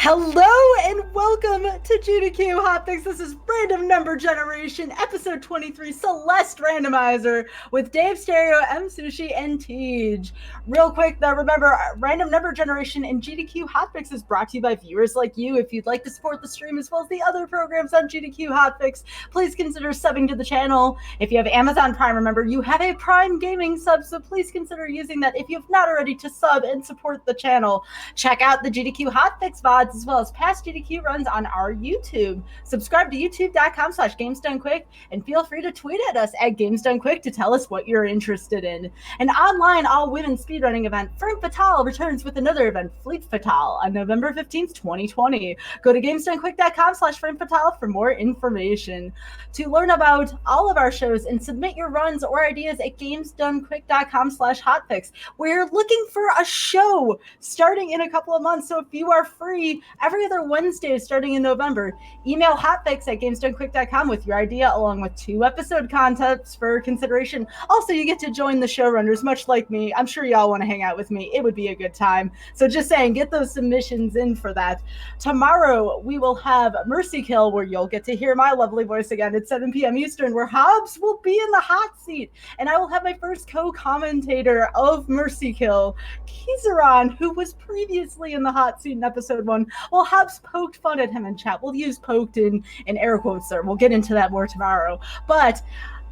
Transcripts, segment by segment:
Hello and welcome to GDQ Hotfix. This is Random Number Generation, episode 23, Celeste Randomizer, with Dave Stereo, M Sushi, and Tej. Real quick though, remember, Random Number Generation and GDQ Hotfix is brought to you by viewers like you. If you'd like to support the stream as well as the other programs on GDQ Hotfix, please consider subbing to the channel. If you have Amazon Prime, remember, you have a Prime Gaming sub, so please consider using that if you have not already to sub and support the channel. Check out the GDQ Hotfix VODs as well as past GDQ runs on our YouTube. Subscribe to youtube.com/GamesDoneQuick and feel free to tweet at us at GamesDoneQuick to tell us what you're interested in. An online all-women speedrunning event, Femme Fatale returns with another event, Fleet Fatale, on November 15th, 2020. Go to GamesDoneQuick.com/Femme Fatale for more information. To learn about all of our shows and submit your runs or ideas at GamesDoneQuick.com/Hotfix. We're looking for a show starting in a couple of months, so if you are free every other Wednesday starting in November, email hotfix@GamesDoneQuick.com with your idea along with 2 episode concepts for consideration. Also, you get to join the showrunners, much like me. I'm sure y'all want to hang out with me. It would be a good time. So just saying, get those submissions in for that. Tomorrow, we will have Mercy Kill, where you'll get to hear my lovely voice again at 7 p.m. Eastern, where Hobbs will be in the hot seat. And I will have my first co-commentator of Mercy Kill, Kizaron, who was previously in the hot seat in episode 1. Well, Hobbs poked fun at him in chat. We'll use poked in air quotes there. We'll get into that more tomorrow. But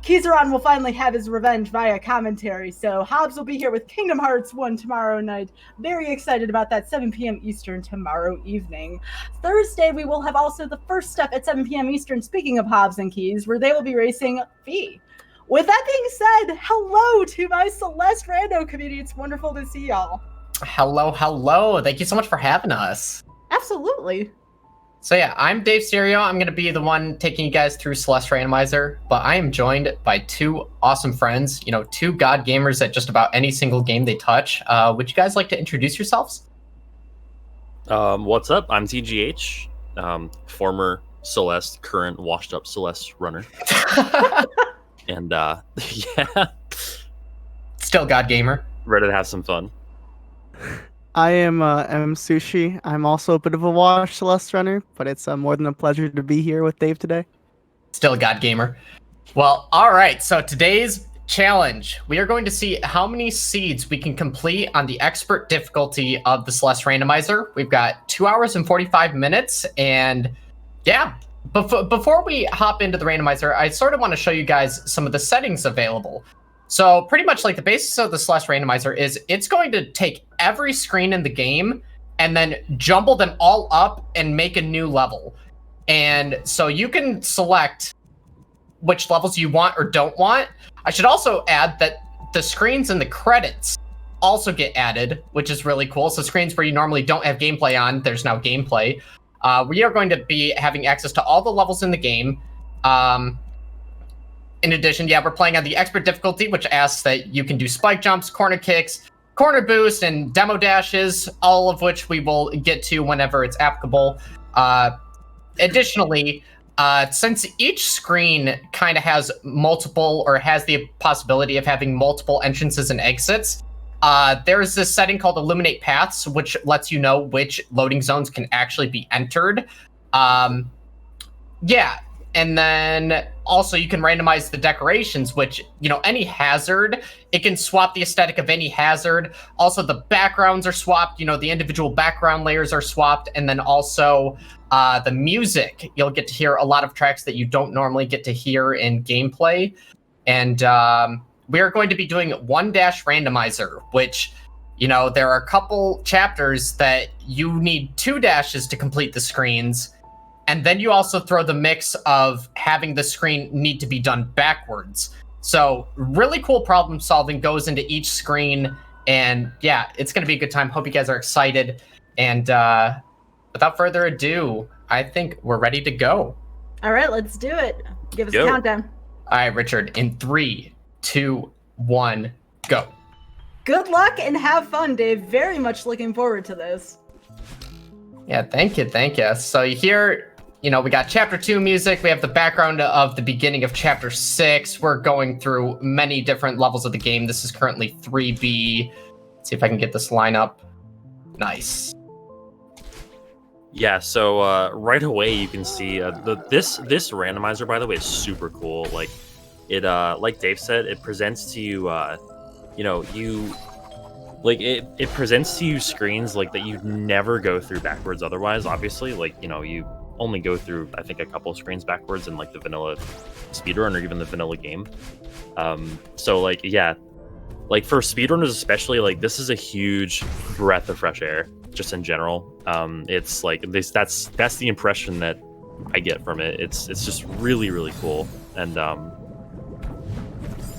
Kizaron will finally have his revenge via commentary. So Hobbs will be here with Kingdom Hearts 1 tomorrow night. Very excited about that, 7 p.m. Eastern tomorrow evening. Thursday, we will have also the first step at 7 p.m. Eastern, speaking of Hobbs and Keys, where they will be racing Fee. With that being said, hello to my Celeste Rando community. It's wonderful to see y'all. Hello. Thank you so much for having us. Absolutely. So yeah, I'm Dave Stereo. I'm going to be the one taking you guys through Celeste Randomizer, but I am joined by 2 awesome friends, 2 god gamers at just about any single game they touch. Would you guys like to introduce yourselves? What's up? I'm TGH, former Celeste, current washed up Celeste runner. And yeah. Still god gamer. Ready to have some fun. I am M Sushi. I'm also a bit of a washed Celeste runner, but it's more than a pleasure to be here with Dave today. Still god gamer. Well, all right. So today's challenge, we are going to see how many seeds we can complete on the expert difficulty of the Celeste Randomizer. We've got 2 hours and 45 minutes, and yeah. Before we hop into the randomizer, I sort of want to show you guys some of the settings available. So pretty much like the basis of the Celeste Randomizer is it's going to take every screen in the game and then jumble them all up and make a new level. And so you can select which levels you want or don't want. I should also add that the screens in the credits also get added, which is really cool. So screens where you normally don't have gameplay on, there's now gameplay. We are going to be having access to all the levels in the game. In addition, we're playing on the expert difficulty, which asks that you can do spike jumps, corner kicks, corner boost, and demo dashes, all of which we will get to whenever it's applicable. Additionally, since each screen kind of has multiple, or has the possibility of having multiple entrances and exits, there is this setting called Illuminate Paths, which lets you know which loading zones can actually be entered. And then also you can randomize the decorations, which, any hazard, it can swap the aesthetic of any hazard. Also, the backgrounds are swapped, the individual background layers are swapped. And then also the music, you'll get to hear a lot of tracks that you don't normally get to hear in gameplay. And we are going to be doing 1-dash randomizer, which, there are a couple chapters that you need 2 dashes to complete the screens. And then you also throw the mix of having the screen need to be done backwards. So really cool problem solving goes into each screen. And yeah, it's going to be a good time. Hope you guys are excited. And without further ado, I think we're ready to go. All right, let's do it. Give us a countdown. All right, Richard, in 3, 2, 1, go. Good luck and have fun, Dave. Very much looking forward to this. Yeah, thank you. So you hear, we got chapter 2 music. We have the background of the beginning of chapter 6. We're going through many different levels of the game. This is currently 3B. Let's see if I can get this line up. Nice. Yeah, so right away you can see this randomizer, by the way, is super cool. Like it like Dave said, it presents to you it presents to you screens like that you'd never go through backwards otherwise. Obviously, like you only go through I think a couple of screens backwards in like the vanilla speedrun or even the vanilla game. So like yeah, like for speedrunners especially, like this is a huge breath of fresh air just in general. It's like that's the impression that I get from it. It's just really, really cool. And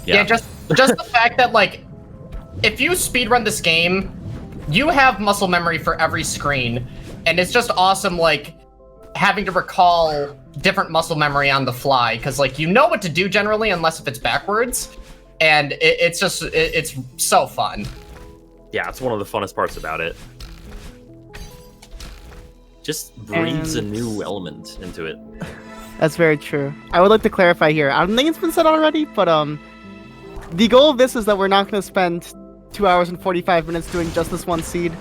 yeah, just the fact that like if you speedrun this game, you have muscle memory for every screen, and it's just awesome like having to recall different muscle memory on the fly, because like you know what to do generally unless if it's backwards, and it's so fun. Yeah, it's one of the funnest parts about it. Just breathes a new element into it. That's very true. I would like to clarify here. I don't think it's been said already, but the goal of this is that we're not going to spend 2 hours and 45 minutes doing just this one seed.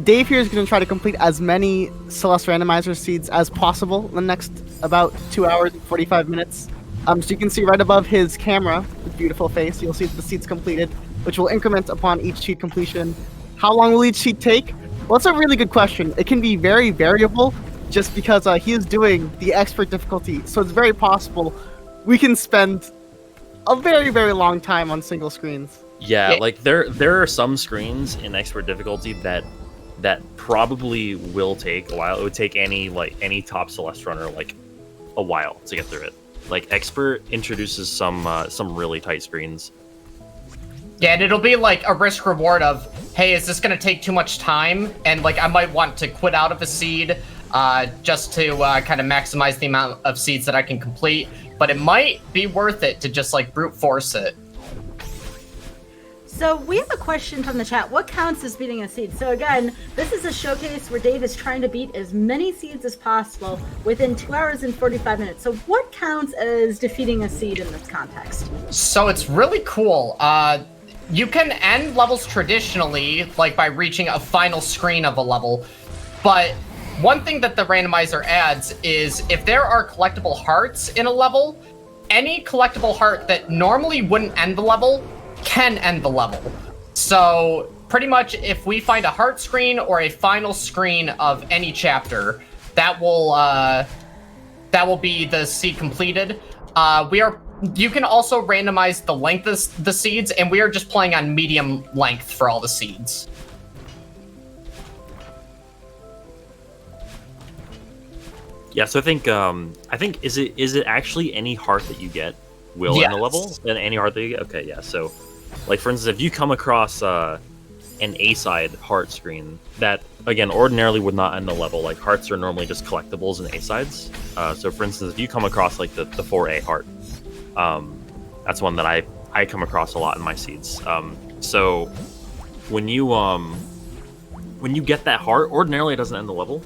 Dave here is going to try to complete as many Celeste randomizer seeds as possible in the next about 2 hours and 45 minutes. So you can see right above his camera, his beautiful face, you'll see the seeds completed, which will increment upon each sheet completion. How long will each sheet take? Well, that's a really good question. It can be very variable just because he is doing the expert difficulty. So it's very possible we can spend a very, very long time on single screens. Yeah, like there are some screens in expert difficulty that probably will take a while. It would take any top Celeste runner like a while to get through it. Like expert introduces some really tight screens. Yeah, and it'll be like a risk reward of, hey, is this going to take too much time? And like I might want to quit out of a seed just to kind of maximize the amount of seeds that I can complete. But it might be worth it to just like brute force it. So we have a question from the chat. What counts as beating a seed? So again, this is a showcase where Dave is trying to beat as many seeds as possible within 2 hours and 45 minutes. So what counts as defeating a seed in this context? So it's really cool. You can end levels traditionally, like by reaching a final screen of a level. But one thing that the randomizer adds is if there are collectible hearts in a level, any collectible heart that normally wouldn't end the level can end the level. So pretty much if we find a heart screen or a final screen of any chapter, that will be the seed completed. You can also randomize the length of the seeds, and we are just playing on medium length for all the seeds. Yeah, so I think is it actually any heart that you get will Yes. end the level? And any heart that you get? Okay, yeah. So like for instance, if you come across an A-side heart screen that again ordinarily would not end the level, like hearts are normally just collectibles in A-sides. So for instance, if you come across like the 4A heart, that's one that I come across a lot in my seeds. So when you get that heart, ordinarily it doesn't end the level,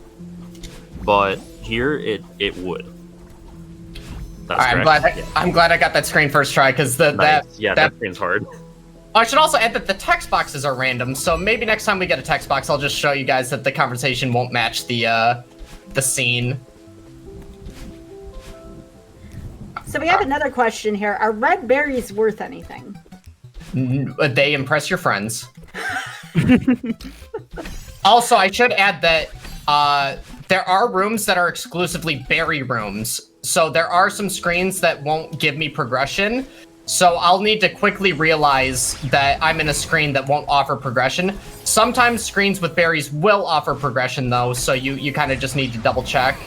but here it would. That's All right, I'm glad I got that screen first try, because that screen's hard. I should also add that the text boxes are random, so maybe next time we get a text box, I'll just show you guys that the conversation won't match the scene. So we have another question here. Are red berries worth anything? They impress your friends. Also, I should add that there are rooms that are exclusively berry rooms. So there are some screens that won't give me progression. So I'll need to quickly realize that I'm in a screen that won't offer progression. Sometimes screens with berries will offer progression though, so you kind of just need to double check.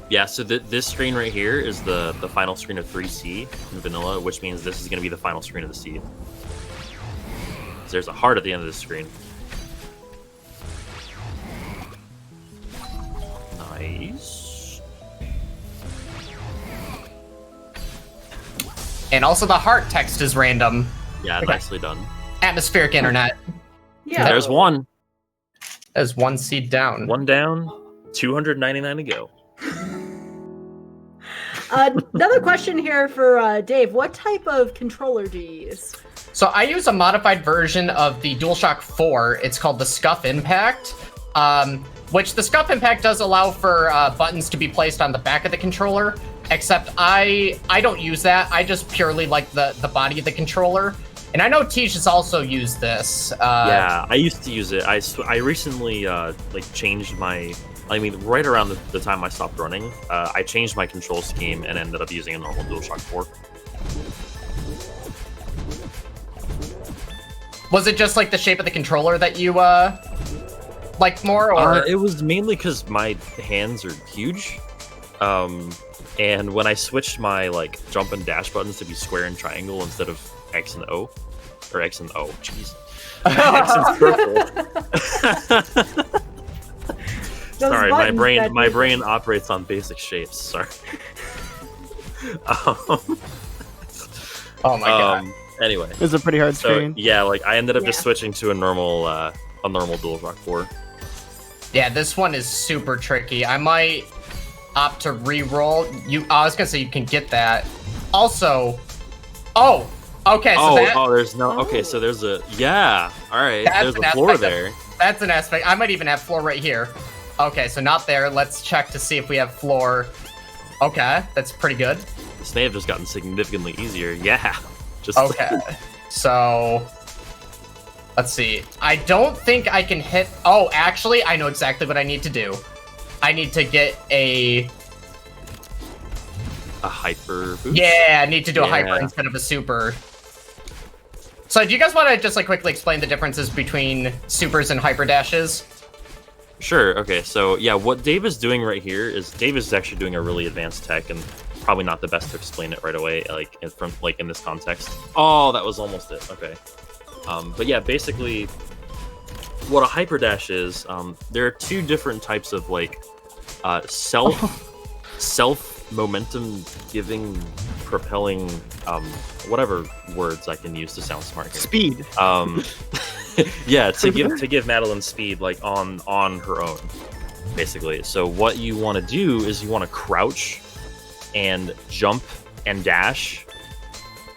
Yeah, so this screen right here is the final screen of 3C in vanilla, which means this is going to be the final screen of the seed. So there's a heart at the end of this screen. Nice. And also the heart text is random. Yeah, Okay. Nicely done. Atmospheric internet. Yeah. There's one. There's one seed down. One down, 299 to go. Another question here for Dave. What type of controller do you use? So I use a modified version of the DualShock 4. It's called the Scuff Impact. which the scuff impact does allow for buttons to be placed on the back of the controller, except I don't use that. I just purely like the body of the controller. And I know Tish has also used this. Yeah, I used to use it. I recently like changed my. I mean, right around the time I stopped running, I changed my control scheme and ended up using a normal DualShock 4. Was it just like the shape of the controller that you liked more, or? It was mainly because my hands are huge, and when I switched my like jump and dash buttons to be square and triangle instead of X and O, or X and O, jeez, X and circle. Sorry, my brain operates on basic shapes. Sorry. Oh my god. Anyway, It's a pretty hard screen. yeah, like I ended up just switching to a normal DualShock 4. Yeah, this one is super tricky. I might opt to re-roll. I was gonna say you can get that. Also, okay. So there's no. Okay, so there's a all right. There's a floor there. That's an aspect. I might even have floor right here. Okay, so not there. Let's check to see if we have floor. Okay, that's pretty good. This may have just gotten significantly easier. Yeah. Just okay. So let's see. I don't think I can hit. Oh, actually, I know exactly what I need to do. I need to get a hyper boost? Yeah, I need to do a hyper instead of a super. So do you guys want to just like quickly explain the differences between supers and hyper dashes? Sure. Okay. So yeah, what Dave is doing right here is Dave is actually doing a really advanced tech, and probably not the best to explain it right away, like in this context. Oh, that was almost it. Okay. But yeah, basically, what a hyper dash is, there are two different types of like self momentum giving, propelling, whatever words I can use to sound smart here. Speed. Yeah, to give Madeline speed like on her own, basically. So what you want to do is you want to crouch and jump and dash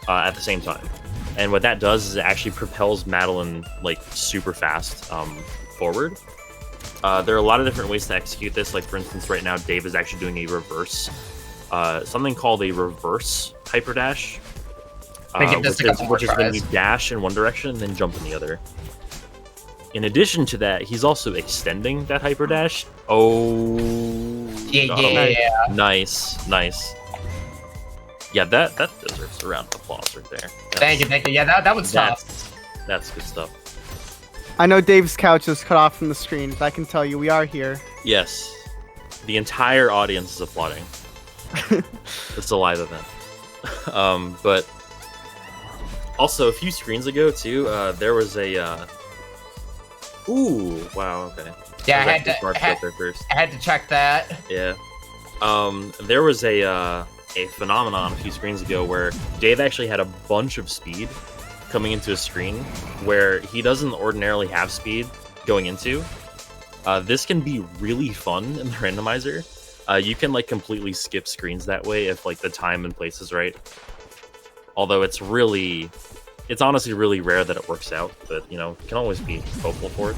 at the same time. And what that does is it actually propels Madeline like super fast forward. There are a lot of different ways to execute this. Like for instance, right now Dave is actually doing a reverse, something called a reverse hyper dash, which is when you dash in one direction and then jump in the other. In addition to that, he's also extending that hyper dash. Oh, yeah. Nice. Yeah, that deserves a round of applause right there. Thank you. Yeah, that one's tough. That's good stuff. I know Dave's couch is cut off from the screen, but I can tell you we are here. Yes, the entire audience is applauding. It's a live event. But also a few screens ago too, there was a. Ooh! Wow. Okay. Yeah, I had to check that. Yeah. There was a phenomenon a few screens ago where Dave actually had a bunch of speed coming into a screen where he doesn't ordinarily have speed going into. This can be really fun in the randomizer. You can like completely skip screens that way if like the time and place is right. Although it's honestly really rare that it works out, but you know, you can always be hopeful for it.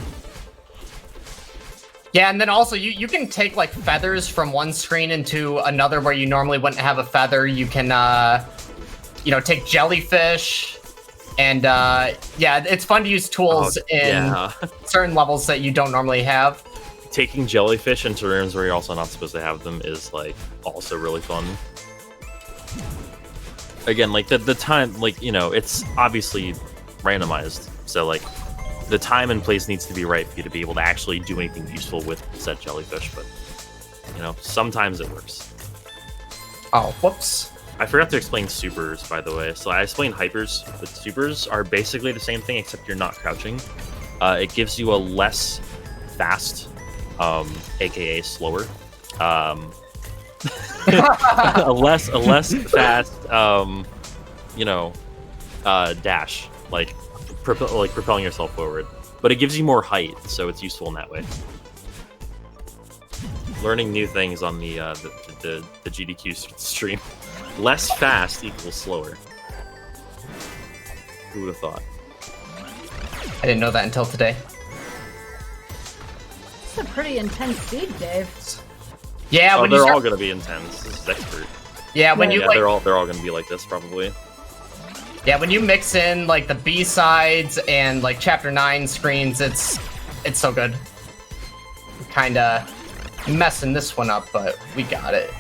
Yeah, and then also you can take like feathers from one screen into another where you normally wouldn't have a feather. You can take jellyfish, and yeah, it's fun to use tools in certain levels that you don't normally have. Taking jellyfish into rooms where you're also not supposed to have them is like also really fun. Again, like the time, like, you know, it's obviously randomized, so like the time and place needs to be right for you to be able to actually do anything useful with said jellyfish, but you know, sometimes it works. Oh, whoops. I forgot to explain supers, by the way. So I explained hypers, but supers are basically the same thing except you're not crouching. It gives you a less fast, aka slower, a less fast, dash, like propelling yourself forward. But it gives you more height, so it's useful in that way. Learning new things on the GDQ stream. Less fast equals slower. Who would have thought? I didn't know that until today. a pretty intense seed, Dave. Yeah, Oh, when they're you all gonna be intense. This is expert. yeah, when you Yeah, like, they're all gonna be like this probably. yeah, when you mix in like the B-sides and like Chapter 9 screens, it's so good. Kinda messing this one up, but we got it.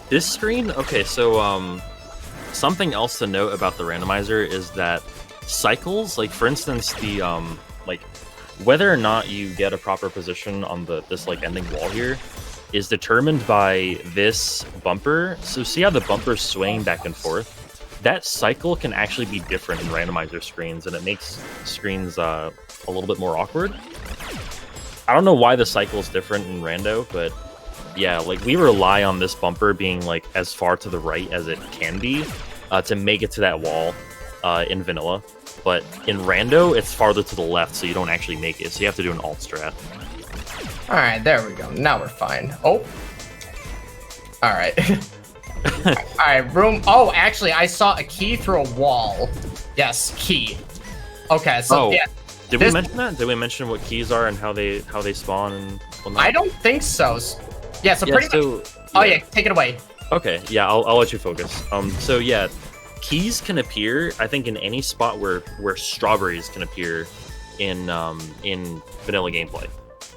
This screen, okay, so something else to note about the randomizer is that cycles, like for instance, the like whether or not you get a proper position on this like ending wall here is determined by this bumper. So see how the bumper's swaying back and forth? That cycle can actually be different in randomizer screens, and it makes screens a little bit more awkward. I don't know why the cycle is different in rando, but yeah, like we rely on this bumper being like as far to the right as it can be to make it to that wall in vanilla. But in rando, it's farther to the left, so you don't actually make it. So you have to do an alt strat. All right, there we go. Now we're fine. Oh. All right. All right, room. Oh, actually, I saw a key through a wall. Yes, key. Okay, so yeah. Did we mention that? Did we mention what keys are and how they spawn and whatnot? I don't think so. Yeah, so pretty much. Yeah. Oh yeah, take it away. Okay, yeah, I'll let you focus. So yeah, keys can appear, I think, in any spot where strawberries can appear in vanilla gameplay.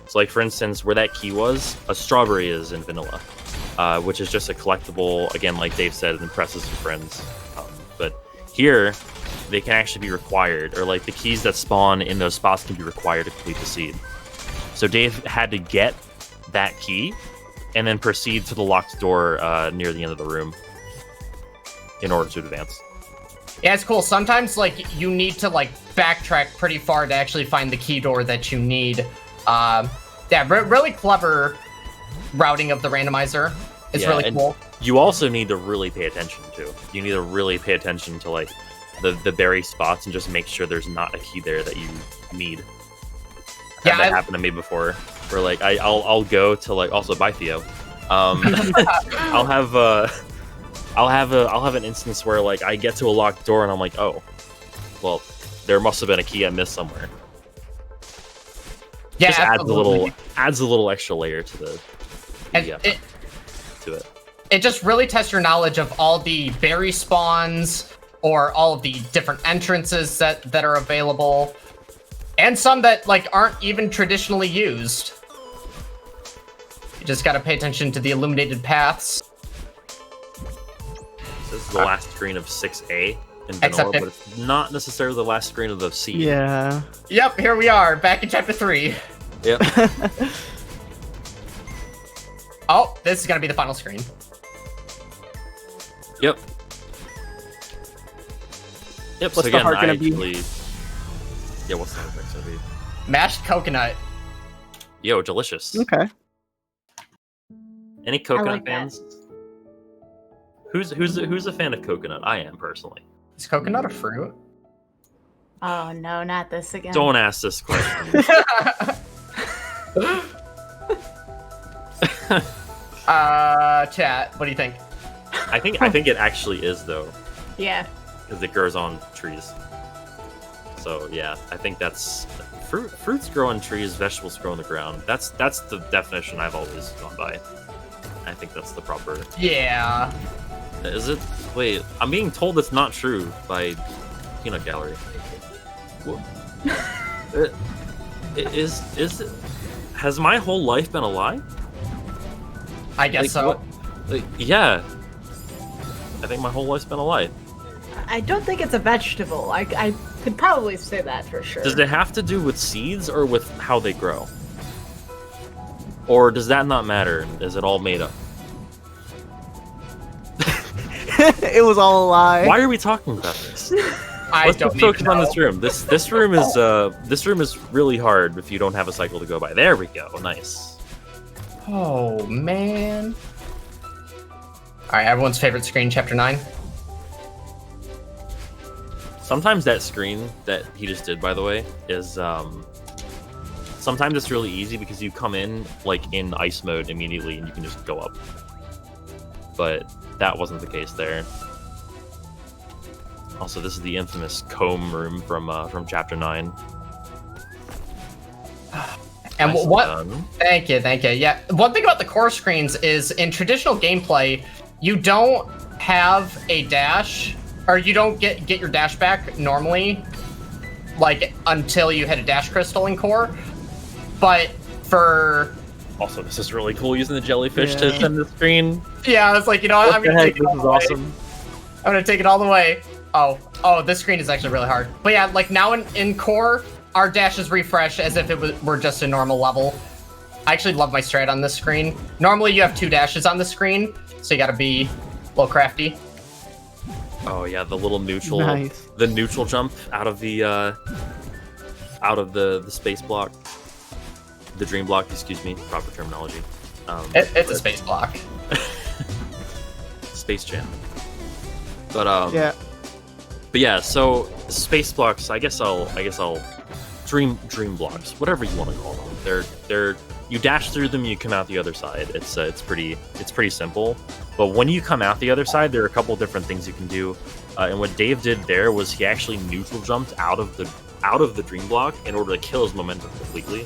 So like for instance, where that key was, a strawberry is in vanilla, which is just a collectible. Again, like Dave said, it impresses your friends. But here, they can actually be required, or like the keys that spawn in those spots can be required to complete the seed. So Dave had to get that key and then proceed to the locked door near the end of the room in order to advance. Yeah, it's cool. Sometimes like you need to like backtrack pretty far to actually find the key door that you need. Yeah, really clever routing of the randomizer. It's really cool. You also need to really pay attention to. You need to really pay attention to like the berry spots and just make sure there's not a key there that you need. That happened to me before. Where like I'll go to like also bye Theo. I'll have an instance where like I get to a locked door and I'm like, oh, well, there must have been a key I missed somewhere. Yeah, just adds a little extra layer to the to it. It just really tests your knowledge of all the berry spawns or all of the different entrances that are available, and some that like aren't even traditionally used. You just gotta pay attention to the illuminated paths. This is the last screen of 6A in vanilla, but it's not necessarily the last screen of the seed. Yeah. Yep, here we are, back in chapter 3. Yep. Oh, this is gonna be the final screen. Yep. What's so the again, heart gonna be? Yeah, what's the heart gonna be? Mashed coconut. Yo, delicious. Okay. Any coconut like fans? Who's a fan of coconut? I am personally. Is coconut a fruit? Oh no, not this again. Don't ask this question. Chat, what do you think? I think it actually is though, Yeah. because it grows on trees. So yeah, I think that's fruits grow on trees, vegetables grow on the ground. That's the definition I've always gone by. I think that's the proper. Yeah. Is it? Wait, I'm being told it's not true by Peanut Gallery. Is it? Has my whole life been a lie? I guess so. Yeah. I think my whole life's been a lie. I don't think it's a vegetable. I could probably say that for sure. Does it have to do with seeds or with how they grow? Or does that not matter? Is it all made up? It was all a lie. Why are we talking about this? Let's just focus on this room. This room is really hard if you don't have a cycle to go by. There we go. Nice. Oh man. Alright, everyone's favorite screen, chapter 9. Sometimes that screen that he just did, by the way, is sometimes it's really easy because you come in like in ice mode immediately and you can just go up. But that wasn't the case there. Also, this is the infamous comb room from chapter 9. And Nicely what? done. Thank you. Yeah, one thing about the core screens is in traditional gameplay, you don't have a dash, or you don't get your dash back normally, like until you hit a dash crystal in core. But for Also, this is really cool using the jellyfish Yeah. to send the screen. yeah, I was like, What I'm the gonna heck? take it This all is the way. awesome. I'm gonna take it all the way. Oh, this screen is actually really hard. But yeah, like now in core, our dashes refresh as if were just a normal level. I actually love my strat on this screen. Normally you have 2 dashes on the screen, so you gotta be a little crafty. Oh yeah, the little neutral, Nice. the neutral jump out of the space block, the dream block. Excuse me, proper terminology. It's a space block. Space Jam. But Yeah. But yeah, so space blocks. I guess I'll dream blocks, whatever you want to call them. They're you dash through them, you come out the other side. It's pretty simple. But when you come out the other side, there are a couple different things you can do. And what Dave did there was he actually neutral jumped out of the dream block in order to kill his momentum completely,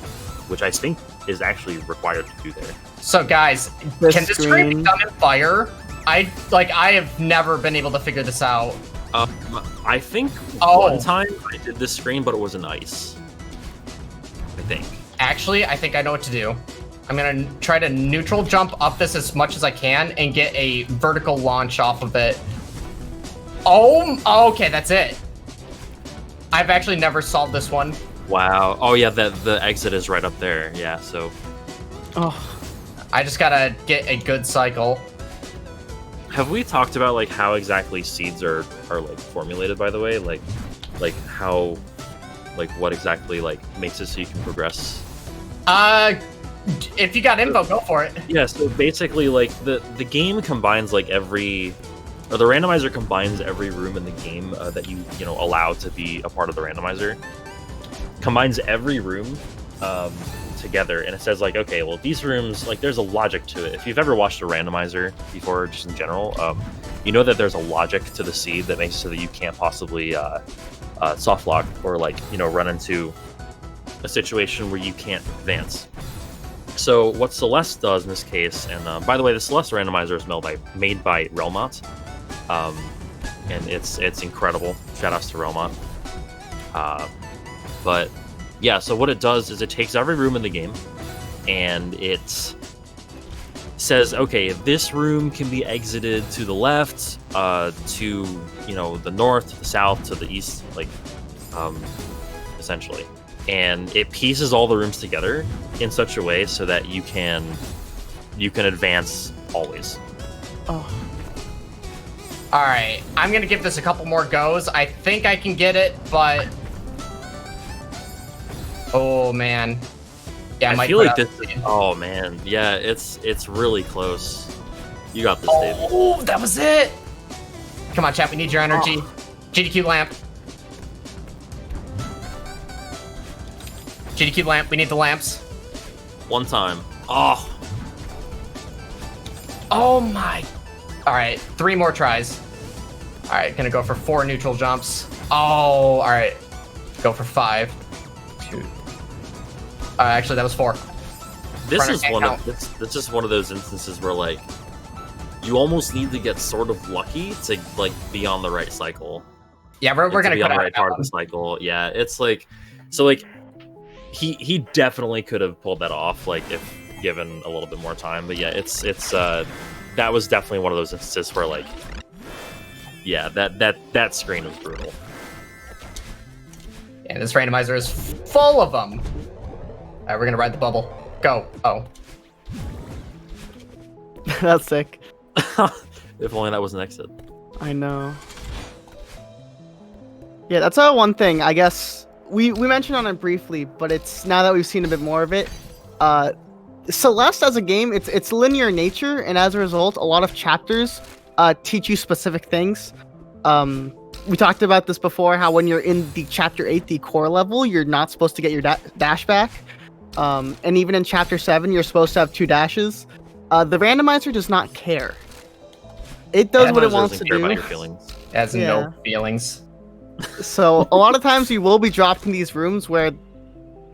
which I think is actually required to do there. So guys, This can this screen be screen- done in fire? I have never been able to figure this out. I think Oh. one time I did this screen, but it was in ice. I think. Actually, I think I know what to do. I'm gonna try to neutral jump up this as much as I can and get a vertical launch off of it. Oh, okay, that's it. I've actually never solved this one. Wow. Oh yeah, the exit is right up there. Yeah. So Oh, I just gotta get a good cycle. have we talked about like how exactly seeds are like formulated? By the way, like how like what exactly like makes it so you can progress? If you got info, go for it. Yeah. So basically, like the game combines like the randomizer combines every room in the game that you allow to be a part of the randomizer. Combines every room together, and it says like, okay, well these rooms, like there's a logic to it. If you've ever watched a randomizer before, just in general, you know that there's a logic to the seed that makes it so that you can't possibly soft lock or like run into a situation where you can't advance. So what Celeste does in this case, and by the way, the Celeste randomizer is made by Relmont, and it's incredible. Shout outs to Relmont. But yeah, so what it does is it takes every room in the game, and it says, okay, this room can be exited to the left, to the north, to the south, to the east, like essentially. And it pieces all the rooms together in such a way so that you can advance always. oh. All right, I'm gonna give this a couple more goes. I think I can get it, but oh man, yeah, I might feel put like out- this. Oh man, yeah, it's really close. You got this, Dave. Oh, that was it. Come on, chat. We need your energy. GDQ lamp. GDQ lamp. We need the lamps. One time. Oh, Oh my. All right, 3 more tries. All right, gonna go for 4 neutral jumps. Oh, all right. Go for 5. 2. Actually, that was 4. this Runner is can't one of count. this is one of those instances where like you almost need to get sort of lucky to like be on the right cycle. Yeah, we're and to gonna be cut on the out right that part of one. the cycle. Yeah, it's like so like he definitely could have pulled that off like if given a little bit more time. But yeah, it's that was definitely one of those instances where like yeah, that screen was brutal. Yeah, this randomizer is full of them. All right, we're gonna ride the bubble. Go. Oh. That's sick. If only that was an exit. I know. Yeah, that's one thing. I guess we mentioned on it briefly, but it's now that we've seen a bit more of it. Celeste as a game, it's linear in nature, and as a result, a lot of chapters teach you specific things. We talked about this before, how when you're in the chapter 8, the core level, you're not supposed to get your dash back. And even in chapter 7, you're supposed to have 2 dashes. The randomizer does not care. It does what it Randomizer wants doesn't to care about do. your feelings. It has Yeah. no feelings. So a lot of times you will be dropped in these rooms where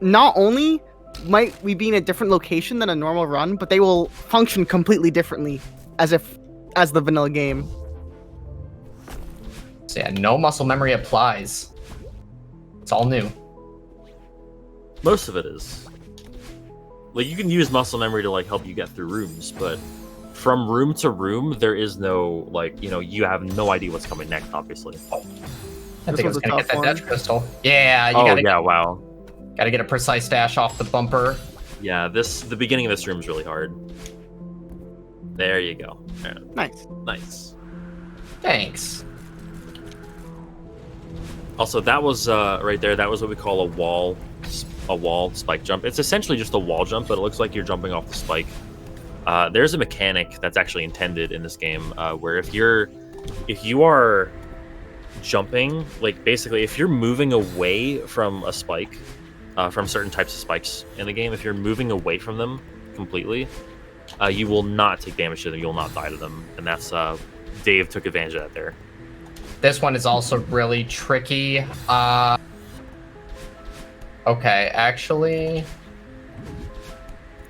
not only might we be in a different location than a normal run, but they will function completely differently as the vanilla game. So yeah, no muscle memory applies. It's all new. Most of it is. Like, you can use muscle memory to like help you get through rooms, but from room to room, there is no like, you have no idea what's coming next. Obviously. I think I was gonna get that dash crystal. Yeah, you wow. Gotta get a precise dash off the bumper. Yeah, the beginning of this room is really hard. There you go. Yeah. Nice. Thanks. Also, that was right there. That was what we call a wall spike jump. It's essentially just a wall jump, but it looks like you're jumping off the spike. There's a mechanic that's actually intended in this game where if you are jumping, like basically if you're moving away from a spike, from certain types of spikes in the game, if you're moving away from them completely, you will not take damage to them. You will not die to them, and that's Dave took advantage of that there. This one is also really tricky. Okay, actually.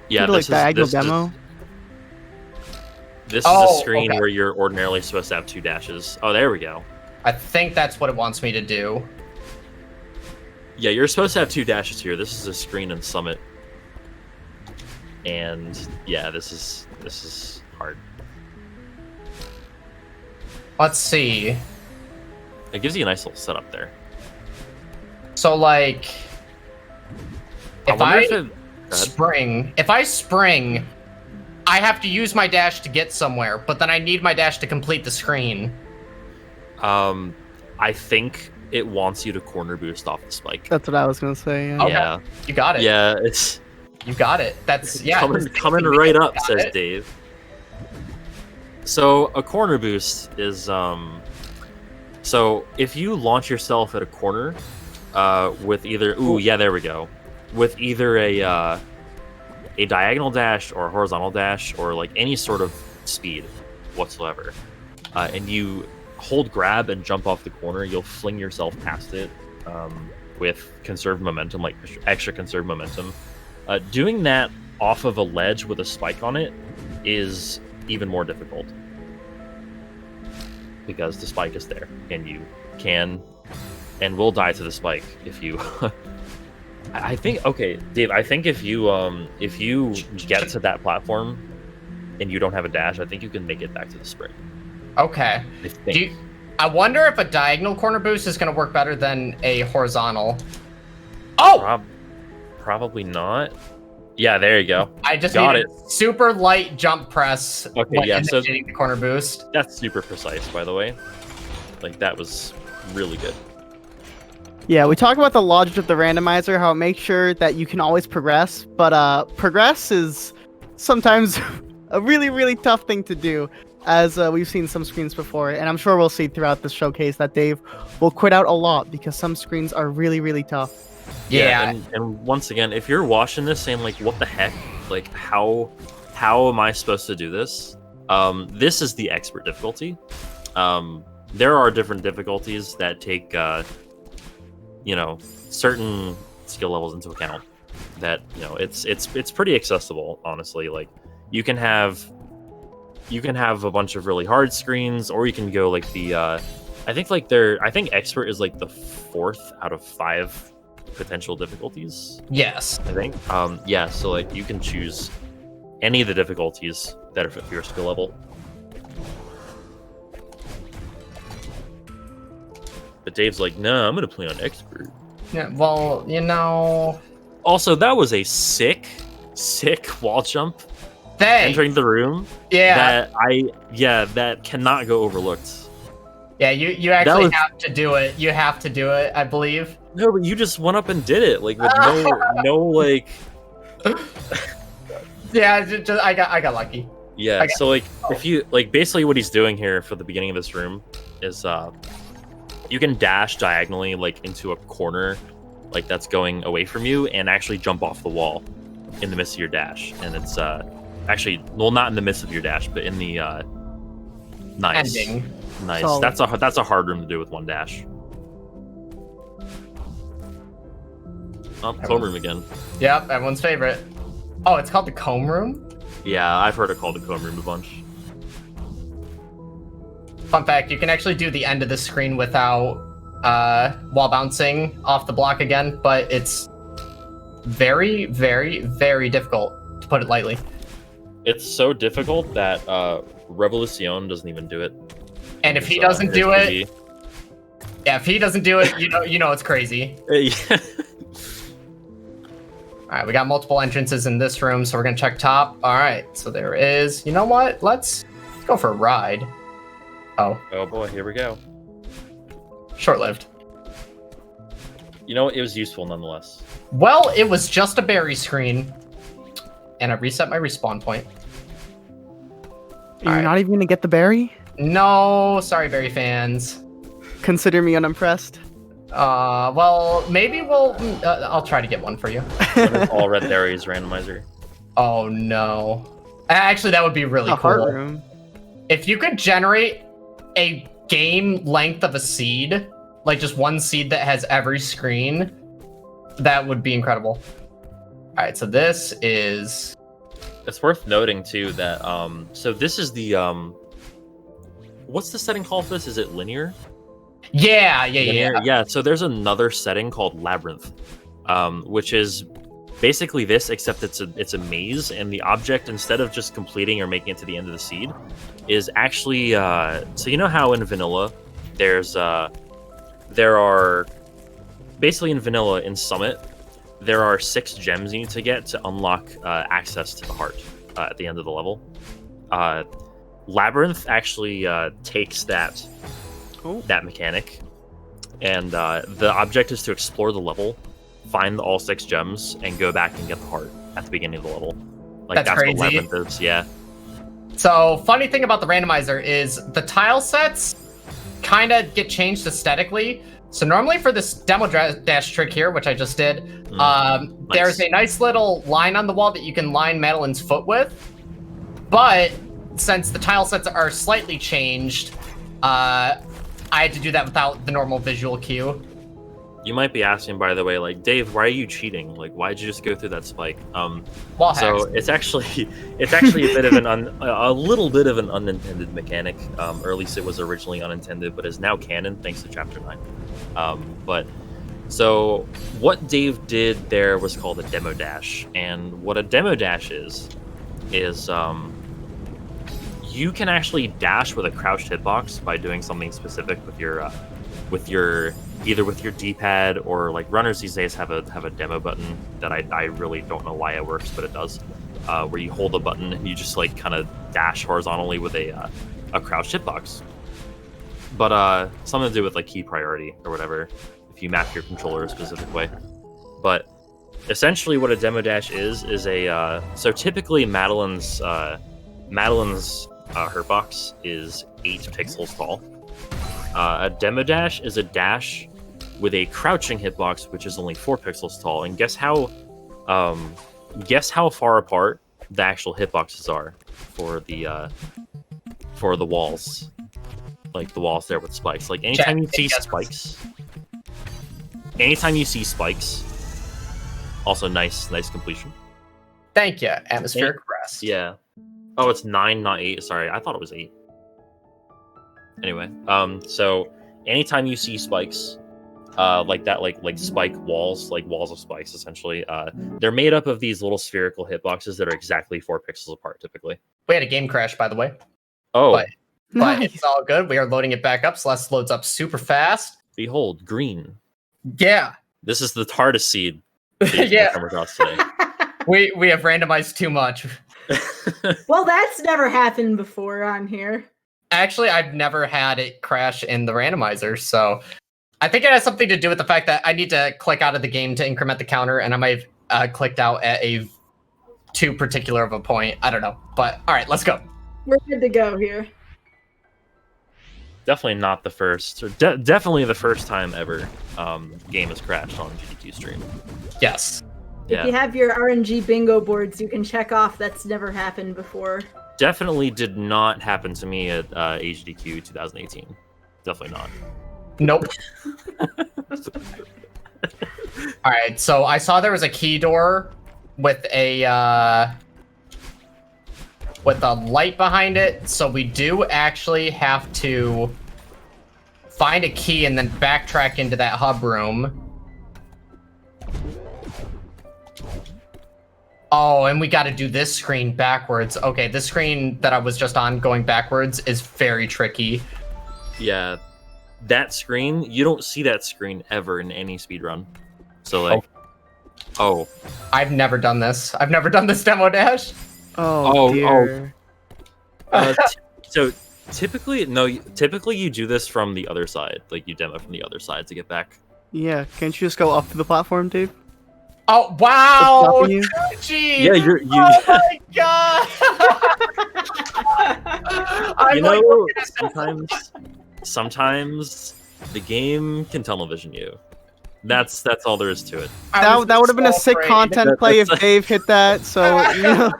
Yeah, this diagonal demo. This is a screen where you're ordinarily supposed to have 2 dashes. Oh, there we go. I think that's what it wants me to do. Yeah, you're supposed to have 2 dashes here. This is a screen in Summit. And yeah, this is hard. Let's see. It gives you a nice little setup there. So like, if I spring, I have to use my dash to get somewhere, but then I need my dash to complete the screen. I think it wants you to corner boost off the spike. That's what I was gonna say. Yeah. Okay. Yeah. You got it. Yeah, it's You got it. That's coming right up, says Dave. So a corner boost is so if you launch yourself at a corner with either there we go. With either a diagonal dash or a horizontal dash or like any sort of speed whatsoever, and you hold grab and jump off the corner, you'll fling yourself past it with conserved momentum, like extra conserved momentum. Doing that off of a ledge with a spike on it is even more difficult because the spike is there and you can and will die to the spike if you I think, okay, Dave, I think if you get to that platform and you don't have a dash, I think you can make it back to the spring. Okay. I wonder if a diagonal corner boost is going to work better than a horizontal. Oh! Probably not. Yeah, there you go. I just got need it. Super light jump press. Okay, yeah, so the corner boost. That's super precise, by the way. Like, that was really good. Yeah, we talked about the logic of the randomizer, how it makes sure that you can always progress, but progress is sometimes a really, really tough thing to do, as we've seen some screens before, and I'm sure we'll see throughout this showcase that Dave will quit out a lot because some screens are really, really tough. Yeah. And once again, if you're watching this saying like, what the heck? Like, how am I supposed to do this? This is the expert difficulty. There are different difficulties that take certain skill levels into account. That it's pretty accessible, honestly. Like, you can have a bunch of really hard screens, or you can go like the I think expert is like the 4th out of 5 potential difficulties. Yes. I think. Yeah, so like you can choose any of the difficulties that are fit for your skill level. But Dave's like, no, I'm gonna play on expert. Yeah, well, Also, that was a sick wall jump. Entering the room. Yeah. That cannot go overlooked. Yeah, you actually have to do it. You have to do it, I believe. No, but you just went up and did it, like with no like. Yeah, I got lucky. Yeah, so like if you like basically what he's doing here for the beginning of this room is you can dash diagonally like into a corner like that's going away from you and actually jump off the wall in the midst of your dash, and it's actually, well, not in the midst of your dash, but in the nice ending. Nice. So, that's a hard room to do with one dash. Oh, comb room again. Yep, everyone's favorite. Oh, it's called the comb room? Yeah, I've heard it called the comb room a bunch. Fun fact, you can actually do the end of the screen without while bouncing off the block again, but it's very, very, very difficult, to put it lightly. It's so difficult that Revolucion doesn't even do it. And if he doesn't do it, yeah, if he doesn't do it, you know it's crazy. Yeah. All right, we got multiple entrances in this room, so we're gonna check top. All right, so there is. You know what? Let's go for a ride. Oh. Oh boy, here we go. Short-lived. You know, it was useful nonetheless. Well, it was just a berry screen, and I reset my respawn point. You're not even gonna get the berry? No, sorry, berry fans. Consider me unimpressed. Well, maybe we'll. I'll try to get one for you. All red berries randomizer. Oh no! Actually, that would be really A cool. heart room. If you could generate a game length of a seed, like just one seed that has every screen, that would be incredible. All right, so this is. It's worth noting too that so this is the what's the setting called for this? Is it linear? Yeah. Yeah, so there's another setting called Labyrinth, which is basically this, except it's a maze, and the object, instead of just completing or making it to the end of the seed, is actually so you know how in vanilla there are basically in vanilla in Summit there are 6 gems you need to get to unlock access to the heart at the end of the level. Labyrinth actually takes that mechanic, and the object is to explore the level, find all 6 gems, and go back and get the heart at the beginning of the level. Like that's crazy. What Labyrinth is, yeah. So, funny thing about the randomizer is the tile sets kind of get changed aesthetically. So normally for this demo dash trick here, which I just did, Nice. There's a nice little line on the wall that you can line Madeline's foot with. But since the tile sets are slightly changed, I had to do that without the normal visual cue. You might be asking, by the way, like, Dave, why are you cheating? Like, why'd you just go through that spike? Wall So hacks. it's actually a bit of a little bit of an unintended mechanic, or at least it was originally unintended, but is now canon thanks to Chapter 9. But so what Dave did there was called a demo dash, and what a demo dash is you can actually dash with a crouched hitbox by doing something specific with your either with your D-pad, or like runners these days have a demo button that I really don't know why it works, but it does, where you hold a button and you just like kind of dash horizontally with a crouched hitbox. But something to do with like key priority or whatever, if you map your controller a specific way. But essentially what a demo dash is a so typically Madeline's hurtbox is 8 pixels tall. A demo dash is a dash with a crouching hitbox, which is only 4 pixels tall. And guess how far apart the actual hitboxes are for the walls, like the walls there with spikes. Like anytime you see spikes, also nice completion. Thank you, Atmospheric Rest. Yeah. Oh, it's 9, not 8. Sorry, I thought it was 8. Anyway, so anytime you see spikes, like that, like spike walls, like walls of spikes, essentially, they're made up of these little spherical hitboxes that are exactly 4 pixels apart, typically. We had a game crash, by the way. Oh, But Nice. it's all good. We are loading it back up. Celeste loads up super fast. behold, green. Yeah. This is the hardest seed that Yeah. come across today. We have randomized too much. Well, that's never happened before on here. Actually, I've never had it crash in the randomizer, so I think it has something to do with the fact that I need to click out of the game to increment the counter, and I might have clicked out at a too particular of a point. I don't know, but all right, let's go. We're good to go here. Definitely not the first, or definitely the first time ever game has crashed on GDQ stream. Yes. If you have your RNG bingo boards, you can check off that's never happened before. Definitely did not happen to me at HDQ 2018. Definitely not. Nope. All right, so I saw there was a key door with a light behind it. So we do actually have to find a key and then backtrack into that hub room. Oh, and we got to do this screen backwards. Okay, this screen that I was just on going backwards is very tricky. Yeah, that screen, you don't see that screen ever in any speedrun. So like, oh. I've never done this. I've never done this demo dash. Oh, dear. So typically you do this from the other side. Like you demo from the other side to get back. Yeah, can't you just go up to the platform, Dave? Oh, wow! You? Gee. Yeah, you. Oh my god! I'm You like, know, sometimes the game can tunnel vision you. That's all there is to it. That would have been a so sick afraid. content play if Dave hit that. So you know.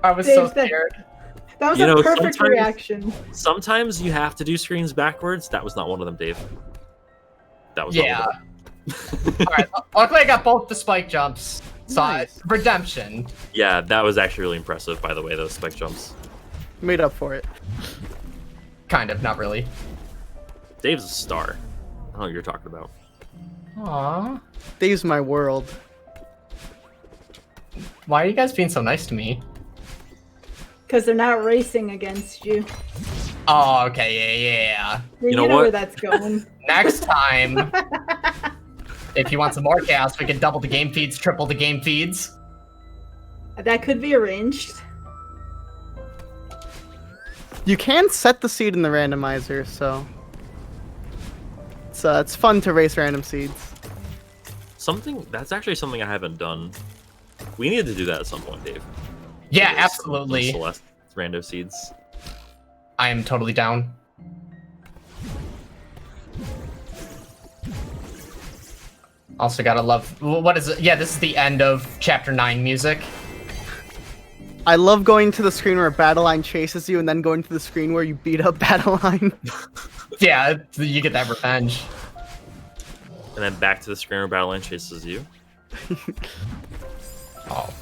I was Dave, so scared. That was You know, a perfect sometimes- reaction. Sometimes you have to do screens backwards. That was not one of them, Dave. That was Yeah. not one of them. Alright, luckily I got both the spike jumps. So Nice. redemption. Yeah, that was actually really impressive, by the way, those spike jumps. Made up for it. Kind of, not really. Dave's a star. I don't know what you're talking about. Aww. Dave's my world. Why are you guys being so nice to me? Because they're not racing against you. Oh, okay, yeah. You know know what? where that's going. Next time, if you want some more chaos, we can double the game feeds, triple the game feeds. That could be arranged. You can set the seed in the randomizer, so it's fun to race random seeds. That's actually something I haven't done. We need to do that at some point, Dave. Yeah, Those absolutely. Celeste rando seeds. I am totally down. Also gotta love, what is it? Yeah, this is the end of chapter 9 music. I love going to the screen where Battleline chases you and then going to the screen where you beat up Battleline. Yeah, you get that revenge. And then back to the screen where Battleline chases you. Oh.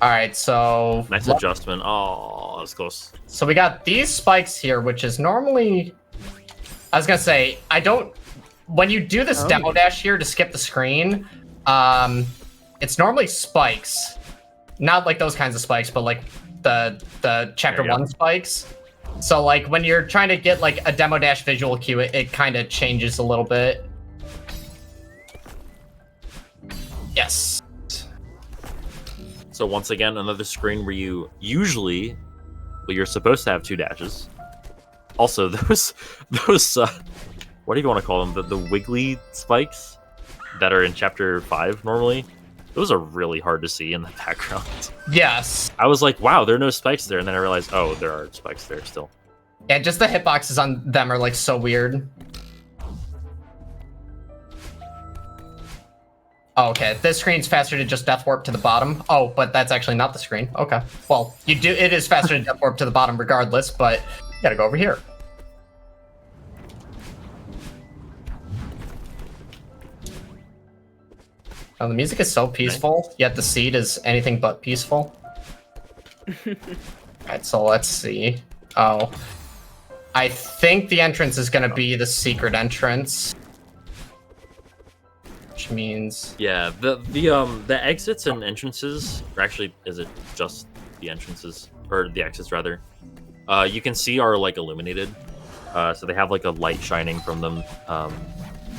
Alright, so... Nice adjustment. Oh, that was close. So we got these spikes here, which is normally... I was gonna say, I don't... When you do this demo dash here to skip the screen, it's normally spikes. Not like those kinds of spikes, but like the chapter 1 spikes. So like when you're trying to get like a demo dash visual cue, it kind of changes a little bit. Yes. So once again, another screen where you usually, well, you're supposed to have 2 dashes. Also, those what do you want to call them? The wiggly spikes that are in chapter 5 normally. Those are really hard to see in the background. Yes. I was like, wow, there are no spikes there, and then I realized, oh, there are spikes there still. Yeah, just the hitboxes on them are like so weird. Oh, okay, this screen's faster to just death warp to the bottom. Oh, but that's actually not the screen. Okay. Well, it is faster to death warp to the bottom regardless, but you gotta go over here. Oh, the music is so peaceful, yet the seed is anything but peaceful. Alright, so let's see. Oh. I think the entrance is gonna be the secret entrance. Which means... Yeah, the exits and entrances, or actually, is it just the entrances? Or the exits, rather. You can see are, like, illuminated. So they have, like, a light shining from them.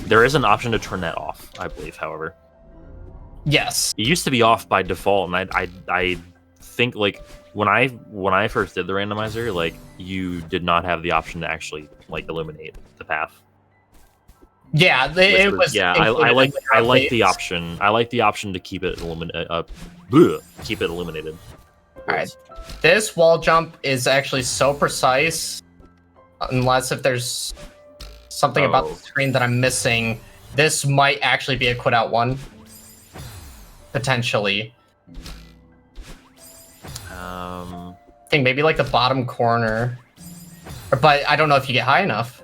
There is an option to turn that off, I believe, however. Yes. It used to be off by default, and I think, like, when I first did the randomizer, like, you did not have the option to actually, like, illuminate the path. Yeah, it was. Yeah, I like the option. I like the option to keep it keep it illuminated. All right, this wall jump is actually so precise, unless if there's something about the screen that I'm missing. This might actually be a quit out one, potentially. I think maybe like the bottom corner, but I don't know if you get high enough.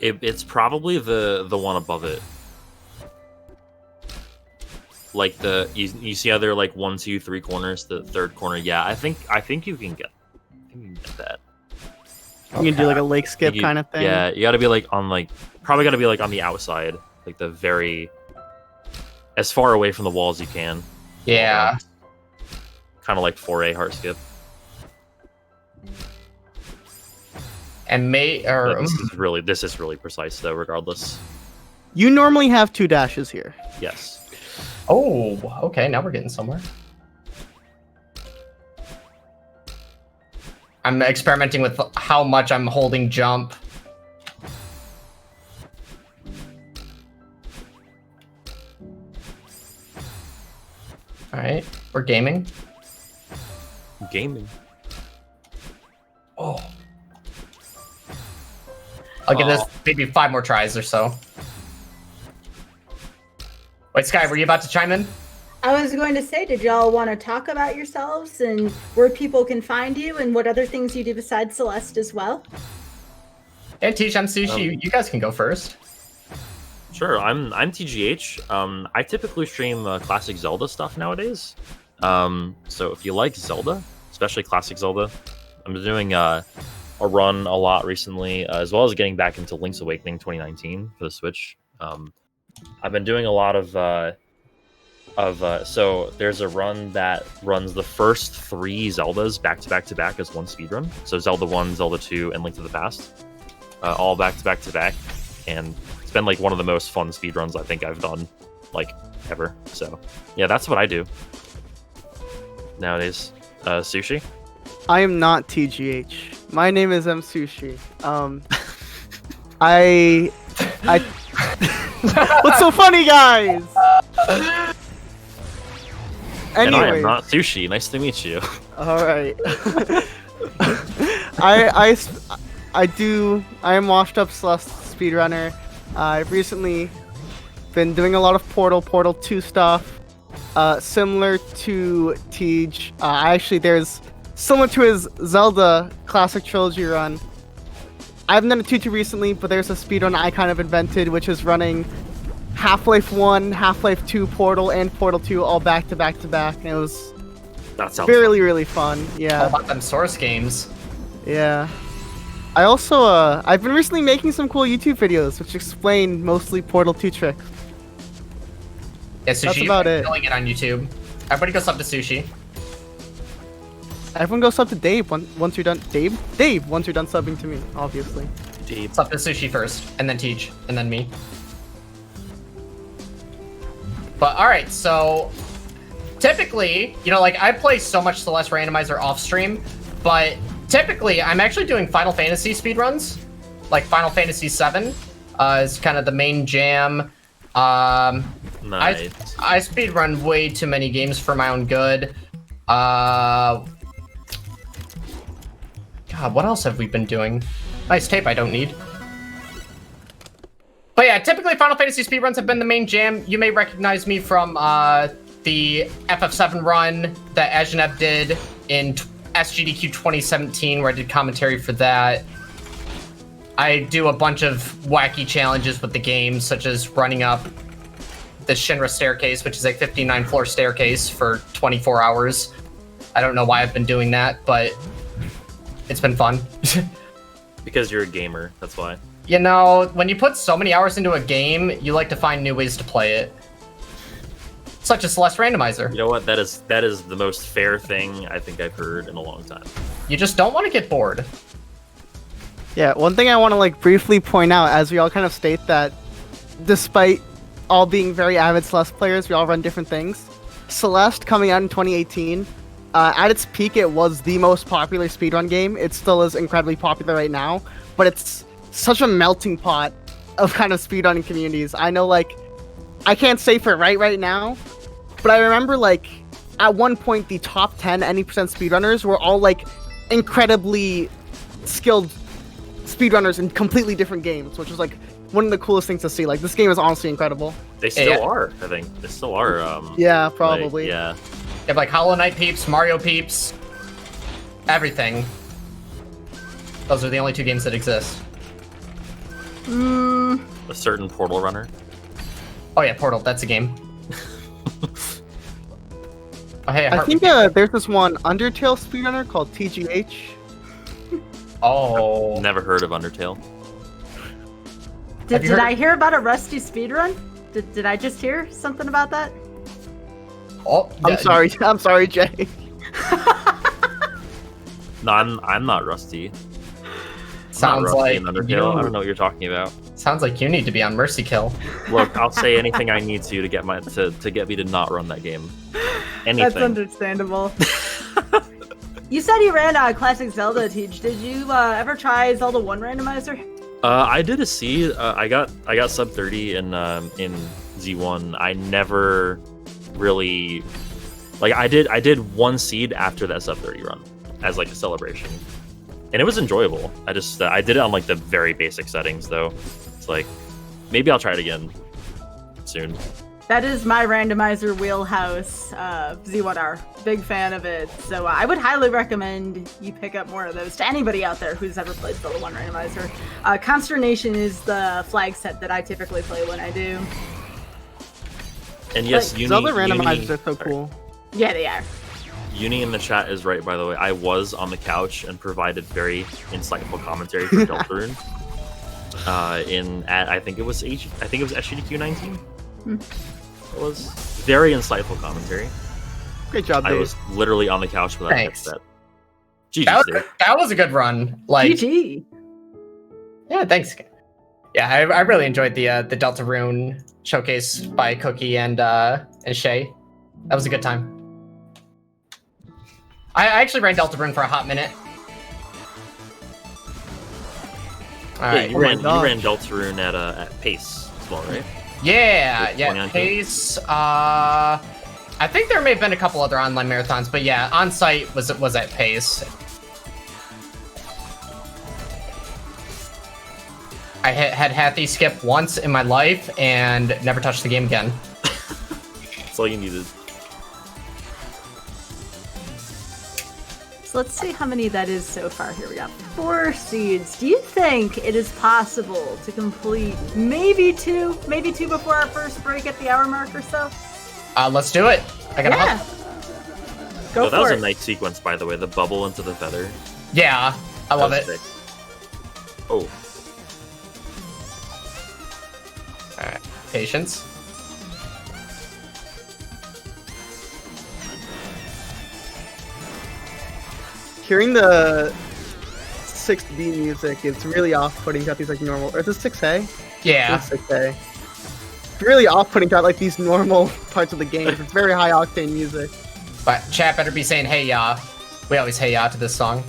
It's probably the one above it. Like you see how there are like 1, 2, 3 corners. The third corner, yeah. I think you can get that. You can do like a lake skip kind of thing. Yeah, you gotta be like probably gotta be like on the outside, like the very as far away from the wall as you can. Yeah. Kind of like 4A heart skip. And this is really precise though, regardless. You normally have 2 dashes here. Yes. Oh, okay. Now we're getting somewhere. I'm experimenting with how much I'm holding jump. All right, we're gaming. Gaming. Oh. I'll give this maybe 5 more tries or so. Wait, Sky, were you about to chime in? I was going to say, did y'all want to talk about yourselves and where people can find you and what other things you do besides Celeste as well? And Teach, I'm Sushi. You guys can go first. Sure, I'm TGH. I typically stream classic Zelda stuff nowadays. So if you like Zelda, especially classic Zelda, I'm doing a run a lot recently, as well as getting back into Link's Awakening 2019 for the Switch. I've been doing a lot of so there's a run that runs the first 3 Zeldas back to back to back as one speedrun. So Zelda 1, Zelda 2, and Link to the Past, all back to back to back, and it's been like one of the most fun speedruns I think I've done like ever. So yeah, that's what I do nowadays. Sushi? I am not TGH. My name is M Sushi. I What's so funny, guys? And I am not Sushi. Nice to meet you. All right. I am washed up Celeste speedrunner. I've recently been doing a lot of Portal 2 stuff. Similar to Tej. There's similar to his Zelda Classic Trilogy run. I haven't done a 2 recently, but there's a speedrun I kind of invented, which is running Half-Life 1, Half-Life 2, Portal, and Portal 2 all back to back to back. And it was really fun. Yeah. All about them Source games. Yeah. I also, I've been recently making some cool YouTube videos, which explain mostly Portal 2 tricks. Yeah, Sushi, that's about it. Killing it on YouTube. Everybody go sub to Sushi. Everyone go sub to Dave once you're done. Dave, once you're done subbing to me, obviously. Dave. Sub to Sushi first, and then Teach, and then me. But alright, so typically, like I play so much Celeste Randomizer off stream, but typically I'm actually doing Final Fantasy speedruns. Like Final Fantasy VII is kind of the main jam. Nice. I speedrun way too many games for my own good. God, what else have we been doing? Nice tape I don't need. But yeah, typically Final Fantasy speedruns have been the main jam. You may recognize me from the FF7 run that Ajaneb did in SGDQ 2017, where I did commentary for that. I do a bunch of wacky challenges with the game, such as running up the Shinra staircase, which is a 59-floor staircase for 24 hours. I don't know why I've been doing that, but it's been fun. Because you're a gamer, that's why. When you put so many hours into a game, you like to find new ways to play it. Such as Celeste Randomizer. You know what? That is the most fair thing I think I've heard in a long time. You just don't want to get bored. Yeah, one thing I want to briefly point out, as we all kind of state that despite all being very avid Celeste players, we all run different things. Celeste coming out in 2018, at its peak, it was the most popular speedrun game. It still is incredibly popular right now, but it's such a melting pot of kind of speedrunning communities. I know, I can't say for right now, but I remember, at one point, the top 10 any % speedrunners were all, incredibly skilled speedrunners in completely different games, which was, one of the coolest things to see. This game is honestly incredible. They still are, I think. They still are, yeah, probably. Yeah. You have, Hollow Knight peeps, Mario peeps, everything. Those are the only 2 games that exist. A certain Portal runner. Oh yeah, Portal. That's a game. Oh, hey, I think there's this one Undertale speedrunner called TGH. Oh. Never heard of Undertale. Did I hear about a Rusty speedrun? Did I just hear something about that? Oh, I'm sorry. I'm sorry, Jay. No, I'm not Rusty. Sounds not like Rusty in Undertale. I don't know what you're talking about. Sounds like you need to be on Mercy Kill. Look, I'll say anything I need to get to get me to not run that game. Anything. That's understandable. You said you ran Classic Zelda, Teach. Did you ever try Zelda 1 randomizer? I did a seed. I got sub 30 in Z1. I never really I did one seed after that sub 30 run as like a celebration, and it was enjoyable. I just I did it on like the very basic settings though. It's like maybe I'll try it again soon. That is my randomizer wheelhouse, Z1R. Big fan of it. So I would highly recommend you pick up more of those to anybody out there who's ever played Zelda 1 randomizer. Consternation is the flag set that I typically play when I do. And yes, Zelda randomizers are so cool. Yeah, they are. Uni in the chat is right, by the way. I was on the couch and provided very insightful commentary for Deltarune. I think it was SGDQ 19. It was very insightful commentary. Great job, Dave. I was literally on the couch for that headset. GG, That was a good run. Like, GG. Yeah, thanks. Yeah, I really enjoyed the Deltarune showcase by Cookie and Shay. That was a good time. I actually ran Deltarune for a hot minute. Yeah, you ran Deltarune at pace as well, right? Yeah, pace. I think there may have been a couple other online marathons, but yeah, on site was at pace. I had Hathy skip once in my life and never touched the game again. That's all you needed. So let's see how many that is so far. Here we got 4 seeds. Do you think it is possible to complete maybe two before our first break at the hour mark or so? Let's do it. I got Go for that was it. a nice sequence, by the way. The bubble into the feather. Yeah, I love it. Sick. Oh. Alright, patience. Hearing the 6D music is really off-putting. Got these like normal. Or is it 6A? Yeah. It's 6A. It's really off-putting. Got like these normal parts of the game. It's very high-octane music. But chat better be saying "Hey ya." We always "Hey ya" to this song.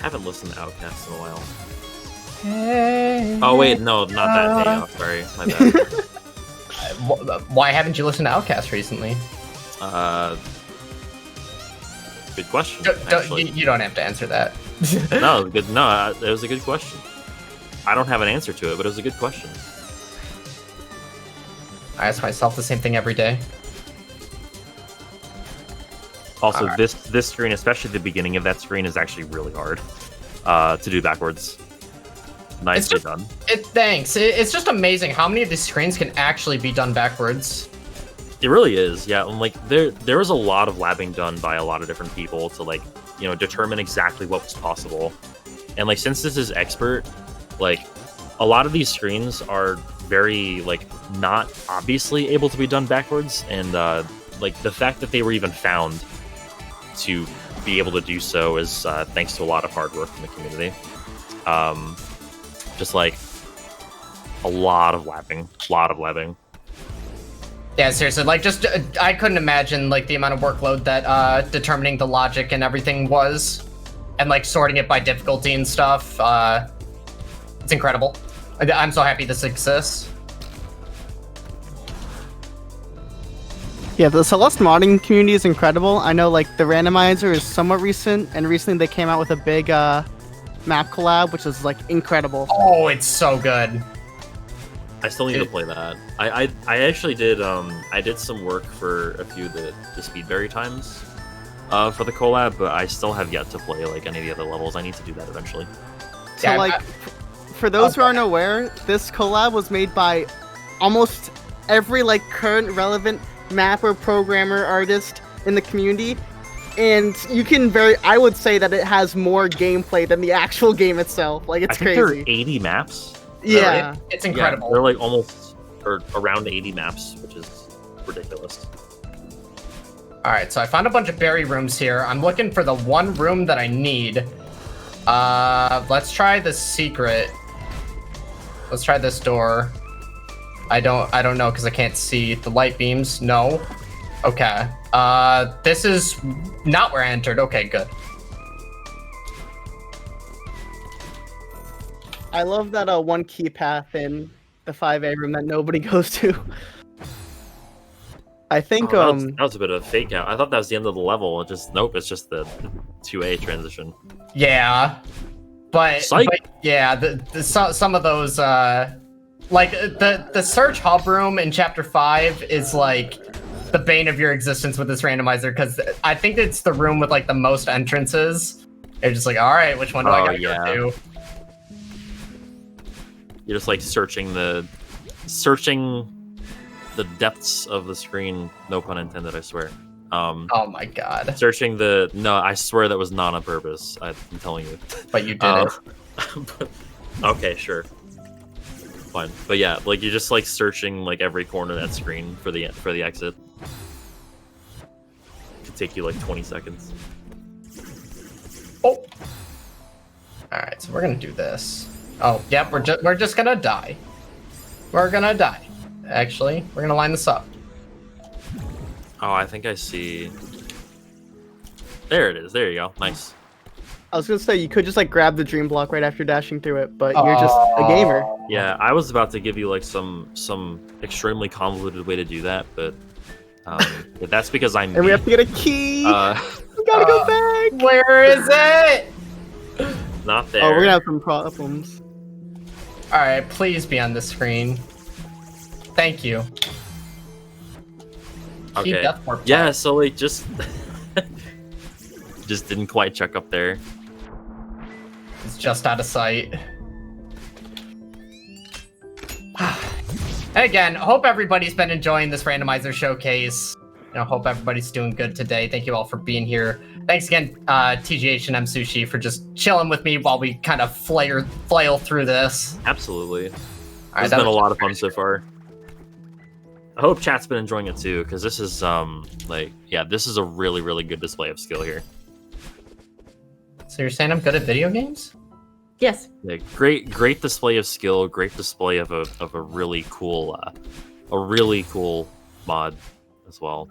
Haven't listened to Outkast in a while. Hey. Oh wait, no, not that. Hey, oh, sorry, my bad. Why haven't you listened to Outkast recently? Good question. You don't have to answer that. No, good. No, it was a good question. I don't have an answer to it, but it was a good question. I ask myself the same thing every day. Also, this screen, especially the beginning of that screen, is actually really hard to do backwards. Nicely done. Thanks. It's just amazing how many of these screens can actually be done backwards. It really is, yeah. And like there was a lot of labbing done by a lot of different people to like, you know, determine exactly what was possible. And like since this is expert, like a lot of these screens are very like not obviously able to be done backwards, and like the fact that they were even found to be able to do so is thanks to a lot of hard work from the community. Just like a lot of labbing. Yeah, seriously, like just I couldn't imagine like the amount of workload that determining the logic and everything was, and like sorting it by difficulty and stuff. It's incredible. I'm so happy this exists. Yeah, the Celeste modding community is incredible. I know like the randomizer is somewhat recent, and recently they came out with a big map collab, which is like incredible. Oh, it's so good. I still need to play that. I actually did I did some work for a few of the Speedberry times for the collab, but I still have yet to play like any of the other levels. I need to do that eventually. to like, for those who aren't aware, this collab was made by almost every like current relevant mapper, programmer, artist in the community, and you can I would say that it has more gameplay than the actual game itself. Like, it's I think crazy. there are 80 maps. Yeah, It's incredible. Yeah, they're like almost or around 80 maps, which is ridiculous. All right, so I found a bunch of berry rooms here. I'm looking for the one room that I need. Let's try the secret. Let's try this door. I don't know because I can't see the light beams. No. Okay. This is not where I entered. Okay, good. I love that one key path in the 5A room that nobody goes to. I think that was a bit of a fake out. I thought that was the end of the level. It just nope. It's just the 2A transition. Yeah, but yeah, some of those like the search hub room in chapter 5 is like the bane of your existence with this randomizer, because I think it's the room with like the most entrances. You're just like, all right, which one do I gotta go to? You're just like searching the depths of the screen. No pun intended, I swear. Oh my god. Searching no, I swear that was not on purpose. I'm telling you. But you did it. Okay, sure. Fine. But yeah, like you're just like searching like every corner of that screen for the exit. It could take you like 20 seconds. Oh. All right, so we're gonna do this. Oh, yep, we're just gonna die. We're gonna die. Actually, we're gonna line this up. Oh, I think I see. There it is. There you go. Nice. I was gonna say you could just like grab the dream block right after dashing through it, but you're just a gamer. Yeah, I was about to give you like some extremely convoluted way to do that, but that's because I'm. And we have to get a key. We gotta go back. Where is it? Not there. Oh, we're gonna have some problems. All right, please be on the screen. Thank you. Okay. Yeah, so like just didn't quite check up there. It's just out of sight. And again, hope everybody's been enjoying this randomizer showcase. Hope everybody's doing good today. Thank you all for being here. Thanks again, TGH and M Sushi, for just chilling with me while we kind of flail through this. Absolutely. It's been a lot of fun so far. I hope chat's been enjoying it too, because this is this is a really, really good display of skill here. So you're saying I'm good at video games? Yes. Yeah, great display of skill, great display of a really cool mod as well.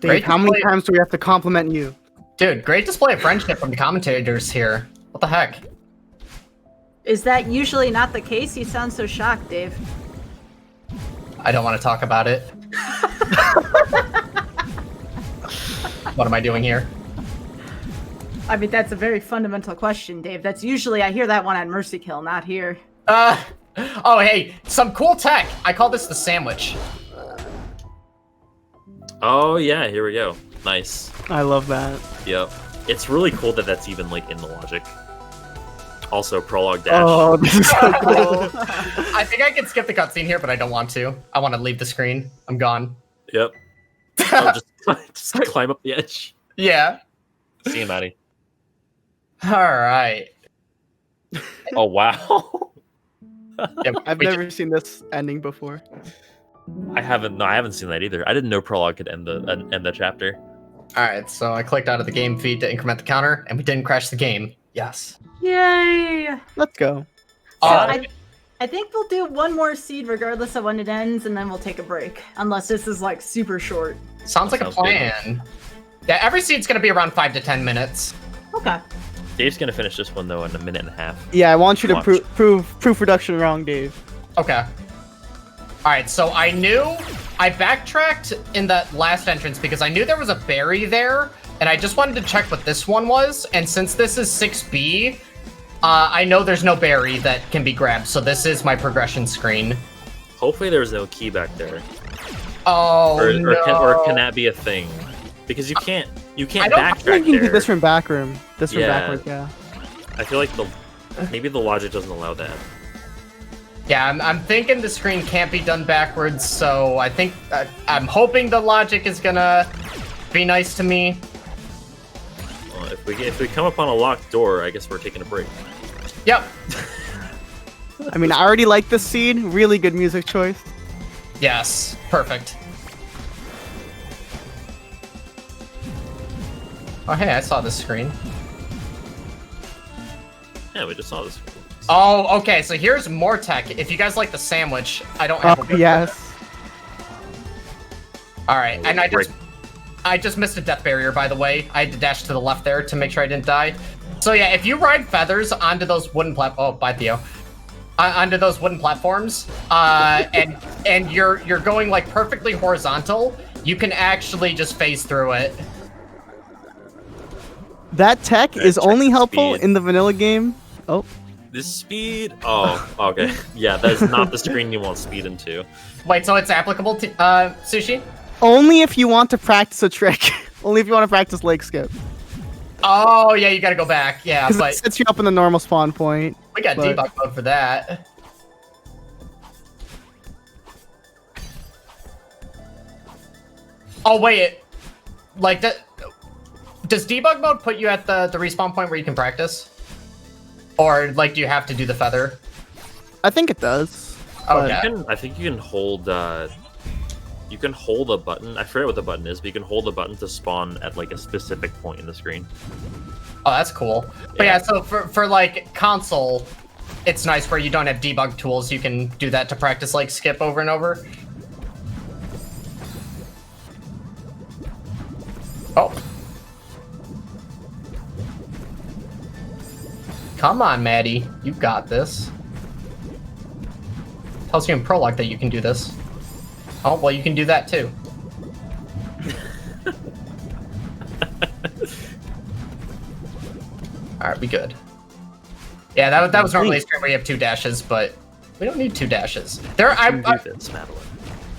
Dave, how many times do we have to compliment you? Dude, great display of friendship from the commentators here. What the heck? Is that usually not the case? You sound so shocked, Dave. I don't want to talk about it. What am I doing here? I mean, that's a very fundamental question, Dave. That's usually, I hear that one on Mercy Kill, not here. Oh, hey, some cool tech. I call this the sandwich. Oh yeah, here we go. Nice. I love that. Yep. It's really cool that that's even like in the logic. Also, prologue dash. Oh, this is so cool. I think I can skip the cutscene here, but I don't want to. I want to leave the screen. I'm gone. Yep. Oh, just climb up the edge. Yeah. See you, Maddie. All right. Oh wow. Yeah, I've never seen this ending before. I haven't seen that either. I didn't know prologue could end the chapter. All right, so I clicked out of the game feed to increment the counter, and we didn't crash the game. Yes. Yay! Let's go. I think we'll do one more seed regardless of when it ends, and then we'll take a break. Unless this is like super short. Sounds like a plan. Good. Yeah, every seed's gonna be around 5 to 10 minutes. Okay. Dave's gonna finish this one though in a minute and a half. Yeah, I want you to prove production wrong, Dave. Okay. All right, so I backtracked in that last entrance because I knew there was a berry there, and I just wanted to check what this one was. And since this is 6B, I know there's no berry that can be grabbed, so this is my progression screen. Hopefully there's no key back there. Oh, no. Or can that be a thing? Because you can't backtrack I think you can there. do this from back room. This from backwards, yeah. I feel like Maybe the logic doesn't allow that. Yeah, I'm thinking the screen can't be done backwards, so I think I'm hoping the logic is gonna be nice to me. If we come upon a locked door, I guess we're taking a break. Yep. I mean, I already like this seed. Really good music choice. Yes, perfect. Oh, hey, I saw this screen. Yeah, we just saw this. Oh, okay, so here's more tech. If you guys like the sandwich, I don't have a Oh, yes. Alright, and I just missed a death barrier, by the way. I had to dash to the left there to make sure I didn't die. So yeah, if you ride feathers onto those wooden bye Theo. Onto those wooden platforms, and you're going like perfectly horizontal, you can actually just phase through it. That tech is check only the helpful speed. in the vanilla game. Oh. This speed? Oh, okay. Yeah, that is not the screen you want speed into. Wait, so it's applicable to Sushi? Only if you want to practice a trick. Only if you want to practice leg skip. Oh yeah, you gotta go back. Yeah, Because but it sets you up in the normal spawn point. we got but- debug mode for that. Oh wait, like that. Does debug mode put you at the respawn point where you can practice? Or like, do you have to do the feather? I think it does. but- Okay. I think you can hold. You can hold a button. I forget what the button is, but you can hold the button to spawn at like a specific point in the screen. Oh, that's cool. But yeah, so for like console, it's nice where you don't have debug tools. You can do that to practice like skip over and over. Oh. Come on, Maddie. You got this. Tells you in prologue that you can do this. Oh, well, you can do that too. Alright, we good. Yeah, that was normally a screen where you have 2 dashes, but we don't need 2 dashes. There, You can do this, Madeline.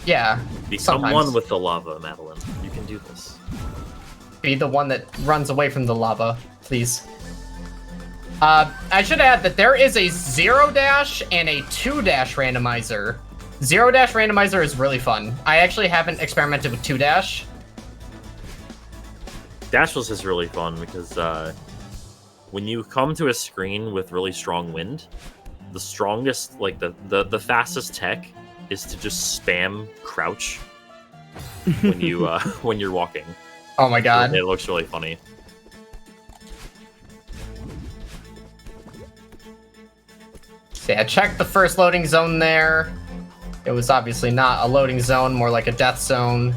yeah. Become sometimes. one with the lava, Madeline. You can do this. Be the one that runs away from the lava, please. I should add that there is a 0 dash and a 2 dash randomizer. 0 dash randomizer is really fun. I actually haven't experimented with 2 dash. Dashless is really fun because when you come to a screen with really strong wind, the strongest, like the fastest tech is to just spam crouch when you when you're walking. Oh my god. It looks really funny. So yeah, check the first loading zone there. It was obviously not a loading zone, more like a death zone.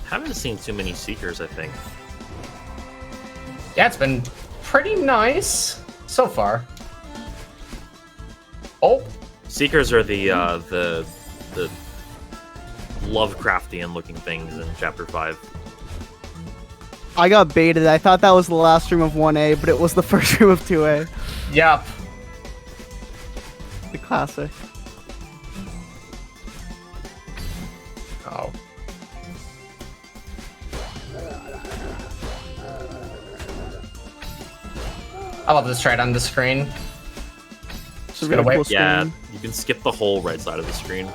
Haven't seen too many Seekers, I think. Yeah, it's been pretty nice so far. Oh, Seekers are the Lovecraftian looking things in Chapter 5. I got baited. I thought that was the last room of 1A, but it was the first room of 2A. yep. The classic. Oh. I love this right on the screen. It's a gonna really wait. cool Yeah, screen. you can skip the whole right side of the screen.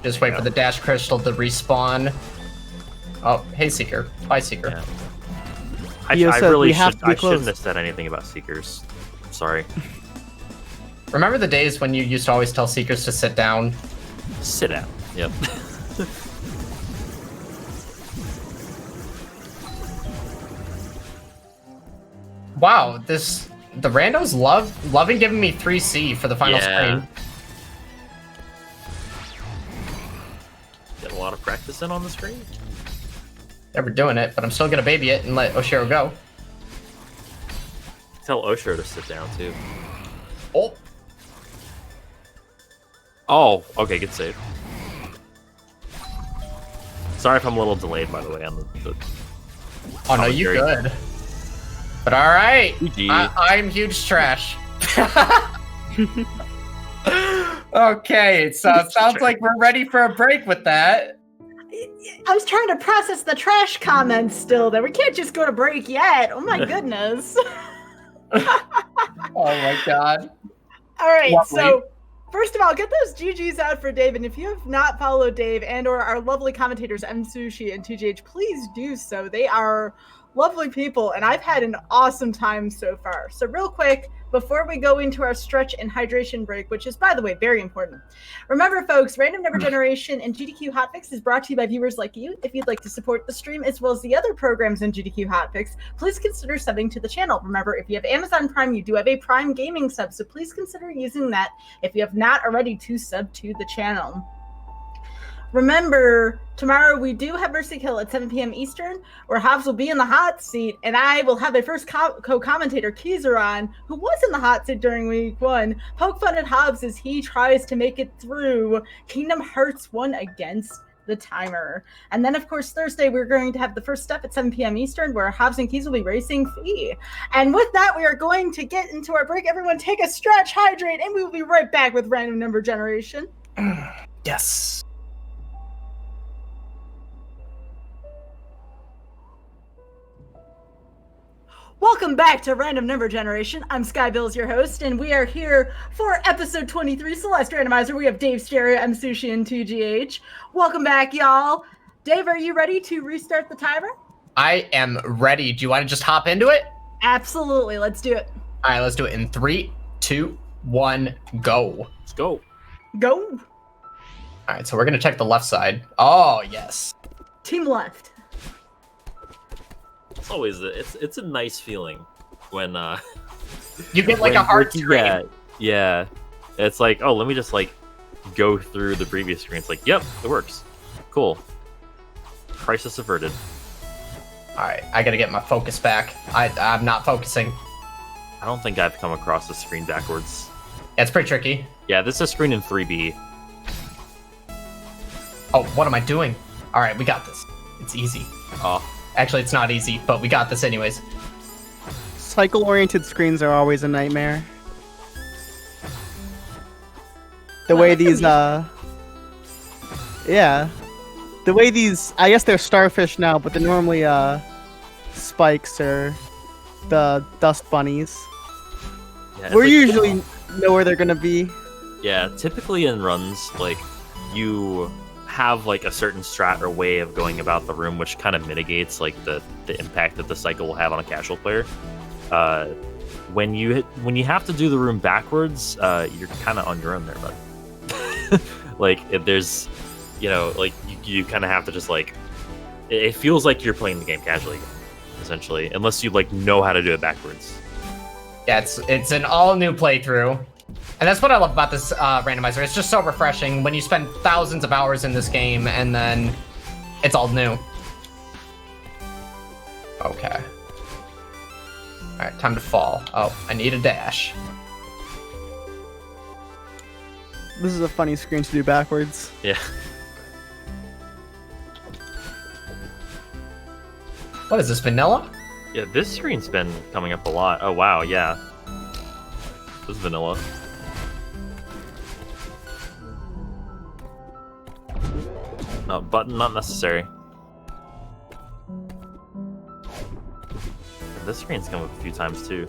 Just wait for the dash crystal to respawn. Oh, hey Seeker. Bye Seeker. Yeah. Theo I said really we have to be shouldn't close. have said anything about Seekers. Sorry. Remember the days when you used to always tell Seekers to sit down? Sit down. Yep. Wow, the randos loving giving me 3C for the final Yeah. screen. Get a lot of practice in on the screen. Never doing it, but I'm still gonna baby it and let Oshiro go. Tell Oshiro to sit down too. Oh, Oh, okay, good save. Sorry if I'm a little delayed, by the way, on the Oh no, you good. But all right, GG. I'm huge trash. Okay, so it sounds like we're ready for a break with that. I was trying to process the trash comments still there. We can't just go to break yet. Oh my goodness. Oh my god. All right, Lovely. so first of all, get those GGs out for Dave. And if you have not followed Dave and or our lovely commentators, Sushi and 2GH, please do so. They are lovely people, and I've had an awesome time so far. So real quick, before we go into our stretch and hydration break, which is, by the way, very important. Remember, folks, Random Number Generation and GDQ Hotfix is brought to you by viewers like you. If you'd like to support the stream as well as the other programs in GDQ Hotfix, please consider subbing to the channel. Remember, if you have Amazon Prime, you do have a Prime Gaming sub, so please consider using that if you have not already to sub to the channel. Remember, tomorrow we do have Mercy Kill at 7 p.m. Eastern, where Hobbs will be in the hot seat, and I will have a first co-commentator, Keezer, on, who was in the hot seat during week 1. Poke fun at Hobbs as he tries to make it through Kingdom Hearts 1 against the timer. And then, of course, Thursday, we're going to have the first step at 7 p.m. Eastern, where Hobbs and Keys will be racing Fee. And with that, we are going to get into our break. Everyone take a stretch, hydrate, and we will be right back with Random Number Generation. Yes. Welcome back to Random Number Generation. I'm Skybilz, your host, and we are here for episode 23, Celeste Randomizer. We have Dave Stereo, Sushi, and 2GH. Welcome back, y'all. Dave, are you ready to restart the timer? I am ready. Do you want to just hop into it? Absolutely. Let's do it. All right, let's do it in 3, 2, 1, go. Let's go. Go. All right, so we're going to check the left side. Oh, yes. Team left. It's always it's a nice feeling when You get like a hard screen. Yeah. It's like, oh, let me just like go through the previous screen. It's like, yep, it works. Cool. Crisis averted. All right, I got to get my focus back. I'm not focusing. I don't think I've come across the screen backwards. Yeah, it's pretty tricky. Yeah, this is a screen in 3B. Oh, what am I doing? All right, we got this. It's easy. Oh. Actually, it's not easy, but we got this anyways. Cycle-oriented screens are always a nightmare. The way these, yeah. The way these, I guess they're starfish now, but they're normally, spikes or the dust bunnies. Yeah, We're like, usually know where they're gonna be. Yeah, typically in runs, like, you have like a certain strat or way of going about the room, which kind of mitigates like the impact that the cycle will have on a casual player. When you have to do the room backwards, you're kind of on your own there, bud. Like if there's, you know, like you kind of have to just like, it feels like you're playing the game casually, essentially, unless you like know how to do it backwards. Yeah, it's an all new playthrough. And that's what I love about this randomizer. It's just so refreshing when you spend thousands of hours in this game and then it's all new. Okay. All right, time to fall. Oh, I need a dash. This is a funny screen to do backwards. Yeah. What is this, vanilla? Yeah, this screen's been coming up a lot. Oh, wow, yeah. This is vanilla. No, button not necessary. This screen's come up a few times too.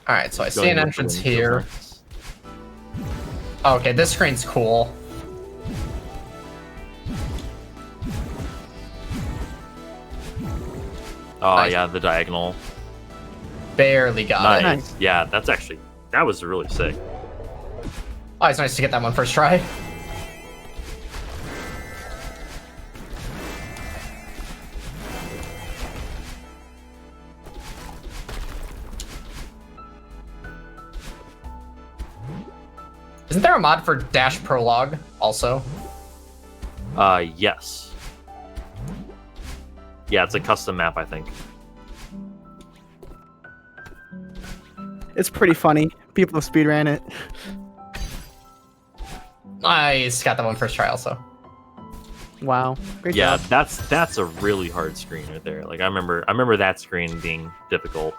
Alright, so I see an entrance here. Okay, this screen's cool. Oh, Nice. yeah, the diagonal. Barely got it. Nice. Yeah, that was really sick. Oh, it's nice to get that one first try. Isn't there a mod for Dash Prologue also? Yes. Yeah, it's a custom map, I think. It's pretty funny. People have speedran it. Nice, got that one first try also. Wow. Great Yeah, job. that's a really hard screen right there. Like I remember that screen being difficult.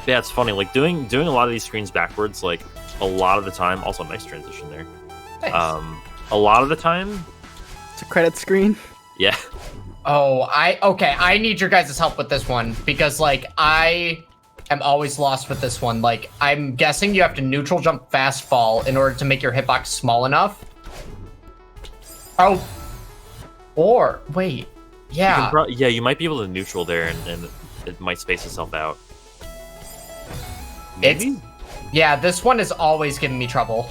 Yeah, it's funny. Like doing a lot of these screens backwards, like a lot of the time. Also, nice transition there. Nice. A lot of the time. It's a credit screen. Yeah. Oh, okay, I need your guys' help with this one because like I am always lost with this one. Like I'm guessing you have to neutral jump fast fall in order to make your hitbox small enough. Oh, or wait, yeah, Yeah, you might be able to neutral there, and it might space itself out. Maybe? Yeah, this one is always giving me trouble.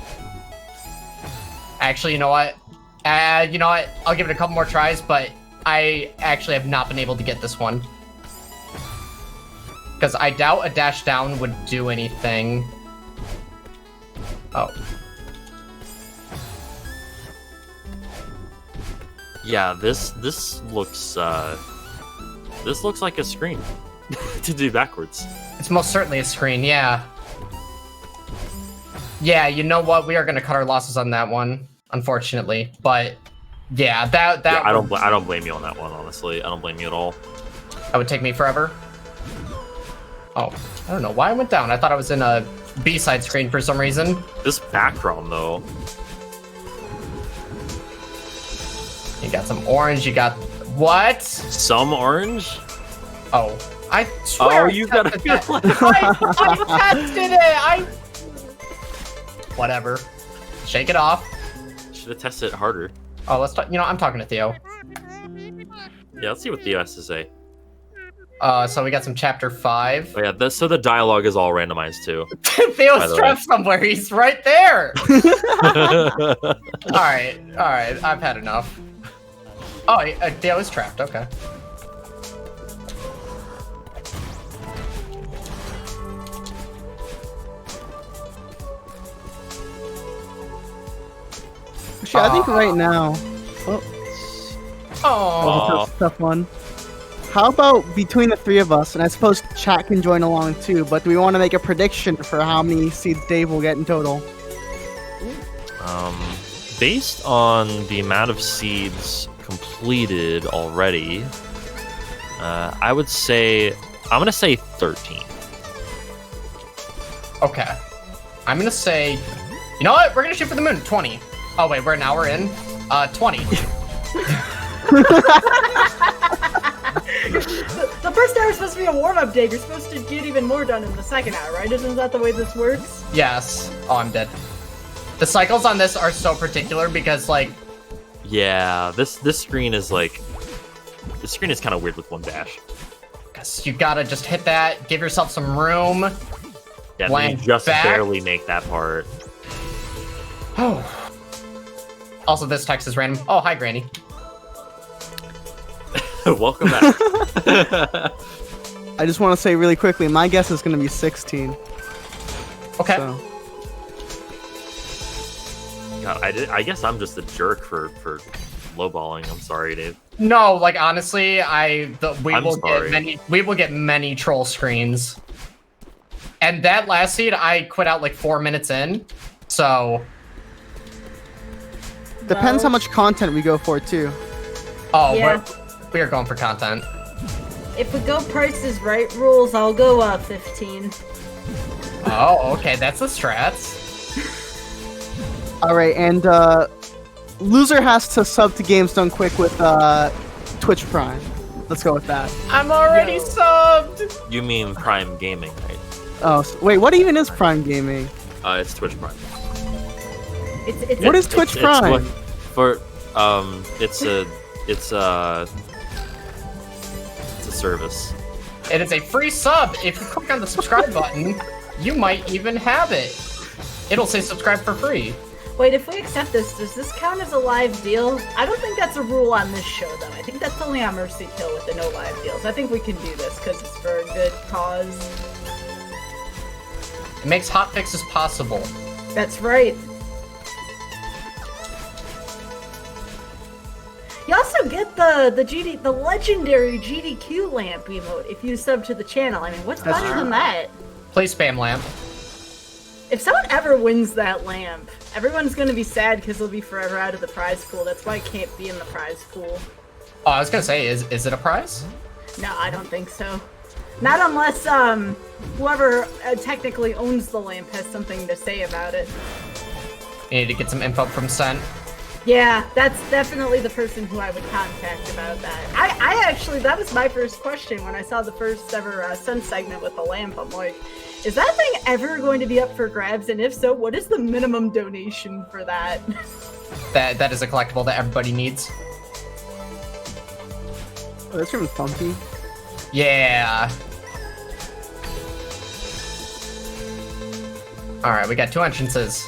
Actually, you know what? I'll give it a couple more tries, but I actually have not been able to get this one. Because I doubt a dash down would do anything. Oh. Yeah, this looks like a screen to do backwards. It's most certainly a screen, yeah. Yeah, you know what? We are going to cut our losses on that one, unfortunately. But yeah, that Yeah, I don't blame you on that one, honestly. I don't blame you at all. that would take me forever. Oh, I don't know why I went down. I thought I was in a B-side screen for some reason. This background though. You got some orange, you got what? Some orange? Oh, I swear. Oh, you got a good one. I tested it. Whatever. Shake it off. Should have tested it harder. Oh, let's talk. I'm talking to Theo. Yeah, let's see what Theo has to say. So we got some chapter 5. Oh yeah, so the dialogue is all randomized too. by Theo's the trapped somewhere. He's right there. All right. I've had enough. Oh, Theo is trapped. Okay. Actually, I think right now. Oh. That's a tough one. How about between the three of us, and I suppose chat can join along too, but do we want to make a prediction for how many seeds Dave will get in total? Based on the amount of seeds completed already, I would say I'm gonna say 13. Okay. I'm gonna say. You know what? We're gonna shoot for the moon. 20. Oh wait, we're an hour in. 20. The first hour is supposed to be a warm-up day. You're supposed to get even more done in the second hour, right? Isn't that the way this works? Yes. Oh, I'm dead. The cycles on this are so particular because, like... Yeah, this screen is like... This screen is kind of weird with one dash. Because you gotta just hit that, give yourself some room. Yeah, land you just back. barely make that part. Oh. Also, this text is random. Oh, hi, Granny. Welcome back. I just want to say really quickly, my guess is going to be 16. Okay. So. God, I guess I'm just a jerk for lowballing. I'm sorry, Dave. No, like honestly, we will get many troll screens. And that last seed, I quit out like 4 minutes in. So. Depends how much content we go for too. Oh, Yeah. we are going for content. If we go Price is Right rules, I'll go 15. Oh, okay, that's the strats. All right, and loser has to sub to Games Done Quick with Twitch Prime. Let's go with that. I'm already subbed. You mean Prime Gaming, right? Oh, wait, what even is Prime Gaming? It's Twitch Prime. What is Twitch Prime? It's a service. It is a free sub. If you click on the subscribe button, you might even have it. It'll say subscribe for free. Wait, if we accept this, does this count as a live deal? I don't think that's a rule on this show, though. I think that's only on Mercy Kill with the no live deals. I think we can do this because it's for a good cause. It makes hotfixes possible. That's right. You also get the legendary GDQ lamp emote if you sub to the channel. I mean, what's That's better true. than that? Play spam lamp. If someone ever wins that lamp, everyone's gonna be sad because they'll be forever out of the prize pool. That's why it can't be in the prize pool. Oh, I was gonna say, is it a prize? No, I don't think so. Not unless whoever technically owns the lamp has something to say about it. You need to get some info from Sen. Yeah, that's definitely the person who I would contact about that. I actually, that was my first question when I saw the first ever Sun segment with the lamp. I'm like, is that thing ever going to be up for grabs? And if so, what is the minimum donation for that? That is a collectible that everybody needs. Oh, this room is funky. Yeah. Alright, we got 2 entrances.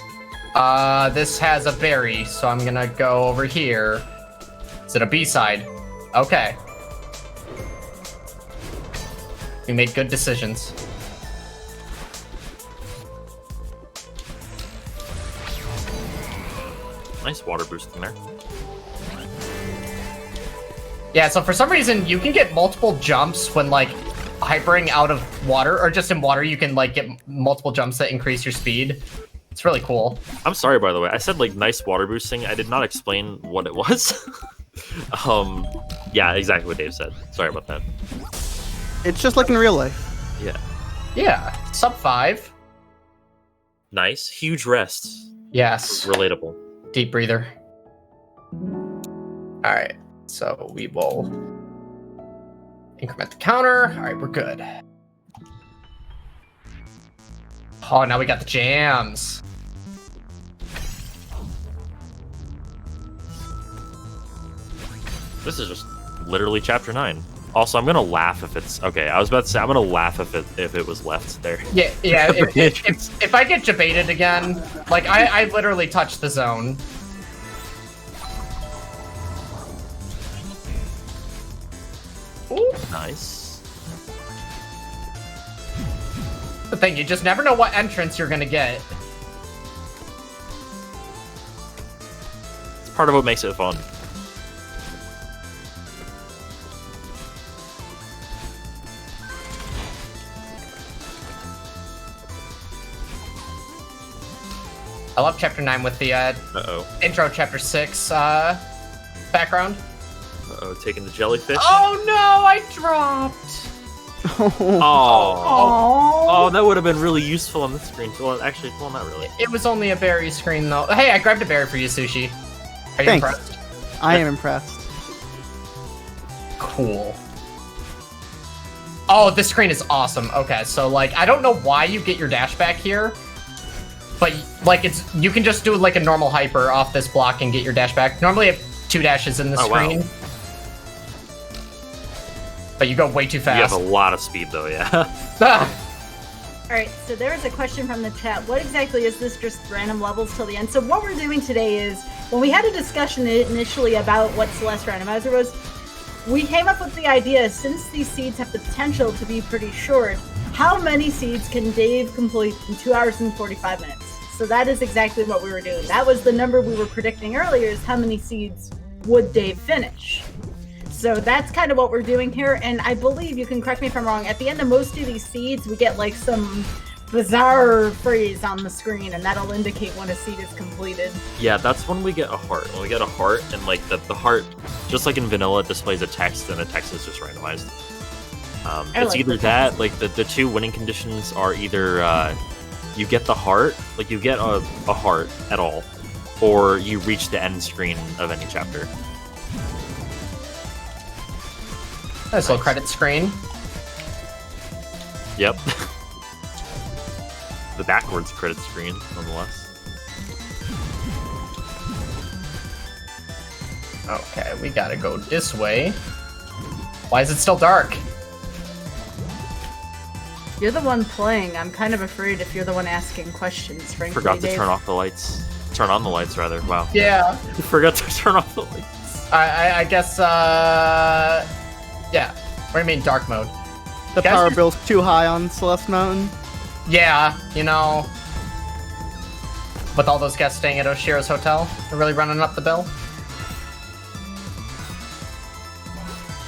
This has a berry, so I'm gonna go over here. Is it a B-side? Okay. We made good decisions. Nice water boost in there. Yeah, so for some reason, you can get multiple jumps when, like, hypering out of water, or just in water, you can, like, get multiple jumps that increase your speed. It's really cool. I'm sorry, by the way. I said, like, nice water boosting. I did not explain what it was. Yeah, exactly what Dave said. Sorry about that. It's just like in real life. Yeah. Yeah, sub 5. Nice. Huge rests. Yes. Relatable. Deep breather. Alright, so we will increment the counter. Alright, we're good. Oh, now we got the jams. This is just literally chapter 9. Also, I'm gonna laugh if it's okay. I was about to say I'm gonna laugh if it was left there. Yeah. If I get debated again, like I literally touched the zone. Ooh. Nice. The thing, you just never know what entrance you're gonna get. It's part of what makes it fun. I love chapter 9 with the Uh-oh. intro chapter 6 background. Uh-oh, taking the jellyfish. Oh no, I dropped. Oh, that would have been really useful on this screen. Well, actually, well, not really. It was only a berry screen though. Hey, I grabbed a berry for you, Sushi. Are you Thanks. impressed? I am impressed. Cool. Oh, this screen is awesome. Okay, so like, I don't know why you get your dash back here, but like you can just do like a normal hyper off this block and get your dash back. Normally, you have 2 dashes in the screen. Wow. But you go way too You have fast. a lot of speed, though, yeah. Alright, so there is a question from the chat. What exactly is this, just random levels till the end? So what we're doing today is, when we had a discussion initially about what Celeste Randomizer was, we came up with the idea, since these seeds have the potential to be pretty short, how many seeds can Dave complete in 2 hours and 45 minutes? So that is exactly what we were doing. That was the number we were predicting earlier, is how many seeds would Dave finish? So that's kind of what we're doing here, and I believe, you can correct me if I'm wrong, at the end of most of these seeds, we get like some bizarre phrase on the screen, and that'll indicate when a seed is completed. Yeah, that's when we get a heart. When we get a heart, and like the heart, just like in vanilla, displays a text, and the text is just randomized. It's like either the that, like the 2 winning conditions are either you get the heart, like you get a heart at all, or you reach the end screen of any chapter. Nice little credit screen. Yep. The backwards credit screen, nonetheless. Okay, we gotta go this way. Why is it still dark? You're the one playing. I'm kind of afraid if you're the one asking questions, frankly, Forgot to Dave. turn off the lights. Turn on the lights, rather. Wow. Yeah. Forgot to turn off the lights. I guess, yeah. What do you mean dark mode? The Guys, power bill's too high on Celeste Mountain. Yeah, you know. With all those guests staying at Oshiro's hotel, they're really running up the bill.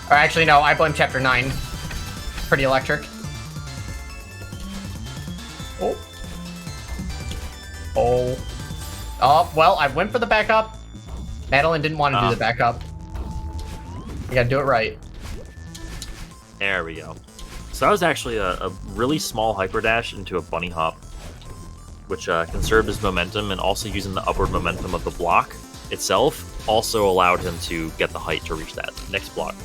Or actually, no, I blame Chapter 9. Pretty electric. Oh. Oh. Oh, well, I went for the backup. Madeline didn't want to do the backup. You gotta do it right. There we go. So that was actually a really small hyper dash into a bunny hop, which conserved his momentum, and also using the upward momentum of the block itself also allowed him to get the height to reach that next block.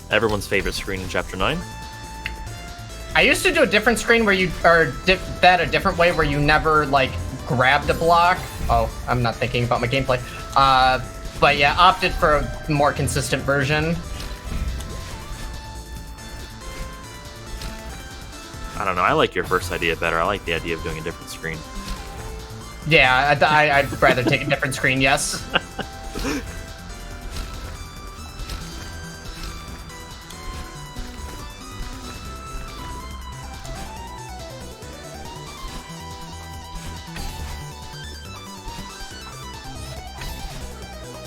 Everyone's favorite screen in Chapter 9. I used to do a different screen where you, or a different way where you never, like, grabbed a block. Oh, I'm not thinking about my gameplay. But yeah, opted for a more consistent version. I don't know, I like your first idea better. I like the idea of doing a different screen. Yeah, I'd rather take a different screen, yes.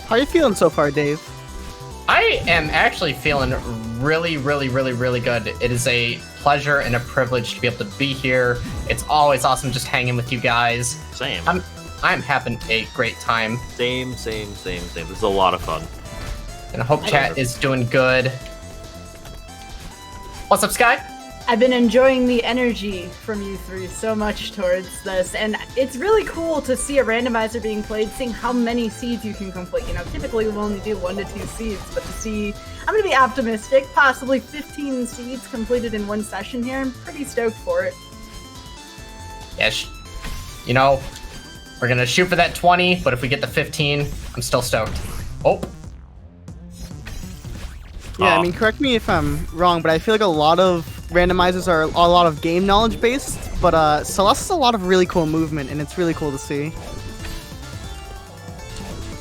How are you feeling so far, Dave? I am actually feeling really, really, really, really good. It is a pleasure and a privilege to be able to be here. It's always awesome just hanging with you guys. Same. I'm having a great time. Same. This is a lot of fun. And I hope chat is doing good. What's up, Sky? I've been enjoying the energy from you three so much towards this, and it's really cool to see a randomizer being played, seeing how many seeds you can complete. You know, typically we'll only do 1 to 2 seeds, but to see, I'm going to be optimistic, possibly 15 seeds completed in one session here. I'm pretty stoked for it. Yes. You know, we're going to shoot for that 20, but if we get the 15, I'm still stoked. Oh. Yeah, I mean, correct me if I'm wrong, but I feel like a lot of randomizers are a lot of game knowledge based, but Celeste has a lot of really cool movement, and it's really cool to see.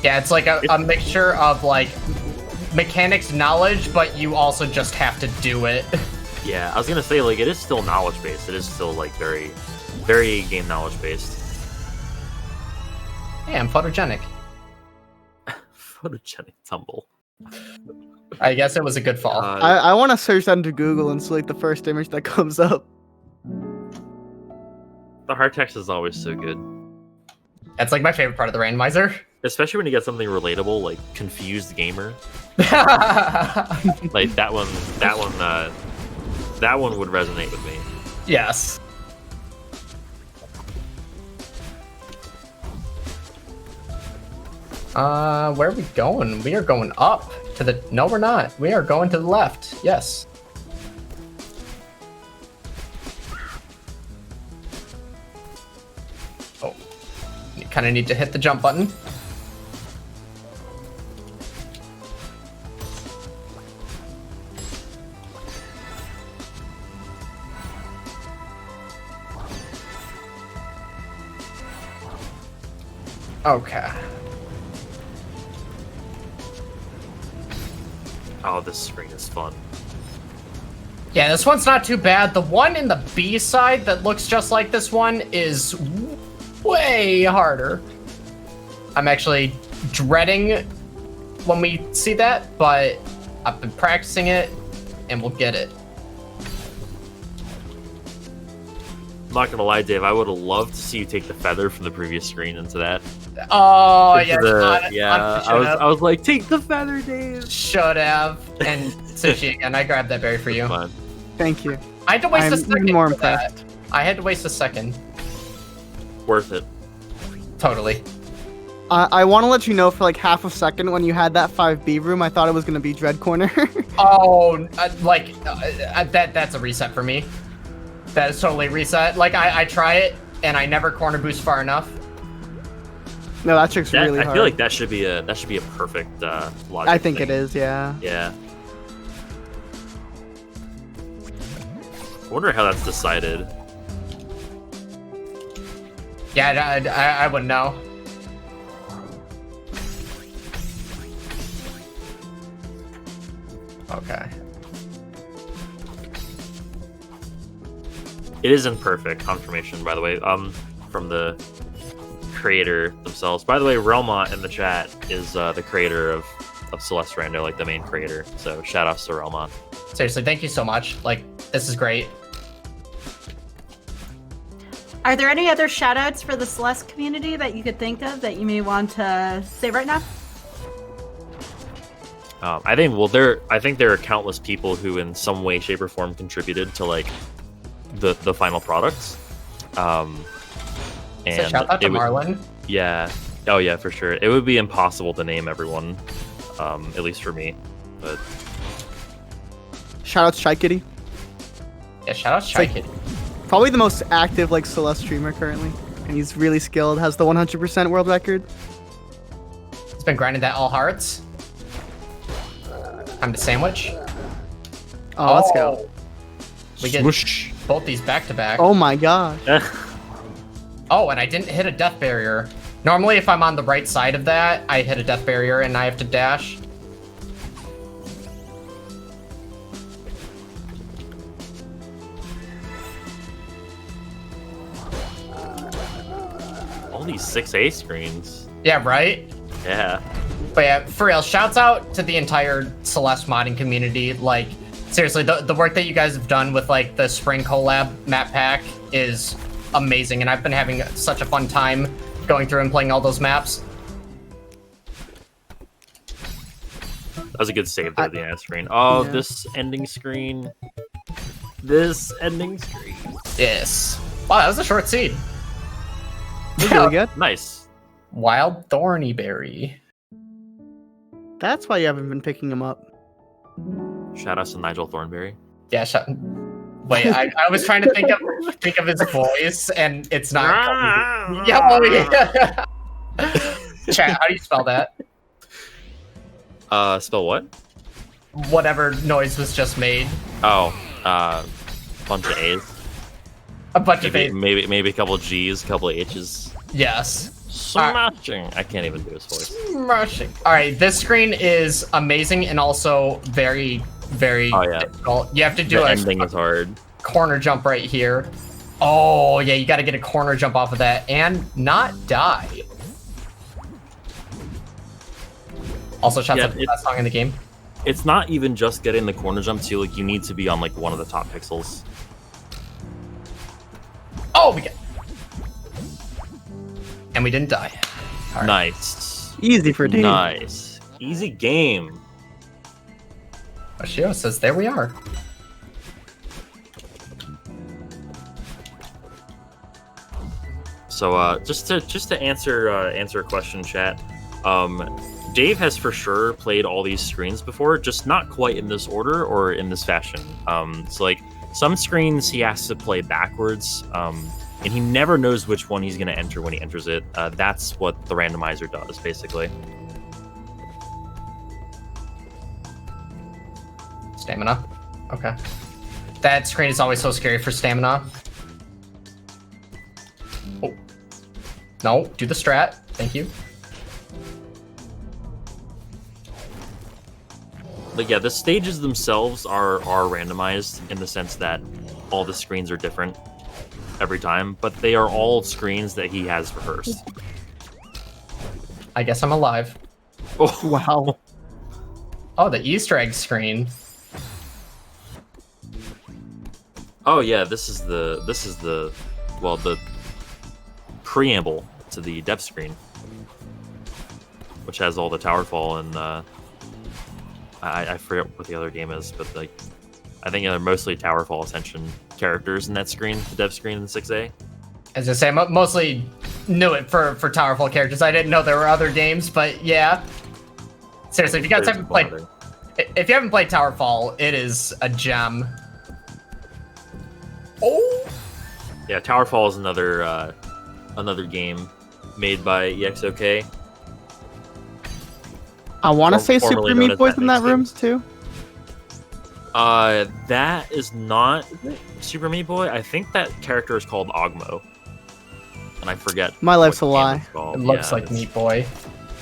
Yeah, it's like a mixture of like mechanics knowledge, but you also just have to do it. Yeah, I was gonna say, like, it is still knowledge based. It is still like very, very game knowledge based. Hey, I'm photogenic. Photogenic tumble. I guess it was a good fall. I want to search that into Google and select the first image that comes up. The hard text is always so good. That's like my favorite part of the randomizer. Especially when you get something relatable, like confused gamer. Like that one would resonate with me. Yes. Where are we going? We are going up to the... No, we're not. We are going to the left. Yes. Oh. You kind of need to hit the jump button. Okay. Oh, this screen is fun. Yeah, this one's not too bad. The one in the B side that looks just like this one is way harder. I'm actually dreading when we see that, but I've been practicing it, and we'll get it. I'm not gonna lie, Dave, I would have loved to see you take the feather from the previous screen into that. Oh, Into yes. I was like, take the feather, Dave. Should have. And Sushi again, I grabbed that berry for you. Fun. Thank you. I had to waste a I'm second. even more for that. impressed. I had to waste a second. Worth it. Totally. I want to let you know for like half a second when you had that 5B room, I thought it was going to be Dread Corner. Oh, that's a reset for me. That is totally reset. Like, I try it, and I never corner boost far enough. No, that trick's really hard. I feel like that should be a perfect logic. I think thing. it is, yeah. Yeah. I wonder how that's decided. Yeah, I wouldn't know. Okay. It isn't perfect confirmation, by the way. From the creator themselves. By the way, Relmont in the chat is the creator of Celeste Rando, like the main creator. So shout outs to Relmont. Seriously, thank you so much. Like, this is great. Are there any other shout-outs for the Celeste community that you could think of that you may want to say right now? I think there are countless people who, in some way, shape, or form, contributed to like the final products. And So shout out to Marlon. Yeah. Oh yeah, for sure. It would be impossible to name everyone, at least for me. But Shout out to Shy Kitty. Yeah, shout out to Shy Kitty. Probably the most active like Celeste streamer currently, and he's really skilled. Has the 100% world record. It's been grinding that all hearts. Time to sandwich. Oh, let's go. We get Swoosh. both these back to back. Oh my god. Oh, and I didn't hit a death barrier. Normally, if I'm on the right side of that, I hit a death barrier and I have to dash. All these 6A screens. Yeah, right? Yeah. But yeah, for real, shouts out to the entire Celeste modding community. Like, seriously, the work that you guys have done with like the spring collab map pack is amazing, and I've been having such a fun time going through and playing all those maps. That was a good save there at the end screen. Oh, Yeah. this ending screen. This ending screen. Yes. Wow, that was a short seed. He's really good. Nice. Wild Thorny Berry. That's why you haven't been picking him up. Shout outs to Nigel Thornberry. Yeah, wait, I was trying to think of his voice, and it's not coming. Yeah, oh, yeah. Chat, how do you spell that? Spell what? Whatever noise was just made. Oh, bunch of A's. A bunch of Maybe a couple of G's, a couple of H's. Yes. Smashing. I can't even do his voice. Smashing. All right, this screen is amazing and also very, very difficult. You have to do The a ending is hard. corner jump right here. Oh, yeah, you got to get a corner jump off of that and not die. Also, shouts out to the best song in the game. It's not even just getting the corner jump too. Like, you need to be on like one of the top pixels. Oh, we get. And we didn't die. All right. Nice. Easy for Dave. Nice. Easy game. Oshio says, there we are. So just to answer a question, chat. Dave has for sure played all these screens before, just not quite in this order or in this fashion. So like some screens he has to play backwards, and he never knows which one he's going to enter when he enters it. That's what the randomizer does, basically. Stamina. Okay. That screen is always so scary for stamina. Oh. No, do the strat. Thank you. But yeah, the stages themselves are randomized in the sense that all the screens are different every time, but they are all screens that he has rehearsed. I guess I'm alive. Oh Wow. Oh, the Easter egg screen. Oh yeah, this is the the preamble to the depth screen, which has all the tower fall and I forget what the other game is, but like I think they're mostly tower fall ascension characters in that screen, the depth screen in 6A. As I say, I mostly knew it for towerfall characters. I didn't know there were other games, but yeah. Seriously, if you guys haven't played, if you haven't played Towerfall, it is a gem. Oh. Yeah, Towerfall is another game made by EXOK. I want to say Formerly Super known Meat as Boy's in that Mixtape. room too. That is not Super Meat Boy. I think that character is called Ogmo, and I forget. My life's what a game lie. it's called. It looks Yeah, like Meat Boy.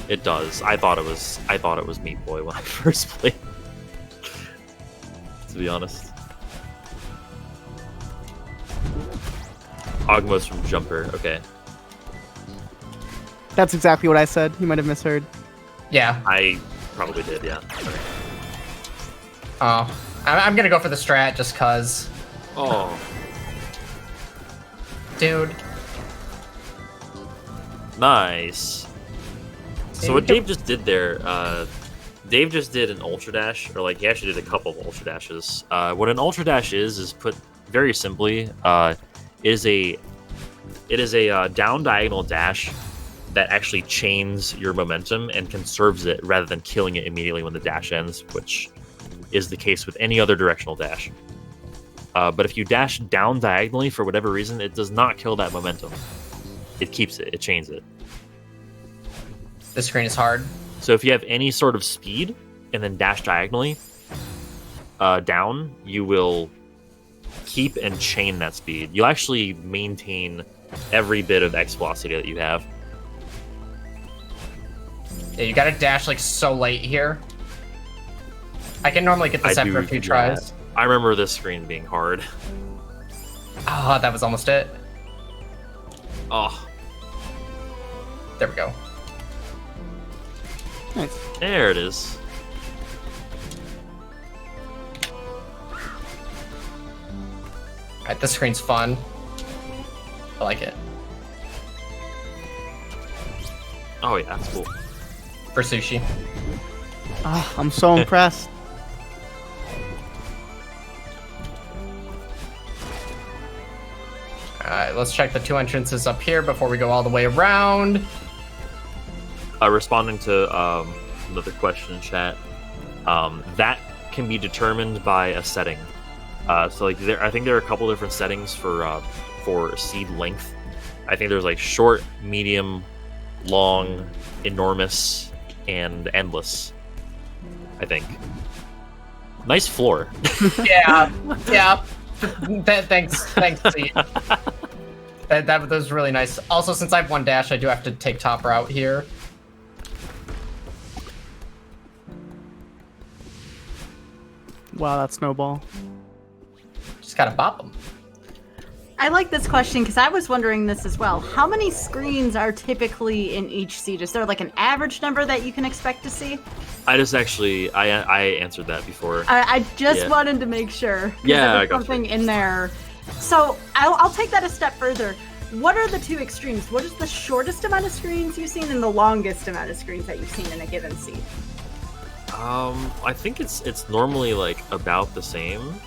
It does. I thought it was Meat Boy when I first played. To be honest, Ogmo's from Jumper. Okay. That's exactly what I said. You might have misheard. Yeah. I probably did, yeah. Oh. I'm gonna go for the strat just cause. Oh. Dude. Nice. So what Dave just did there, Dave just did an Ultra Dash, or like he actually did a couple of Ultra Dashes. What an Ultra Dash is put very simply, it is a down diagonal dash that actually chains your momentum and conserves it rather than killing it immediately when the dash ends, which is the case with any other directional dash. But if you dash down diagonally for whatever reason, it does not kill that momentum. It keeps it, it chains it. This screen is hard. So if you have any sort of speed and then dash diagonally down, you will keep and chain that speed. You'll actually maintain every bit of X velocity that you have. Yeah, you gotta dash like so late here. I can normally get this after a few tries. I remember this screen being hard. Oh, that was almost it. Oh, There we go. Nice. there it is. Alright, this screen's fun. I like it. Oh yeah, that's cool. For sushi. Oh, I'm so impressed. Alright, let's check the 2 entrances up here before we go all the way around. Responding to another question in chat, that can be determined by a setting. So like I think there are a couple different settings for seed length. I think there's like short, medium, long, enormous, and endless. I think. Nice floor. Yeah, yeah. Thanks, Seed. That was really nice. Also, since I have one dash, I do have to take top route here. Wow, that snowball. Just gotta bop them. I like this question because I was wondering this as well. How many screens are typically in each seed? Is there like an average number that you can expect to see? I just actually I answered that before. I just Yeah. wanted to make sure. 'Cause Yeah, there was I got something in there. So I'll take that a step further. What are the two extremes? What is the shortest amount of screens you've seen and the longest amount of screens that you've seen in a given seed? I think it's normally like about the same.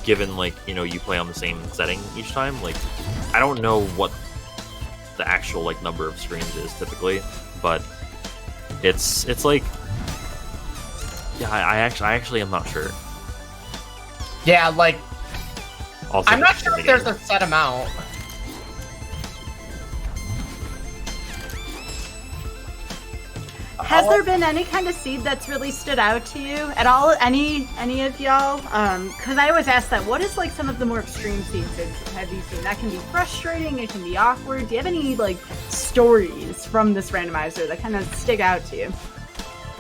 Given like, you know, you play on the same setting each time. Like I don't know what the actual like number of screens is typically, but it's like yeah, I actually am not sure. Yeah, like Also, I'm not sure if there's a set amount. Has there been any kind of seed that's really stood out to you at all? Any of y'all? Because I always ask that. What is like some of the more extreme seeds have you seen? That can be frustrating. It can be awkward. Do you have any like stories from this randomizer that kind of stick out to you?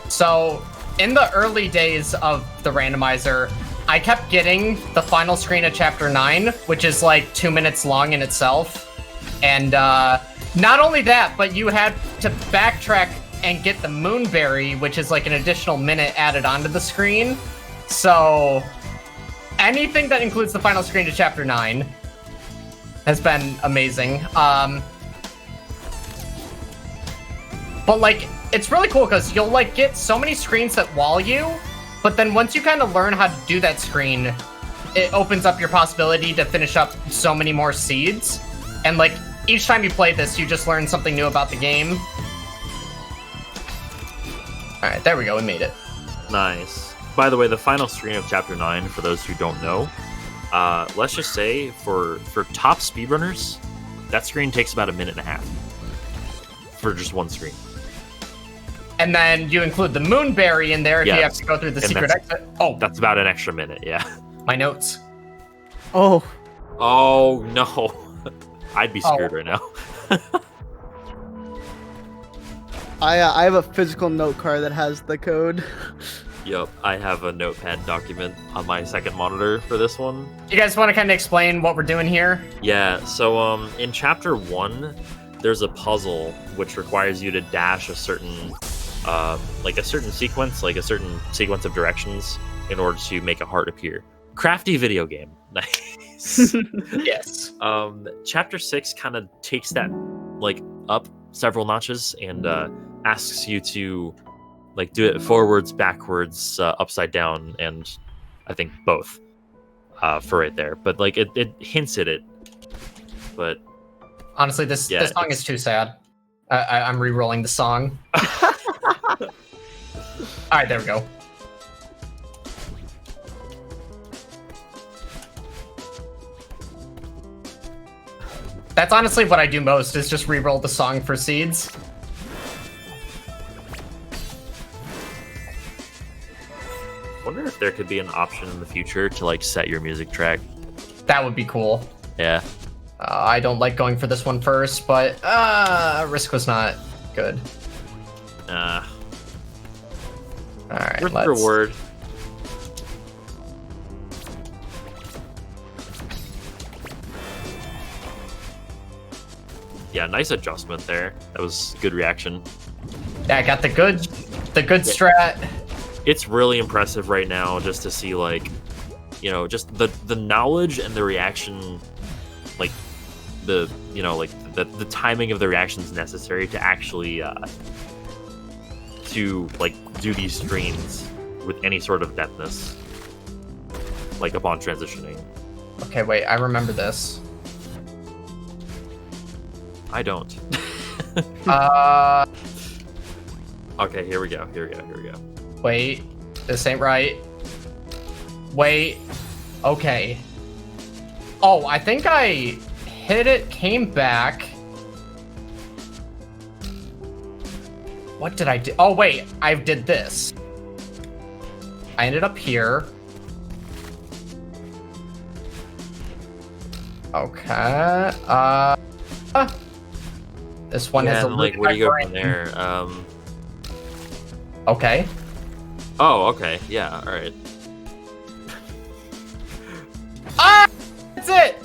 So in the early days of the randomizer, I kept getting the final screen of chapter 9, which is like 2 minutes long in itself. And not only that, but you had to backtrack and get the moonberry, which is like an additional minute added onto the screen. So anything that includes the final screen to chapter 9 has been amazing. But like, it's really cool because you'll like get so many screens that wall you, but then once you kind of learn how to do that screen, it opens up your possibility to finish up so many more seeds. And like, each time you play this, you just learn something new about the game. All right, there we go. We made it. Nice. By the way, the final screen of Chapter 9, for those who don't know, let's just say for top speedrunners, that screen takes about 1.5 minutes for just one screen. And then you include the moonberry in there if Yes. you have to go through the And secret exit. Oh, That's about an extra minute, yeah. my notes. Oh, Oh, no. I'd be screwed Oh. right now. I have a physical note card that has the code. Yep, I have a notepad document on my second monitor for this one. You guys want to kind of explain what we're doing here? Yeah, so in Chapter 1, there's a puzzle which requires you to dash a certain sequence, like a certain sequence of directions in order to make a heart appear. Crafty video game. Nice. Yes. Chapter 6 kind of takes that like up several notches and asks you to like do it forwards, backwards, upside down, and I think both for right there. But like it hints at it. But honestly, this song is too sad. I'm re-rolling the song. All right, there we go. That's honestly what I do most, is just re-roll the song for seeds. Wonder if there could be an option in the future to like set your music track. That would be cool. Yeah. I don't like going for this one first, but risk was not good. All right, Risk let's... reward. Yeah, nice adjustment there. That was good reaction. Yeah, I got the good strat. It's really impressive right now just to see like, you know, just the knowledge and the reaction, like the timing of the reactions necessary to actually to like do these streams with any sort of depthness, like upon transitioning. Okay, wait, I remember this. I don't. Okay, here we go. Wait, this ain't right. Wait, okay. Oh, I think I hit it, came back. What did I do? Oh, wait, I did this. I ended up here. Okay, this one has a like, where do you go from there? Okay. Oh, okay, yeah, all right. Ah, that's it.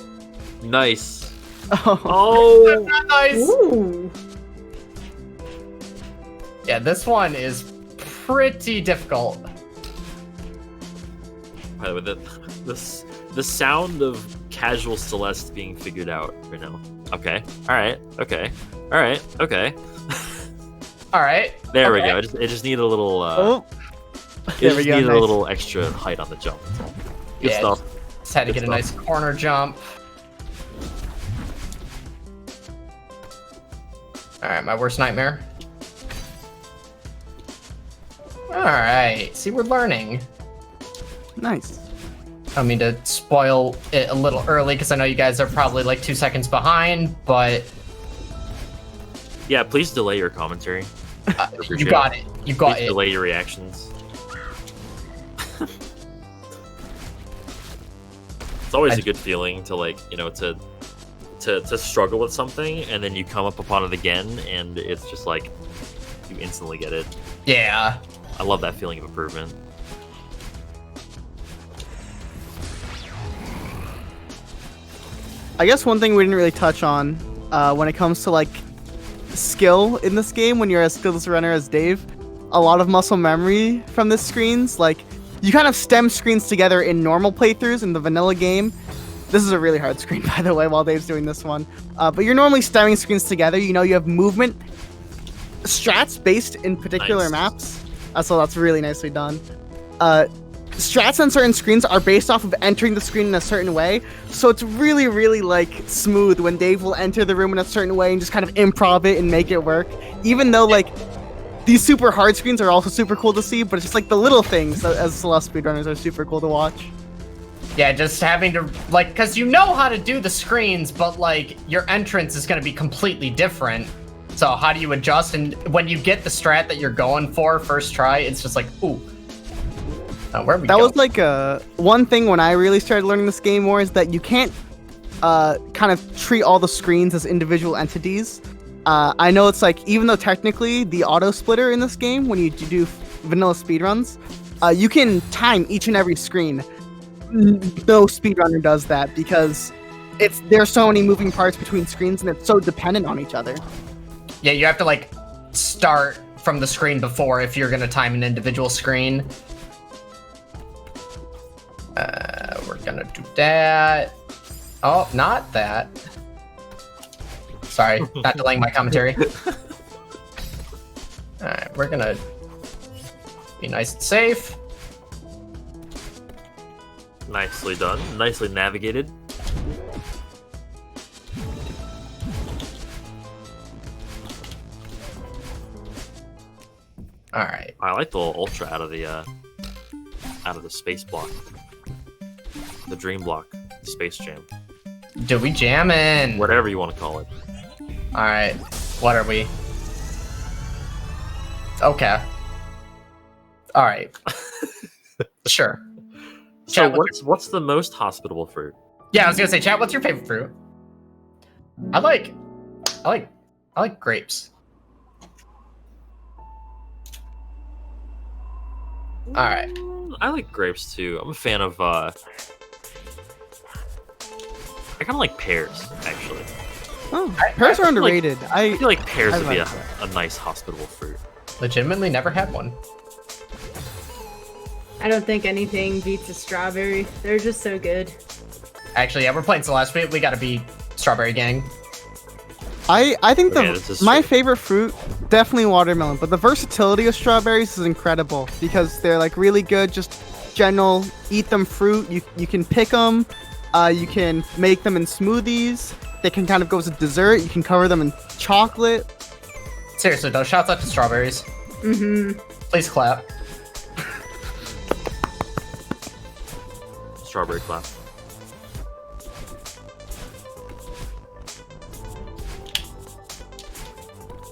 Nice. Oh, Nice. Ooh. Yeah, this one is pretty difficult. By the way, the sound of casual Celeste being figured out right now. Okay. All right. Okay. All right. Okay. All right. There okay. we go. It just needed a little. oh. It There just we go. needed Nice. a little extra height on the jump. Good Yeah, stuff. Just had to Good get a nice corner jump. All right, my worst nightmare. All right. See, we're learning. Nice. I don't mean to spoil it a little early because I know you guys are probably like 2 seconds behind, but Yeah, please delay your commentary. you got it. You got Please it. delay your reactions. It's always a good feeling to like, you know, to struggle with something and then you come up upon it again and it's just like you instantly get it. Yeah. I love that feeling of improvement. I guess one thing we didn't really touch on when it comes to like skill in this game, when you're as skilled a runner as Dave, a lot of muscle memory from this screens. Like you kind of stem screens together in normal playthroughs in the vanilla game. This is a really hard screen, by the way, while Dave's doing this one. But you're normally stemming screens together. You know, you have movement strats based in particular Nice. maps. So that's really nicely done. Strats on certain screens are based off of entering the screen in a certain way, so it's really, really like smooth when Dave will enter the room in a certain way and just kind of improv it and make it work. Even though like these super hard screens are also super cool to see, but it's just like the little things that, as Celeste speedrunners, are super cool to watch. Yeah, just having to like, because you know how to do the screens, but like your entrance is going to be completely different. So how do you adjust? And when you get the strat that you're going for first try, it's just like, ooh. Where we That go? was like one thing when I really started learning this game more, is that you can't kind of treat all the screens as individual entities. I know it's like, even though technically the auto splitter in this game, when you do vanilla speedruns, you can time each and every screen. No speedrunner does that because there's so many moving parts between screens, and it's so dependent on each other. Yeah, you have to like start from the screen before if you're gonna time an individual screen. We're gonna do that. Oh, not that. Sorry, not delaying my commentary. Alright, we're gonna be nice and safe. Nicely done. Nicely navigated. Alright. I like the little ultra out of the space block. The dream block. Space jam. Do we jammin'? Whatever you want to call it. Alright. What are we? Okay. Alright. Sure. So Chat, what's the most hospitable fruit? Yeah, I was gonna say, chat, what's your favorite fruit? I like grapes. Alright. I like grapes too. I'm a fan of I kinda like pears, actually. Oh, pears are underrated. I feel like pears I would be like a nice hospitable fruit. Legitimately never had one. I don't think anything beats a strawberry. They're just so good. Actually, yeah, we're playing Celeste. We gotta be Strawberry Gang. I think Okay, this is my true. favorite fruit, definitely watermelon, but the versatility of strawberries is incredible because they're like really good, just general eat them fruit. You can pick them, you can make them in smoothies. They can kind of go as a dessert. You can cover them in chocolate. Seriously though, shouts out to strawberries. Mm-hmm. Please clap. Strawberry clap.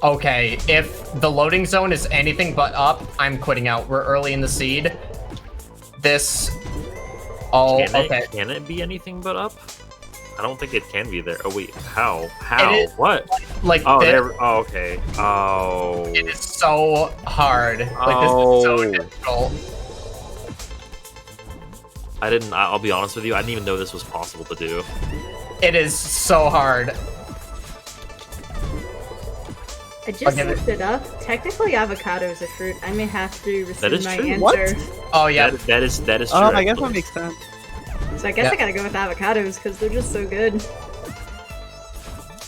Okay, if the loading zone is anything but up, I'm quitting out. We're early in the seed. This... Oh, okay. Can it be anything but up? I don't think it can be there. Oh wait, how? It is- What? Like, Oh, this, there. Oh, okay. Oh. it is so hard. Like, this is so Oh. difficult. I'll be honest with you, I didn't even know this was possible to do. It is so hard. I just Okay, looked it up. Technically, avocado is a fruit. I may have to That rescind is my true. answer. What? Oh, yeah. That is true. Oh, I guess actually. that makes sense. So I guess Yeah. I gotta go with avocados because they're just so good.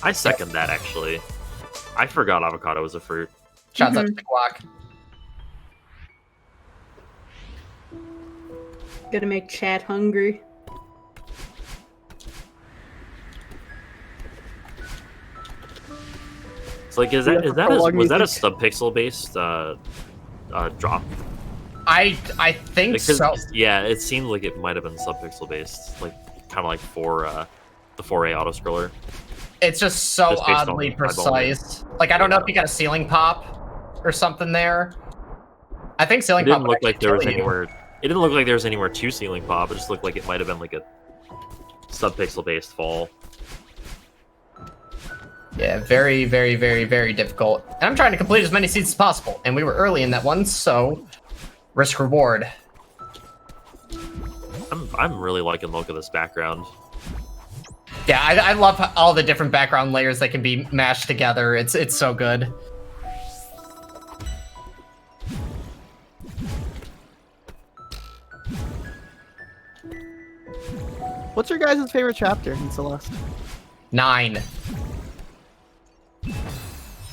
I second that actually. I forgot avocado was a fruit. Shouts out to the clock. Gonna make Chad hungry. It's like, was that a subpixel based drop? I think Because so. yeah, it seemed like it might have been subpixel based, like kind of like for the 4A auto scroller. It's just so Just based on oddly eyeballing precise. Like, I don't know if you got a ceiling pop or something there. I think It ceiling pop didn't would look like actually there was kill you. anywhere. It didn't look like there was anywhere to ceiling pop. It just looked like it might have been like a subpixel based fall. Yeah, very, very, very, very difficult. And I'm trying to complete as many seeds as possible. And we were early in that one, so risk reward. I'm really liking the look of this background. Yeah, I love all the different background layers that can be mashed together. It's so good. What's your guys' favorite chapter in Celeste? 9.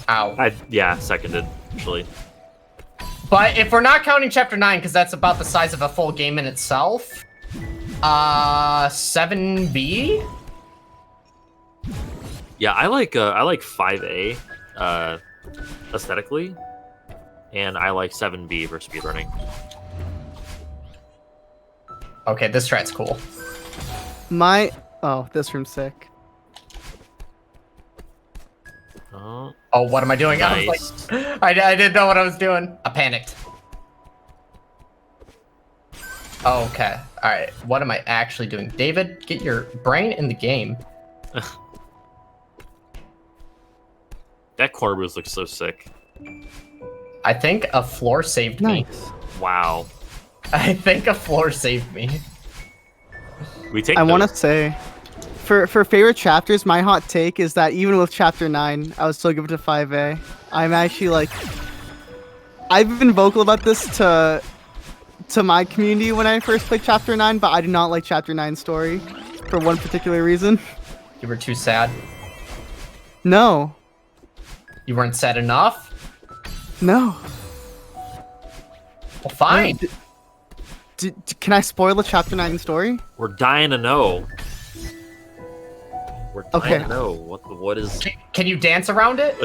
Ow. Yeah, seconded actually. But if we're not counting chapter 9, because that's about the size of a full game in itself, 7B? Yeah, I like 5A aesthetically, and I like 7B for speedrunning. Okay, this strat's cool. This room's sick. Oh, Oh, what am I doing? nice. I was like, I didn't know what I was doing. I panicked. Okay, alright. What am I actually doing? David, get your brain in the game. That corner boost looks so sick. I think a floor saved me. Nice. Wow. I think a floor saved me. We take. I want to those. say, For favorite chapters, my hot take is that even with chapter 9, I would still give it to 5A. I'm actually like, I've been vocal about this to my community when I first played chapter 9, but I do not like chapter 9's story for one particular reason. You were too sad. No. You weren't sad enough. No. Well, fine. Can I spoil the chapter 9 story? We're dying to know. We're dying Okay. to know what is. Can you dance around it?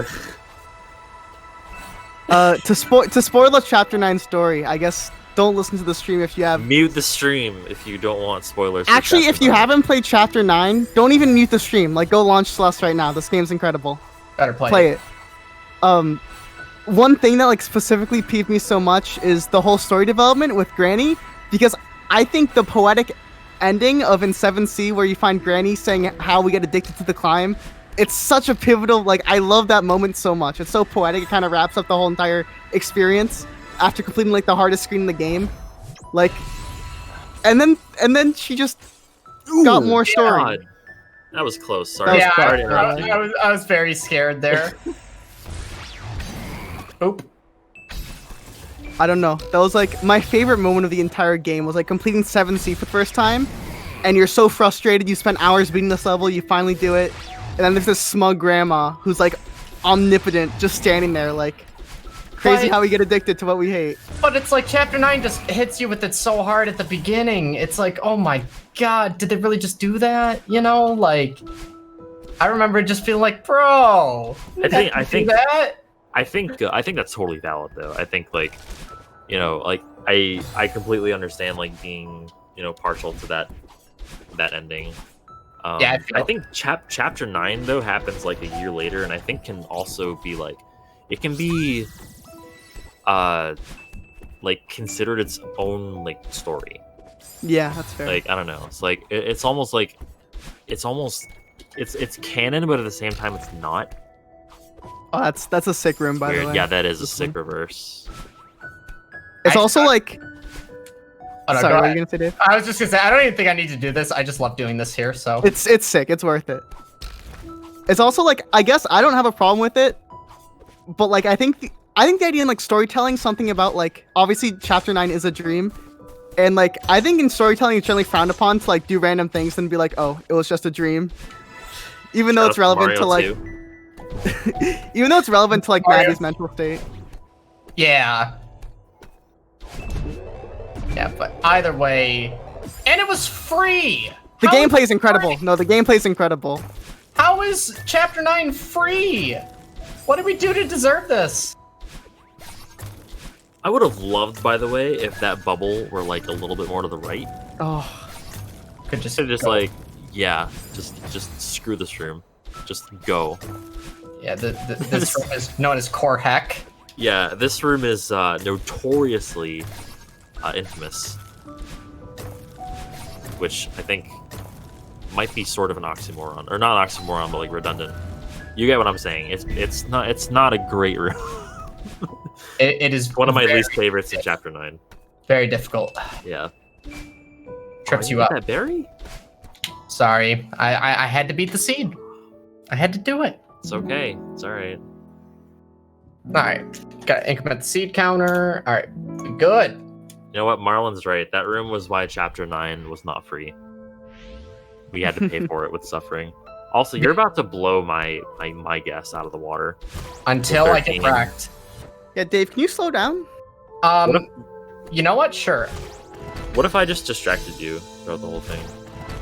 To spoil the chapter 9 story, I guess don't listen to the stream if you have. Mute the stream if you don't want spoilers. for Actually, if chapter you 9. haven't played chapter 9, don't even mute the stream. Like, go launch Celeste right now. This game's incredible. Better play. Play it. One thing that like specifically peeved me so much is the whole story development with Granny, because I think the poetic ending of in 7C where you find Granny saying how we get addicted to the climb, it's such a pivotal, like, I love that moment so much. It's so poetic. It kind of wraps up the whole entire experience after completing like the hardest screen in the game. Like, and then she just got more story. God. That was close. Sorry. Yeah, Sorry to interrupt you. I was very scared there. Oop. I don't know. That was like my favorite moment of the entire game was like completing 7C for the first time, and you're so frustrated. You spent hours beating this level. You finally do it, and then there's this smug grandma who's like omnipotent, just standing there like crazy. But- How we get addicted to what we hate. But it's like chapter 9 just hits you with it so hard at the beginning. It's like, oh my god, did they really just do that? You know, like, I remember just feeling like, bro, I think that. I think that's totally valid though. I think like, you know, like I completely understand like being, you know, partial to that ending. Yeah, I think chapter 9 though happens like a year later, and I think can also be like, it can be like considered its own like story. Yeah, that's fair. Like, I don't know. It's like it's almost like it's canon, but at the same time it's not. Oh, that's a sick room, by the Weird. way. Yeah, that is a This sick one. reverse. It's also like. Oh, no, Sorry, go what were ahead. you gonna say, Dave? I was just gonna say, I don't even think I need to do this. I just love doing this here, so. It's sick. It's worth it. It's also like, I guess I don't have a problem with it, but like I think the idea in like storytelling, something about like obviously chapter 9 is a dream, and like I think in storytelling it's generally frowned upon to like do random things and be like, oh, it was just a dream, even though it's relevant to like, even though it's relevant to like Mario. Maddie's mental state. Yeah. Yeah, but either way, and it was free. The How is gameplay is it incredible. free? No, the gameplay is incredible. How is chapter 9 free? What did we do to deserve this? I would have loved, by the way, if that bubble were like a little bit more to the right. Oh, Could just So just go. like, yeah, just screw this room. Just go. Yeah, this room is known as Core Heck. Yeah, this room is notoriously infamous, which I think might be sort of an oxymoron, or not an oxymoron, but like redundant. You get what I'm saying? It's not a great room. It is One of my very, least favorites in chapter 9. very difficult. Yeah. Trips Oh, you get up. That berry? Sorry, I had to beat the seed. I had to do it. It's okay. It's all right. All right, got to increment the seed counter. All right, good. You know what? Marlon's right. That room was why chapter 9 was not free. We had to pay for it with suffering. Also, you're about to blow my guess out of the water. Until I get 13. wrecked. yeah, Dave, can you slow down? What if- You know what? Sure. What if I just distracted you throughout the whole thing?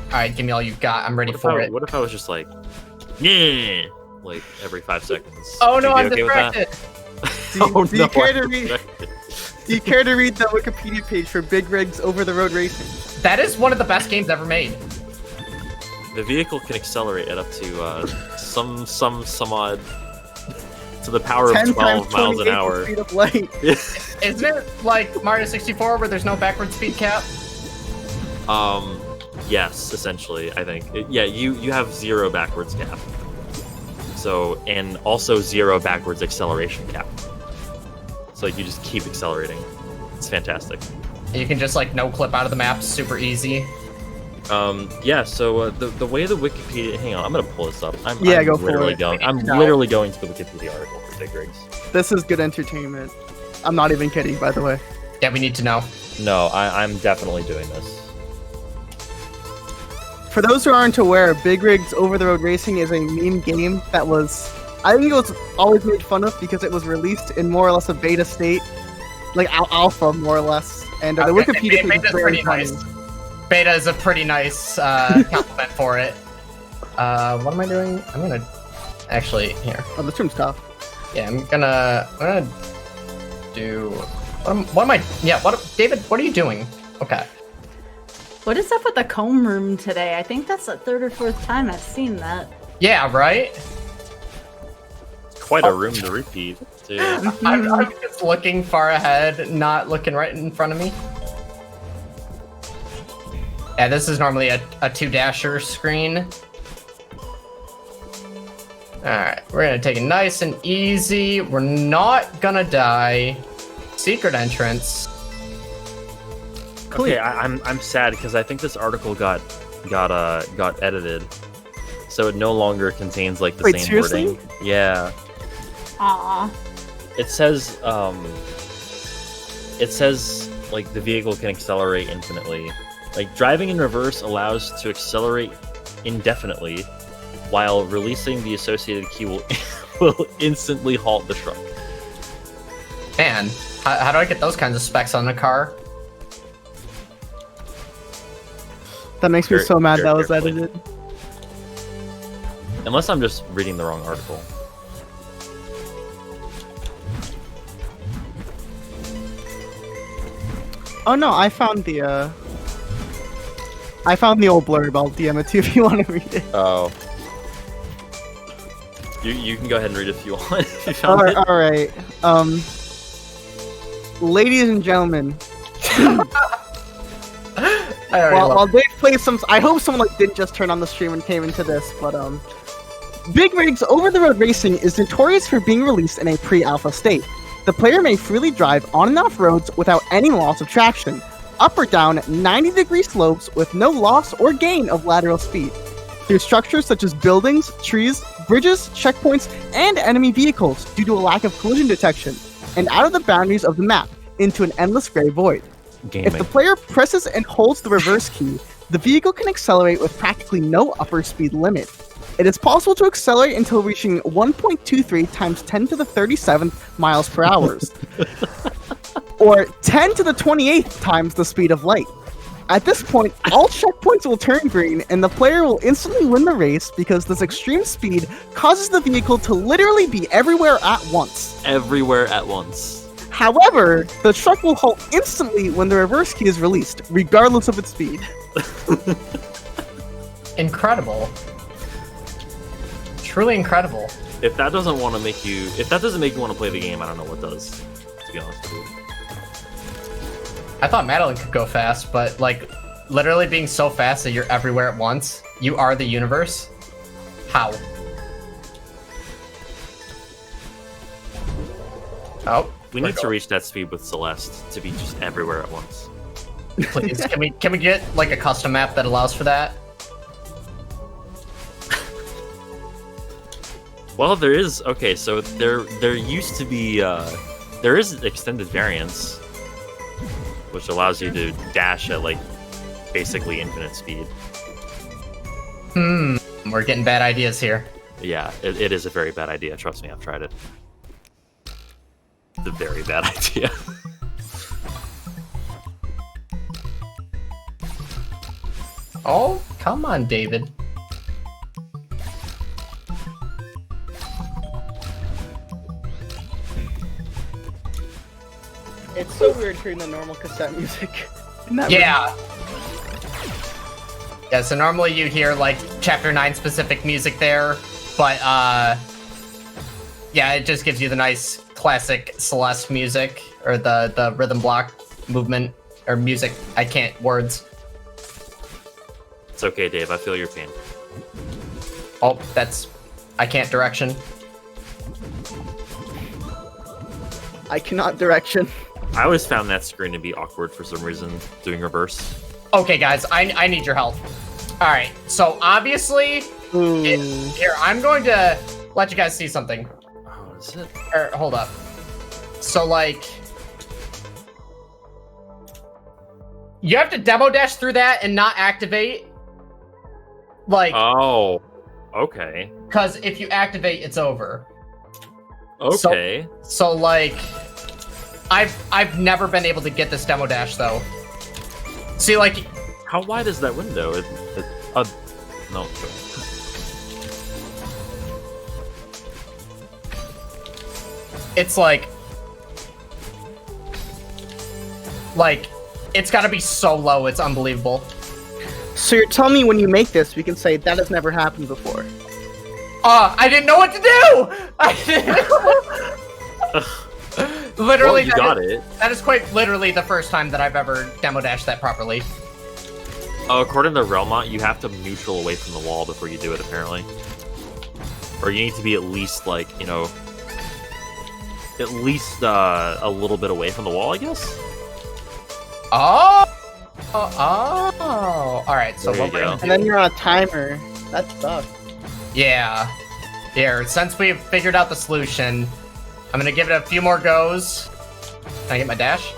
All right, give me all you got. I'm ready What if, for I, it. what if I was just like, yeah, like every 5 seconds? Oh Would no, you be I'm okay with that? distracted. Oh, Do you no, care I'm to read? distracted. Do you care to read the Wikipedia page for Big Rigs Over the Road Racing? That is one of the best games ever made. The vehicle can accelerate at up to some odd to the power of 10 12 times miles an 28 the hour. speed of light. Isn't it like Mario 64 where there's no backward speed cap? Yes, essentially, I think. Yeah, you have 0 backwards cap. So, and also 0 backwards acceleration cap. So you just keep accelerating. It's fantastic. You can just like no clip out of the map, super easy. Yeah. So the way the Wikipedia. Hang on, I'm gonna pull this up. I'm go for literally it. going. I'm literally going to the Wikipedia article for Big Rigs. This is good entertainment. I'm not even kidding, by the way. Yeah, we need to know. No, I'm definitely doing this. For those who aren't aware, Big Rigs Over the Road Racing is a meme game that was, I think it was always made fun of because it was released in more or less a beta state, like alpha more or less. And the Wikipedia page is very funny. Nice. Beta is a pretty nice compliment for it. What am I doing? I'm gonna actually here. Oh, this room's tough. Yeah, I'm gonna do. What am I? Yeah, David? What are you doing? Okay. What is up with the comb room today? I think that's the third or fourth time I've seen that. Yeah, right? Quite a room to repeat, too. I'm just looking far ahead, not looking right in front of me. Yeah, this is normally a two-dasher screen. Alright, we're gonna take it nice and easy. We're not gonna die. Secret entrance. Okay, I'm sad because I think this article got edited, so it no longer contains like the Wait, same seriously? wording. Yeah. Aw. It says like the vehicle can accelerate infinitely. Like driving in reverse allows to accelerate indefinitely, while releasing the associated key will instantly halt the truck. Man, how do I get those kinds of specs on a car? That makes me so mad that was carefully. edited. Unless I'm just reading the wrong article. Oh no, I found the old blurb. I'll DM it to you if you want to read it. Oh. You can go ahead and read it if you want. If you found it. All right. Ladies and gentlemen, while Dave plays some, I hope someone like didn't just turn on the stream and came into this, but Big Rigs Over the Road Racing is notorious for being released in a pre-alpha state. The player may freely drive on and off roads without any loss of traction, up or down 90-degree slopes with no loss or gain of lateral speed, through structures such as buildings, trees, bridges, checkpoints, and enemy vehicles due to a lack of collision detection, and out of the boundaries of the map into an endless gray void. Gaming. If the player presses and holds the reverse key, the vehicle can accelerate with practically no upper speed limit. It is possible to accelerate until reaching 1.23 times 10 to the 37th miles per hour, or 10 to the 28th times the speed of light. At this point, all checkpoints will turn green, and the player will instantly win the race because this extreme speed causes the vehicle to literally be everywhere at once. Everywhere at once. However, the truck will halt instantly when the reverse key is released, regardless of its speed. Incredible. Truly incredible. If that doesn't want to make you, if that doesn't make you want to play the game, I don't know what does. To be honest with you. I thought Madeline could go fast, but like literally being so fast that you're everywhere at once, you are the universe. How? Oh, We need to reach that speed with Celeste to be just everywhere at once. Please, can we get like a custom map that allows for that? Well, there is. Okay, so there used to be there is extended variance, which allows you to dash at like basically infinite speed. We're getting bad ideas here. Yeah, it is a very bad idea. Trust me, I've tried it. It's a very bad idea. Oh, come on, David. It's so weird hearing the normal cassette music. Yeah. Yeah, so normally you hear like Chapter 9 specific music there, but yeah, it just gives you the nice classic Celeste music, or the rhythm block movement, or music, I can't words. It's okay, Dave, I feel your pain. Oh, I can't direction. I cannot direction. I always found that screen to be awkward for some reason, doing reverse. Okay, guys, I need your help. All right, so obviously, here, I'm going to let you guys see something. Oh, is it? Hold up. So, like, you have to demo dash through that and not activate. Like, Oh, okay. because if you activate, it's over. Okay. So like, I've never been able to get this demo dash though. See, like, How wide is that window? No. it's like, it's got to be so low. It's unbelievable. So you're telling me when you make this, we can say that has never happened before. I didn't know what to do. I didn't. Literally, Well, you got it. That is quite literally the first time that I've ever demo dashed that properly. According to Relmont, you have to neutral away from the wall before you do it, apparently. Or you need to be at least, like, you know, at least a little bit away from the wall, I guess? Oh. All right. So There what you we're go. gonna do? And then you're on a timer. That sucks. Yeah. Here, since we've figured out the solution, I'm gonna give it a few more goes. Can I get my dash?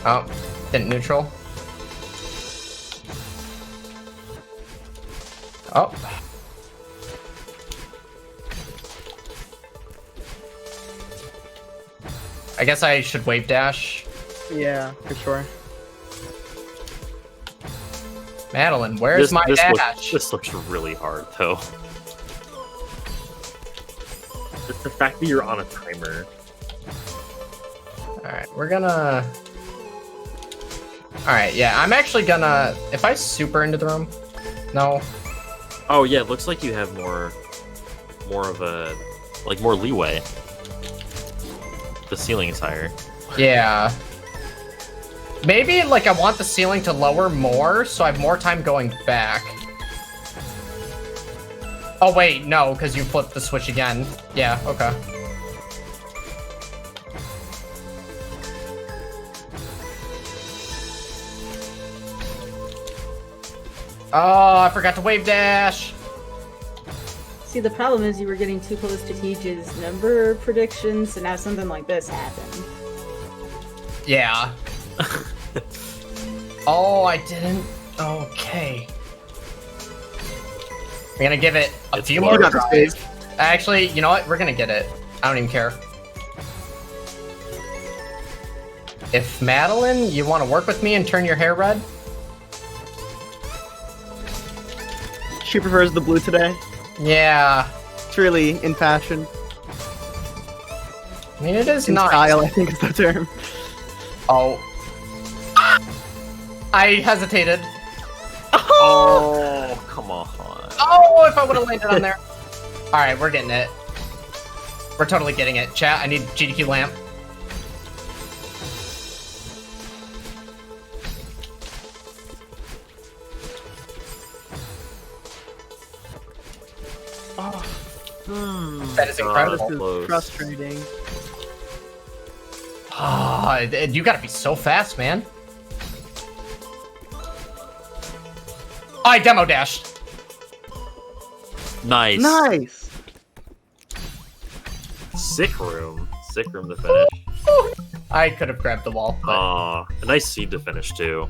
Oh, didn't neutral. Oh. I guess I should wave dash. Yeah, for sure. Madeline, where's my dash? This looks really hard, though. Just the fact that you're on a timer. Alright, we're gonna... Alright, yeah, I'm actually gonna... If I super into the room... No. Oh yeah, it looks like you have more of a, like, more leeway. The ceiling is higher. Yeah. Maybe, like, I want the ceiling to lower more, so I have more time going back. Oh, wait, no, because you flipped the switch again. Yeah, okay. Oh, I forgot to wave dash. See, the problem is you were getting too close to Teach's number predictions, so now something like this happened. Yeah. Oh, I didn't. Okay. We're gonna give it a few more large. tries. Actually, you know what? We're gonna get it. I don't even care. If Madeline, you want to work with me and turn your hair red? She prefers the blue today. Yeah. It's really in fashion. I mean, it is In nice. style, I think is the term. Oh. I hesitated. Oh, come on. Oh, if I would have landed on there. Alright, we're getting it. We're totally getting it. Chat, I need GDQ lamp. That is incredible. This Close. is frustrating. Ah, you gotta be so fast, man. I demo dashed. Nice. Nice. Sick room to finish. I could have grabbed the wall. But... Aw, a nice seed to finish too.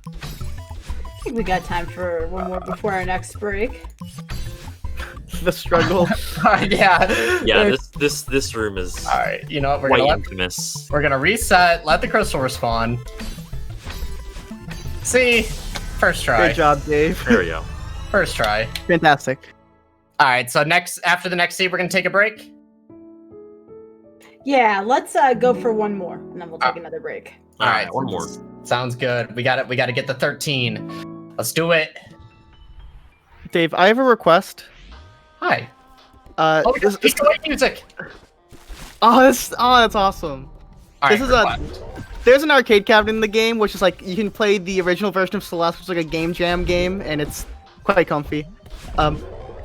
I think we got time for one more before our next break. The struggle. yeah. Yeah, this room is All right. You know what? quite infamous. We're gonna reset. Let the crystal respawn. See, first try. Great job, Dave. There we go. First try. Fantastic. All right. So after the next seed, we're gonna take a break. Yeah, let's go for one more, and then we'll take another break. All right. one more. Sounds good. We got it. We got to get the 13. Let's do it. Dave, I have a request. Hi. This, Just play music. that's awesome. All This right, is There's an arcade cabinet in the game, which is like you can play the original version of Celeste, which is like a game jam game, and it's quite comfy. The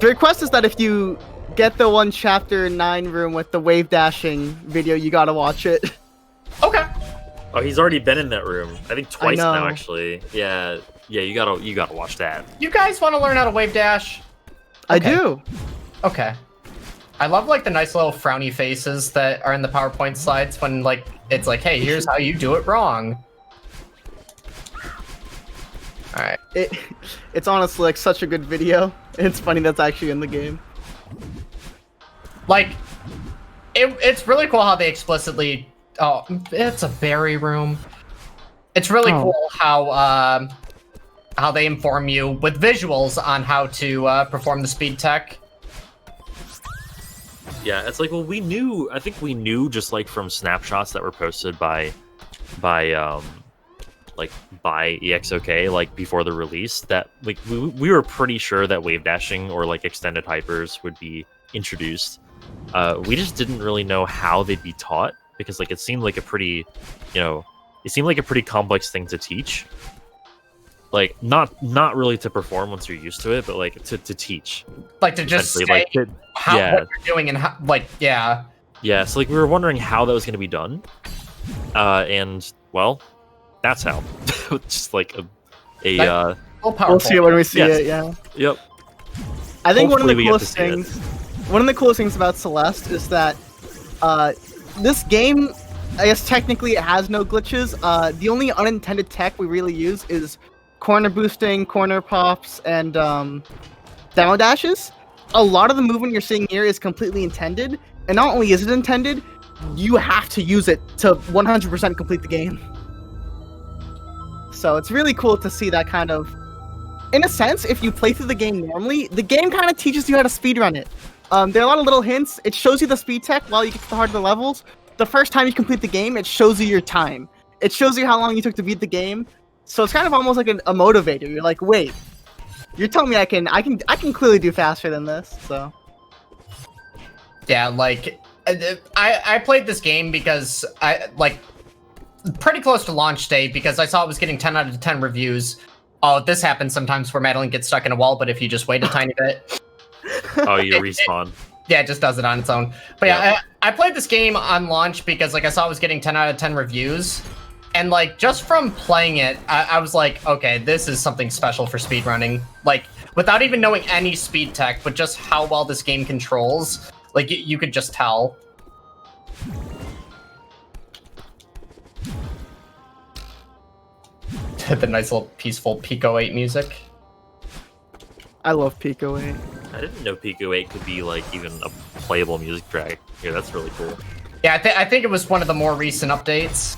request is that if you get the one chapter 9 room with the wave dashing video, you gotta watch it. Okay. Oh, he's already been in that room. I think twice know. now, actually. Yeah, you gotta watch that. You guys want to learn how to wave dash? I Okay. do. Okay. I love like the nice little frowny faces that are in the PowerPoint slides when like it's like, hey, here's how you do it wrong. All right. It's honestly like such a good video. It's funny that's actually in the game. Like, it's really cool how they explicitly. Oh, it's a berry room. It's really Oh. cool how they inform you with visuals on how to perform the speed tech. Yeah, it's like, well, I think we knew just like from snapshots that were posted by EXOK, like before the release, that like we were pretty sure that wave dashing or like extended hypers would be introduced. We just didn't really know how they'd be taught, because like it seemed like a pretty complex thing to teach. Like not really to perform once you're used to it, but like to teach. Like to just say Like, what you're doing and how, like, yeah. Yeah, so like we were wondering how that was going to be done, and well, that's how. Just like a Little powerful. We'll see it when we see Yes. it. Yeah. yep. I think one of Hopefully the we get coolest to see it. things. One of the coolest things about Celeste is that this game, I guess technically it has no glitches. The only unintended tech we really use is corner boosting, corner pops, and down dashes. A lot of the movement you're seeing here is completely intended, and not only is it intended, you have to use it to 100% complete the game. So it's really cool to see that kind of. In a sense, if you play through the game normally, the game kind of teaches you how to speedrun it. There are a lot of little hints. It shows you the speed tech while you get to the harder levels. The first time you complete the game, it shows you your time. It shows you how long you took to beat the game. So it's kind of almost like a motivator. You're like, wait, you're telling me I can clearly do faster than this. So Yeah, like I played this game because I like pretty close to launch day because I saw it was getting 10 out of 10 reviews. Oh, this happens sometimes where Madeline gets stuck in a wall, but if you just wait a tiny bit. Oh, you respawn. Yeah, it just does it on its own. But yeah, I played this game on launch because like I saw it was getting 10 out of 10 reviews. And like just from playing it, I was like, okay, this is something special for speedrunning. Like without even knowing any speed tech, but just how well this game controls, like you could just tell. The nice little peaceful Pico 8 music. I love Pico 8. I didn't know Pico 8 could be like even a playable music track. Yeah, that's really cool. Yeah, I think it was one of the more recent updates.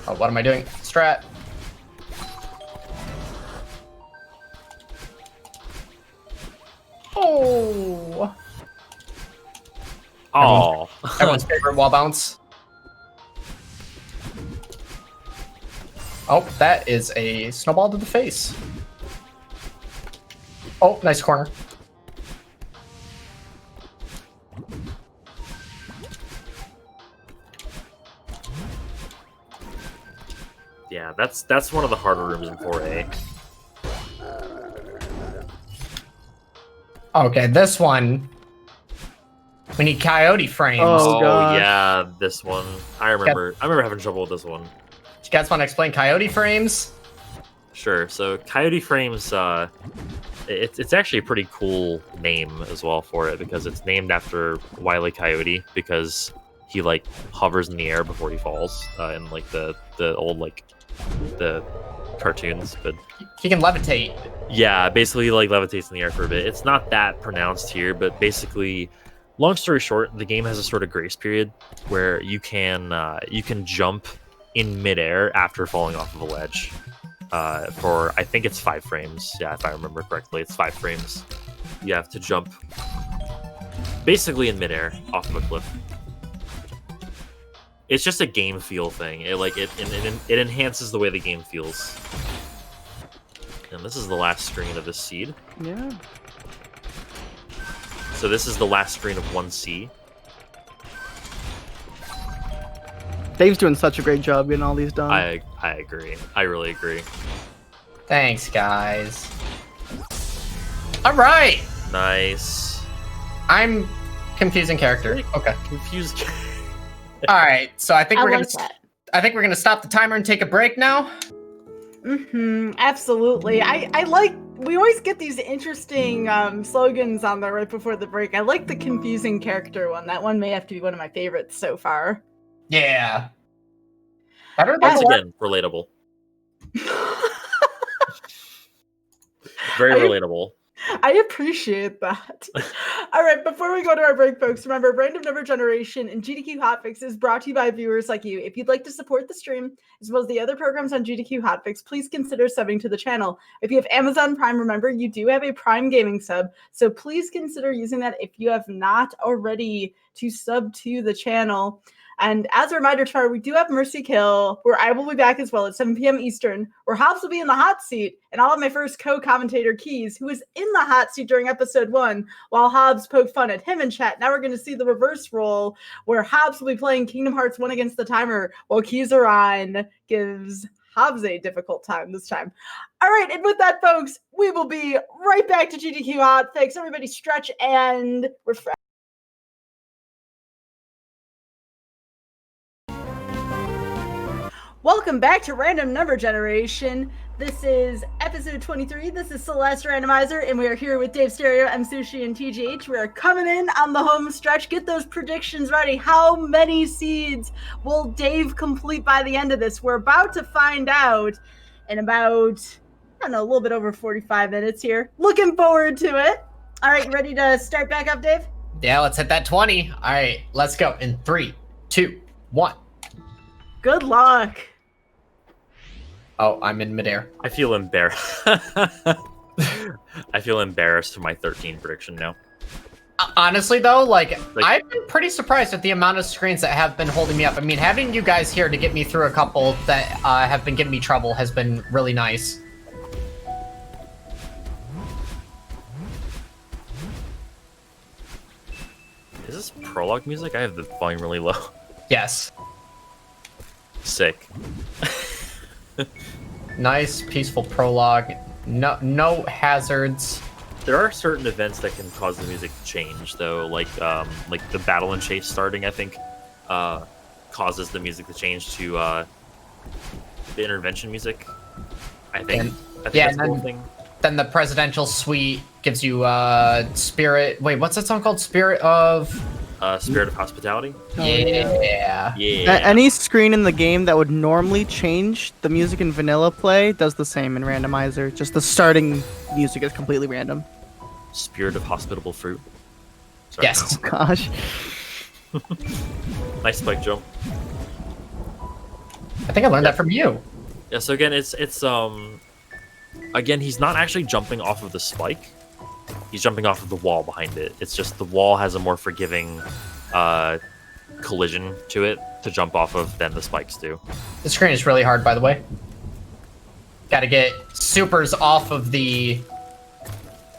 Oh, what am I doing? Strat. Oh. Oh, Everyone's favorite wall bounce. Oh, that is a snowball to the face. Oh, nice corner. yeah, that's one of the harder rooms in 4A. Okay, this one. We need coyote frames. Oh, Oh gosh. yeah, this one. I remember having trouble with this one. Do you guys want to explain coyote frames? Sure. So Coyote Frames, it's actually a pretty cool name as well for it, because it's named after Wile E. Coyote, because he like hovers in the air before he falls in like the old like the cartoons. But He can levitate. yeah, basically like levitates in the air for a bit. It's not that pronounced here, but basically, long story short, the game has a sort of grace period where you can jump in midair after falling off of a ledge. For I think it's 5 frames. Yeah, if I remember correctly, it's 5 frames. You have to jump basically in midair off of a cliff. It's just a game feel thing. It enhances the way the game feels. And this is the last screen of this seed. Yeah. So this is the last screen of 1C. Dave's doing such a great job getting all these done. I agree. I really agree. Thanks, guys. All right. Nice. I'm confusing character. Okay. Confused. All right. So I think I we're like gonna. that. I think we're gonna stop the timer and take a break now. Absolutely. I like. We always get these interesting slogans on there right before the break. I like the confusing character one. That one may have to be one of my favorites so far. Yeah. Better than Once the again, relatable. Very relatable. I appreciate that. All right, before we go to our break, folks, remember Random Number Generation and GDQ Hotfix is brought to you by viewers like you. If you'd like to support the stream, as well as the other programs on GDQ Hotfix, please consider subbing to the channel. If you have Amazon Prime, remember you do have a Prime Gaming sub, so please consider using that if you have not already to sub to the channel. And as a reminder, tomorrow we do have Mercy Kill, where I will be back as well at 7 p.m. Eastern, where Hobbs will be in the hot seat, and I'll have my first co-commentator, Keys, who was in the hot seat during episode 1, while Hobbs poked fun at him in chat. Now we're going to see the reverse role, where Hobbs will be playing Kingdom Hearts 1 against the timer, while Keys Orion gives Hobbs a difficult time this time. All right, and with that, folks, we will be right back to GDQ Hotfix. Everybody stretch and refresh. Welcome back to Random Number Generation. This is episode 23. This is Celeste Randomizer, and we are here with Dave Stereo, M Sushi, and TGH. We are coming in on the home stretch. Get those predictions ready. How many seeds will Dave complete by the end of this? We're about to find out in about, I don't know, a little bit over 45 minutes here. Looking forward to it. All right, you ready to start back up, Dave? Yeah, let's hit that 20. All right, let's go in 3, 2, 1. Good luck. Oh, I'm in midair. I feel embarrassed. I feel embarrassed for my 13 prediction now. Honestly, though, like I've been pretty surprised at the amount of screens that have been holding me up. I mean, having you guys here to get me through a couple that have been giving me trouble has been really nice. Is this prologue music? I have the volume really low. Yes. Sick. Nice, peaceful prologue. No hazards. There are certain events that can cause the music to change, though, like the battle and chase starting, I think, causes the music to change to the intervention music. I think that's the whole thing. Then the presidential suite gives you spirit. Wait, what's that song called? Spirit of Hospitality. Yeah. Any screen in the game that would normally change the music in vanilla play does the same in randomizer. Just the starting music is completely random. Spirit of hospitable fruit. Sorry. Yes. Oh, gosh. Nice spike jump. I think I learned that from you. Yeah. So again, it's again, he's not actually jumping off of the spike. He's jumping off of the wall behind it. It's just the wall has a more forgiving collision to it to jump off of than the spikes do. The screen is really hard, by the way. Got to get supers off of the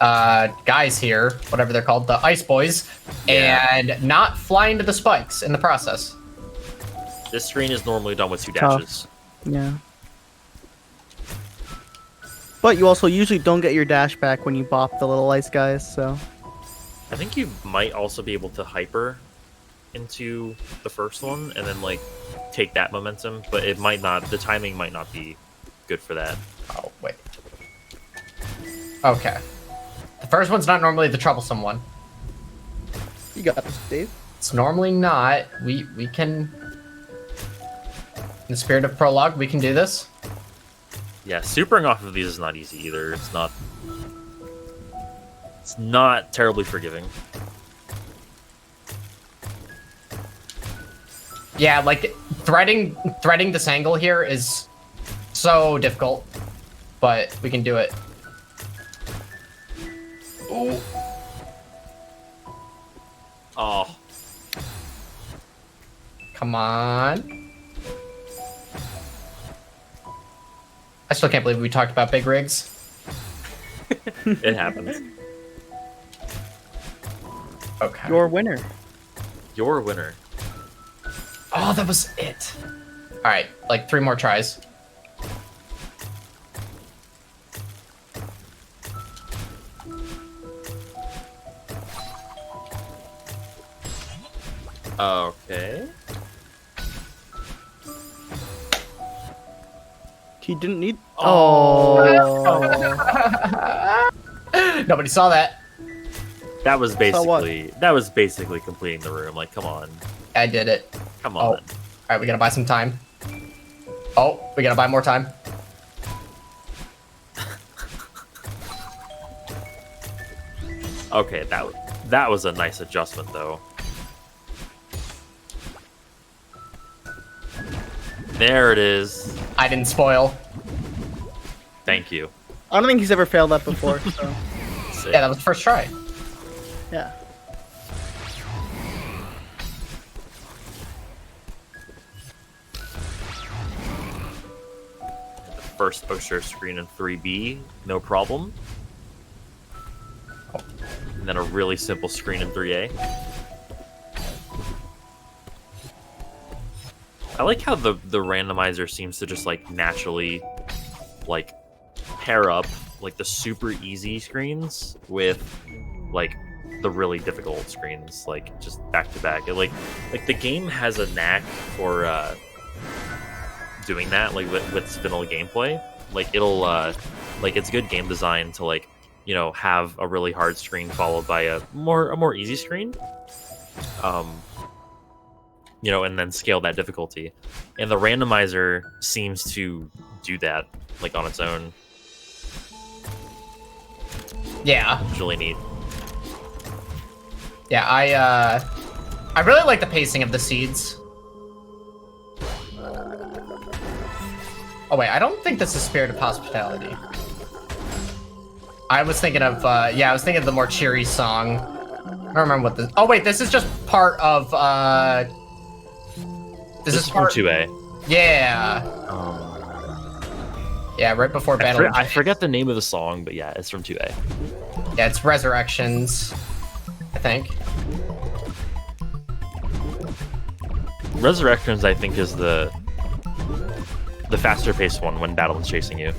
guys here, whatever they're called, the ice boys, and not fly into the spikes in the process. This screen is normally done with 2 dashes. Yeah. But you also usually don't get your dash back when you bop the little ice guys, so... I think you might also be able to hyper into the first one and then, like, take that momentum, but it might not... The timing might not be good for that. Oh, wait. Okay. The first one's not normally the troublesome one. You got this, Dave. It's normally not. We can... In the spirit of prologue, we can do this. Yeah, supering off of these is not easy either. It's not terribly forgiving. Yeah, like threading this angle here is so difficult, but we can do it. Ooh. Oh. Come on. I still can't believe we talked about big rigs. It happens. Okay. Your winner. Your winner. Oh, Oh, that was it. All right, like 3 more tries. Okay. He didn't need. Oh. Nobody saw that. That was what? basically completing the room. Like, come on. I did it. Come Oh. on. All right, we gotta buy some time. Oh, we gotta buy more time. Okay, that was a nice adjustment though. There it is. I didn't spoil. Thank you. I don't think he's ever failed that before. So Sick. Yeah, that was the first try. yeah. First poster screen in 3B, no problem. And then a really simple screen in 3A. I like how the randomizer seems to just like naturally like pair up like the super easy screens with like the really difficult screens, like just back to back. Like the game has a knack for doing that, like with its vanilla gameplay. Like it'll like it's good game design to like, you know, have a really hard screen followed by a more easy screen. You know, and then scale that difficulty. And the randomizer seems to do that like on its own. Yeah. It's really neat. Yeah, I really like the pacing of the seeds. Oh wait, I don't think this is Spirit of Hospitality. I was thinking of, yeah, I was thinking of the more cheery song. I don't remember what this. Oh wait, this is just part of. This is from part 2A. Yeah. Yeah, right before Battle. I forget the name of the song, but yeah, it's from 2A. Yeah, it's Resurrections, I think. Resurrections, I think, is the faster paced one when Battle is chasing you.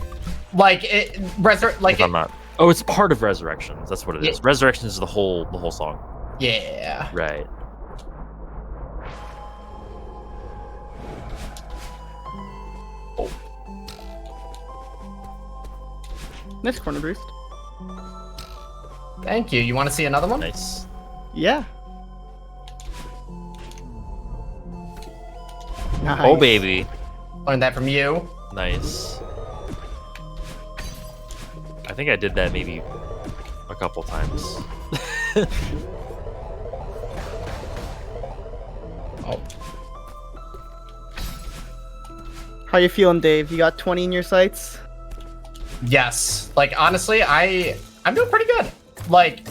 Like it, If I'm not. Oh, it's part of Resurrections. That's what it is. Yeah. Resurrections is the whole song. Yeah. Right. Oh. Nice corner boost. Thank you. You want to see another one? Nice. Yeah. Nice. Oh, baby. Learned that from you. Nice. I think I did that maybe a couple times. Oh. How you feeling, Dave? You got 20 in your sights? Yes. Like honestly, I'm doing pretty good. Like,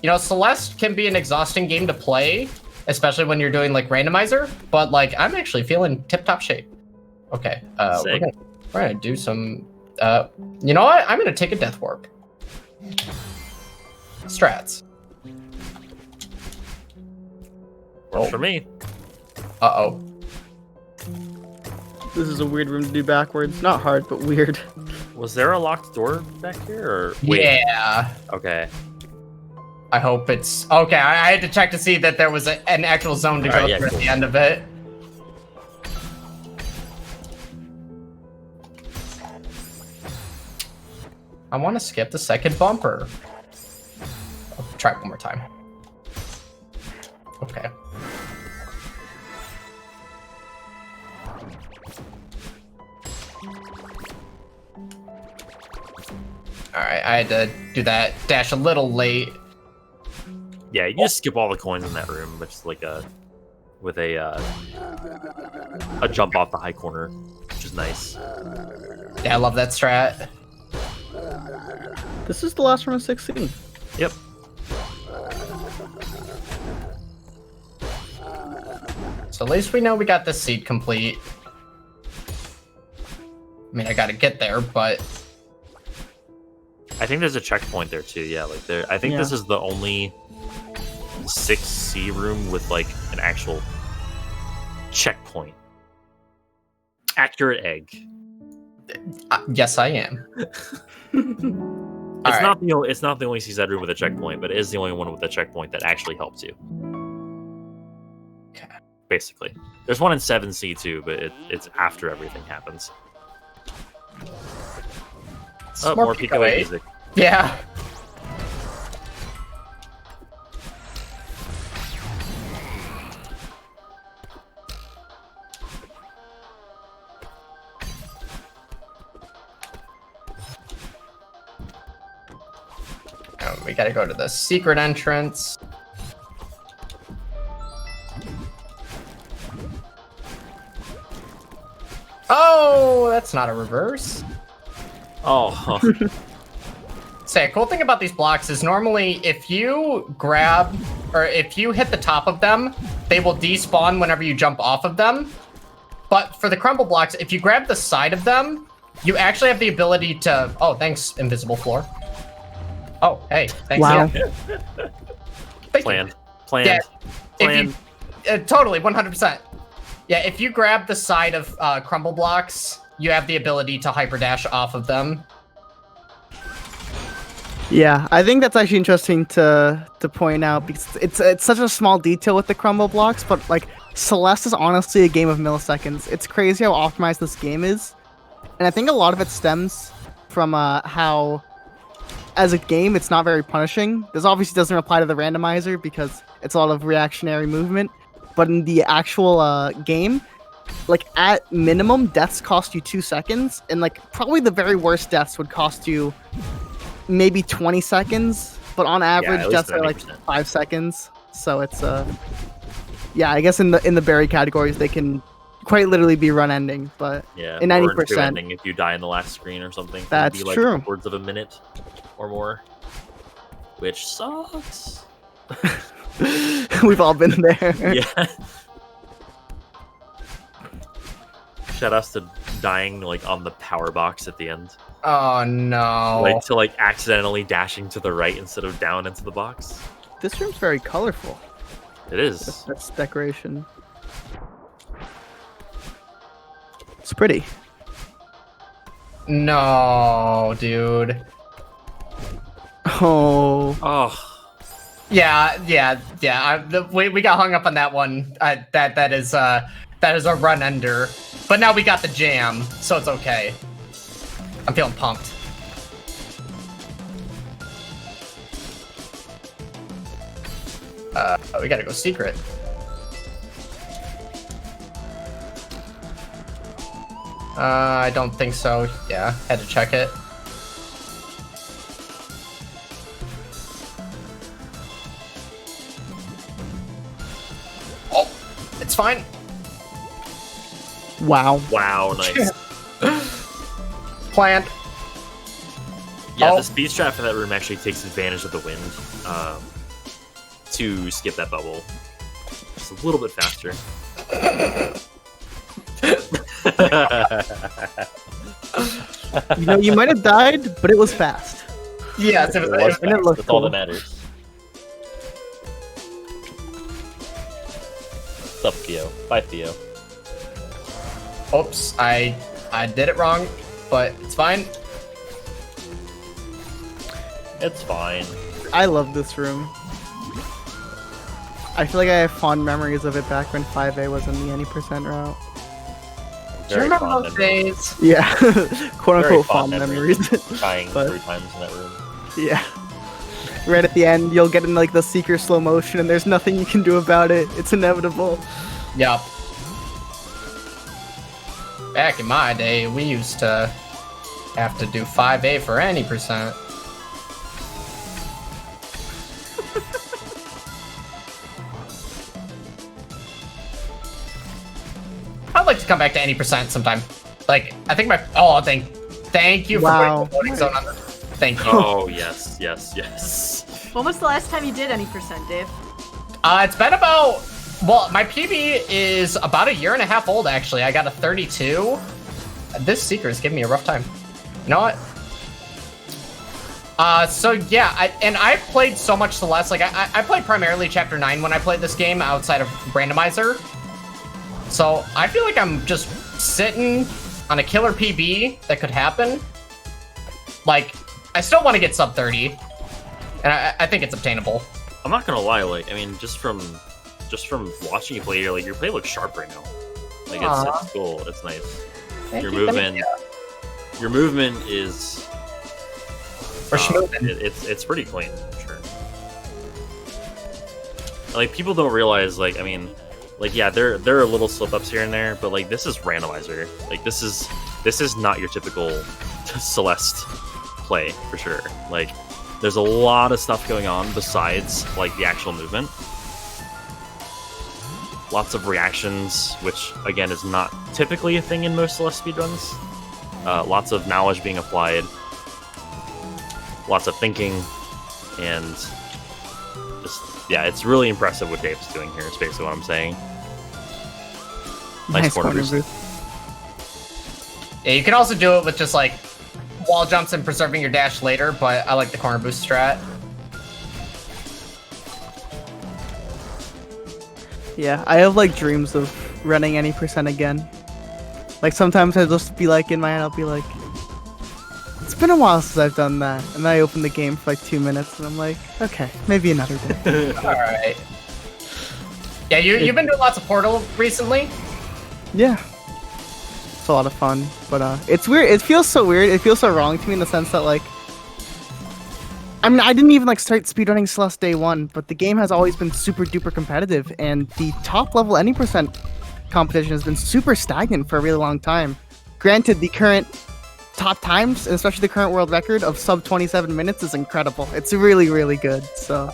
you know, Celeste can be an exhausting game to play, especially when you're doing like randomizer, but like I'm actually feeling tip-top shape. Okay. We're gonna do some you know what? I'm gonna take a death warp. Strats. Works for me. Uh-oh. This is a weird room to do backwards. Not hard, but weird. Was there a locked door back here? Or wait. Yeah. Okay. I hope it's okay. I had to check to see that there was an actual zone to go yeah, through cool. at the end of it. I want to skip the second bumper. I'll try it one more time. Okay. Alright, I had to do that dash a little late. Yeah, you can just skip all the coins in that room, which is like with a jump off the high corner, which is nice. Yeah, I love that strat. This is the last room of 16. Yep. So at least we know we got this seed complete. I mean, I gotta get there, but I think there's a checkpoint there too. Yeah, like there. I think this is the only 6C room with like an actual checkpoint checkpoint. Accurate egg. Yes, I am. It's not the only CZ room with a checkpoint, but it is the only one with a checkpoint that actually helps you. Okay. Basically, there's one in 7C too, but it's after everything happens. Oh, more Pico 8 music. Yeah. We gotta go to the secret entrance. Oh, that's not a reverse. Oh. Say, a cool thing about these blocks is normally if you grab, or if you hit the top of them, they will despawn whenever you jump off of them. But for the crumble blocks, if you grab the side of them, you actually have the ability to, oh, thanks, invisible floor. Oh, hey, thanks. Wow. Planned. Yeah, if you, totally, 100%. Yeah, if you grab the side of crumble blocks, you have the ability to hyperdash off of them. Yeah, I think that's actually interesting to point out because it's such a small detail with the crumble blocks, but like Celeste is honestly a game of milliseconds. It's crazy how optimized this game is, and I think a lot of it stems from how, as a game, it's not very punishing. This obviously doesn't apply to the randomizer because it's a lot of reactionary movement, but in the actual game, like at minimum, deaths cost you 2 seconds, and like probably the very worst deaths would cost you maybe 20 seconds, but on average, deaths are like 5 seconds. So it's yeah, I guess in the berry categories, they can quite literally be run ending, but yeah, in 90%, if you die in the last screen or something, that's it'd be like true. upwards of a minute or more, which sucks. We've all been there. Yeah. Shout outs to dying like on the power box at the end. Oh no. Like to like accidentally dashing to the right instead of down into the box. This room's very colorful. It is. That's decoration. It's pretty. No, dude. Oh. Oh. Yeah. We got hung up on that one. That is a run ender. But now we got the jam, so it's okay. I'm feeling pumped. We gotta go secret. I don't think so. Yeah, had to check it. Oh, it's fine. Wow. Wow, nice. Plant. Yeah, Oh. the speed strat for that room actually takes advantage of the wind to skip that bubble just a little bit faster. You know, you might have died, but it was fast. Yes, it was. And it looked That's all cool. that matters. What's up, Theo? Bye, Theo. Oops, I did it wrong, but it's fine. It's fine. I love this room. I feel like I have fond memories of it back when 5A was in the any percent route. Do you Very remember fond those memories. days? Yeah, quote Very unquote fond memories. Dying But- 3 times in that room. Yeah. Right at the end, you'll get in like the seeker slow motion, and there's nothing you can do about it. It's inevitable. Yep. Back in my day, we used to have to do 5A for any percent. I'd like to come back to any percent sometime. Like, I think my thank you for Wow. putting the loading zone on the. Thank you. Oh, yes, yes, yes. When was the last time you did any percent, Dave? It's been about, well, my PB is about 1.5 years old, actually. I got a 32. This Seeker is giving me a rough time. You know what? So yeah, I've played so much Celeste. Like, I played primarily Chapter 9 when I played this game outside of Randomizer. So So I feel like I'm just sitting on a killer PB that could happen. Like, I still want to get sub 30, and I think it's obtainable. I'm not gonna lie, like, I mean, just from watching you play, your play looks sharp right now. Like, it's cool, it's nice. Thank Your you, movement is... We're schmoovin'. It's pretty clean, for sure. Like, people don't realize, like, I mean, like, yeah, there are little slip-ups here and there, but, like, this is randomizer. Like, this is not your typical Celeste play, for sure. Like, there's a lot of stuff going on besides, like, the actual movement. Lots of reactions, which, again, is not typically a thing in most Celeste speedruns. Lots of knowledge being applied. Lots of thinking. And just, yeah, it's really impressive what Dave's doing here, is basically what I'm saying. Nice corner boost. Yeah, you can also do it with just, like, wall jumps and preserving your dash later, but I like the corner boost strat. Yeah, I have like dreams of running any percent again. Like sometimes I'll just be like in my head, I'll be like, it's been a while since I've done that, and then I open the game for like 2 minutes, and I'm like, okay, maybe another day. All right. Yeah, you've been doing lots of Portal recently. Yeah, it's a lot of fun, but it's weird. It feels so weird. It feels so wrong to me in the sense that like, I mean, I didn't even like start speedrunning Celeste day one, but the game has always been super duper competitive, and the top level any percent competition has been super stagnant for a really long time. Granted, the current top times, and especially the current world record of sub 27 minutes, is incredible. It's really, really good. So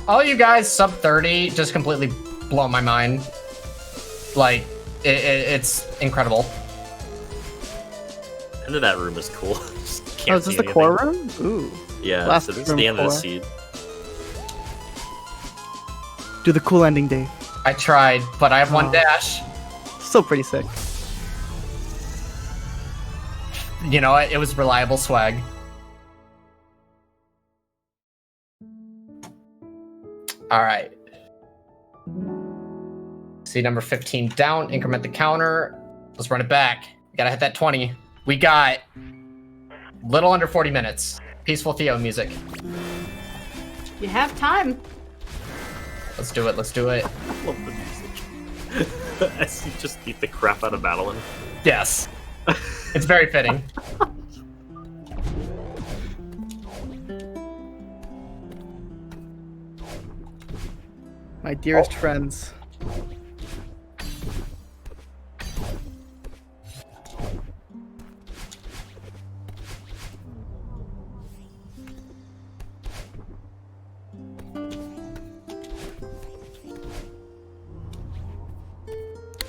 all you guys sub 30 just completely blow my mind. Like, it's incredible. End of that room is cool. Oh, is this the core room? Ooh. Yeah, Last so this is the end of the seed. Do the cool ending, Dave. I tried, but I have one dash. Still pretty sick. You know what? It was reliable swag. All right. See number 15 down, increment the counter. Let's run it back. We gotta hit that 20. We got little under 40 minutes. Peaceful Theo music. You have time. Let's do it, let's do it. I love the music. As you just beat the crap out of Madeline. Yes. It's very fitting. My dearest friends.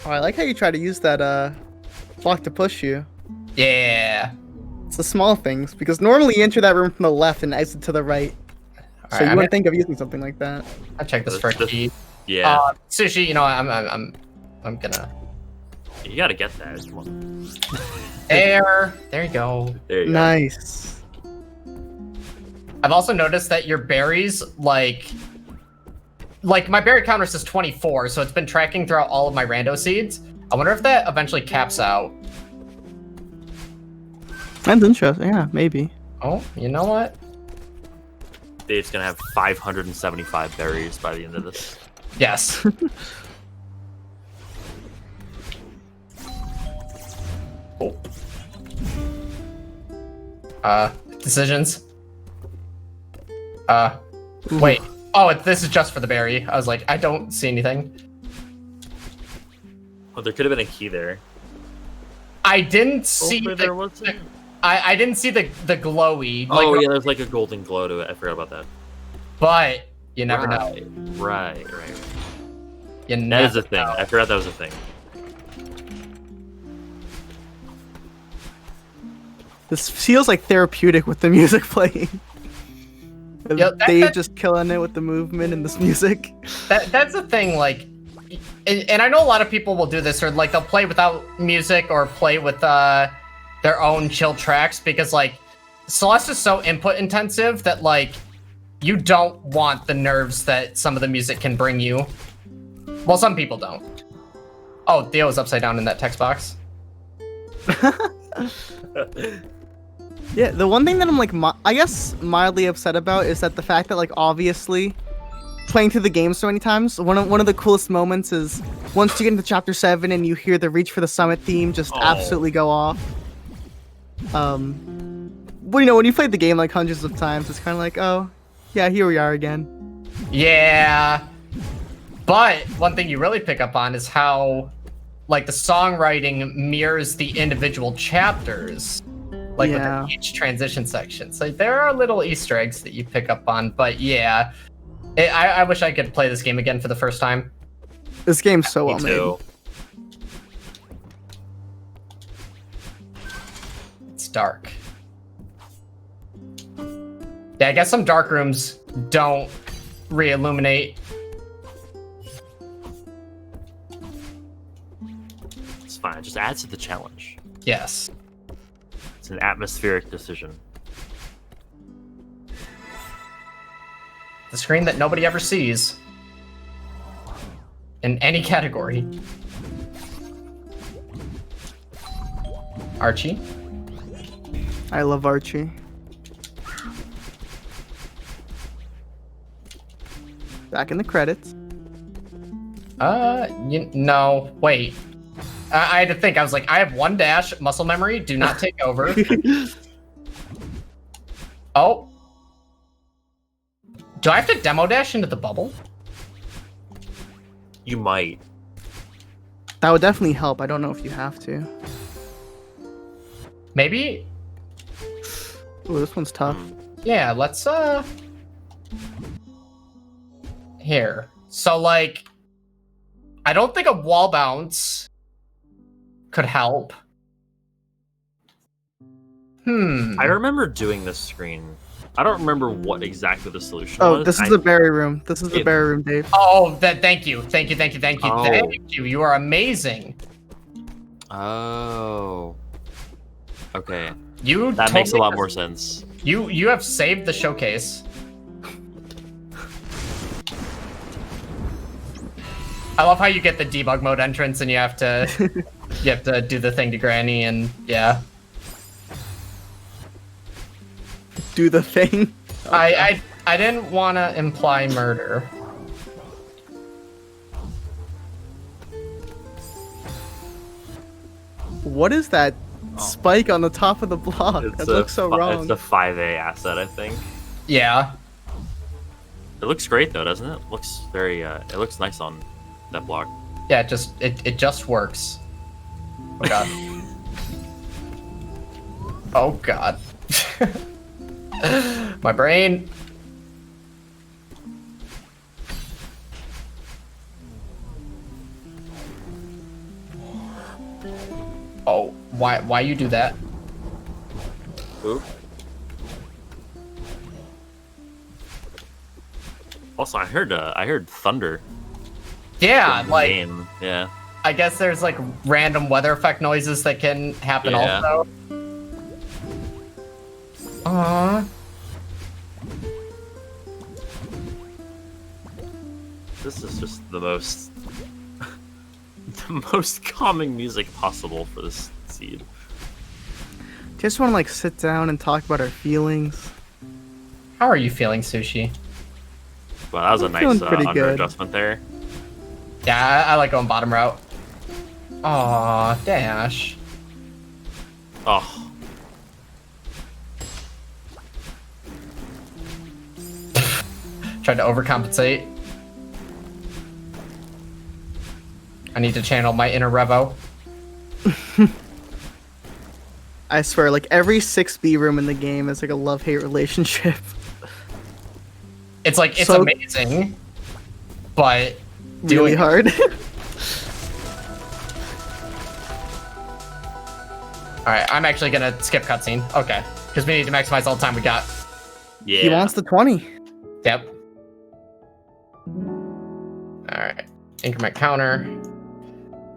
Oh, I like how you try to use that block to push you. Yeah. It's the small things, because normally you enter that room from the left and exit to the right. So you wouldn't think of using something like that. I'll check this for a key. Yeah. Sushi, you know, I'm gonna. You gotta get that. Come on. There you go. There you go. Nice. I've also noticed that your berries, like my berry counter says 24, so it's been tracking throughout all of my rando seeds. I wonder if that eventually caps out. That's interesting. Yeah, maybe. Oh, you know what? Dave's gonna have 575 berries by the end of this. Yes. Oh. Decisions. Wait. Oh, this is just for the berry. I was like, I don't see anything. Oh, there could have been a key there. I didn't see I didn't see the glowy. Oh yeah, there's like a golden glow to it. I forgot about that. But you never know. Right. That is a thing. I forgot that was a thing. This feels like therapeutic with the music playing. Yo, Dave just killing it with the movement and this music. That's the thing, like, and I know a lot of people will do this, or like they'll play without music or play with their own chill tracks, because like Celeste is so input intensive that like you don't want the nerves that some of the music can bring you. Well, some people don't. Oh, Theo's upside down in that text box. Yeah, the one thing that I'm like, I guess mildly upset about is that the fact that like obviously playing through the game so many times, one of the coolest moments is once you get into chapter 7 and you hear the Reach for the Summit theme just absolutely go off. But you know, when you played the game like hundreds of times, it's kind of like, oh, yeah, here we are again. Yeah. But one thing you really pick up on is how, like, the songwriting mirrors the individual chapters, like within each transition section. So there are little Easter eggs that you pick up on. But yeah, I wish I could play this game again for the first time. This game's so well made. It's dark. Yeah, I guess some dark rooms don't re-illuminate. It's fine. It just adds to the challenge. Yes. It's an atmospheric decision. The screen that nobody ever sees. In any category. Archie. I love Archie. Back in the credits. No, wait. I had to think. I was like, I have 1 dash, muscle memory, do not take over. Oh. Do I have to demo dash into the bubble? You might. That would definitely help. I don't know if you have to. Maybe? Oh, this one's tough. Yeah, let's, here. So, like, I don't think a wall bounce could help. I remember doing this screen. I don't remember what exactly the solution was. Oh, this is the berry room. This is the berry room, Dave. Oh, thank you. Thank you. Oh. Thank you. You are amazing. Oh. Okay. That makes a lot more sense. You have saved the showcase. I love how you get the debug mode entrance and you have to do the thing to Granny and yeah. Do the thing. Okay. I didn't want to imply murder. What is that spike on the top of the block? That looks so wrong. It's a 5A asset, I think. Yeah. It looks great though, doesn't it? It looks very. It looks nice on that block. Yeah, it just works. Oh god. Oh god. My brain. Oh, why you do that? Oop. Also, I heard thunder. Yeah, like game. Yeah. I guess there's like random weather effect noises that can happen also. Aww. This is just the most calming music possible for this seed. Just want to like sit down and talk about our feelings. How are you feeling, Sushi? Well, that was a nice under adjustment there. Yeah, I like going bottom route. Aw, Dash. Oh. Tried to overcompensate. I need to channel my inner Revo. I swear, like every 6B room in the game is like a love-hate relationship. It's like, it's so amazing, but really hard. Alright, I'm actually gonna skip cutscene. Okay, because we need to maximize all the time we got. Yeah. He wants the 20. Yep. Alright, increment counter.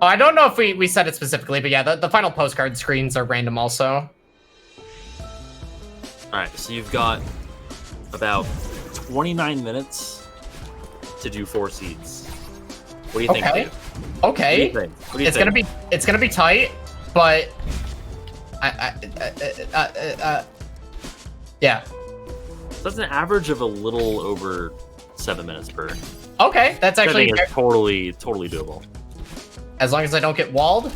Oh, I don't know if we said it specifically, but yeah, the final postcard screens are random also. Alright, so you've got about 29 minutes to do 4 seeds. What do you think, Okay. Dave? Okay. What do you think? What do you Okay. think? What do you It's think? gonna be tight, but yeah. So that's an average of a little over 7 minutes per. Okay, that's I actually think it's totally doable. as long as I don't get walled.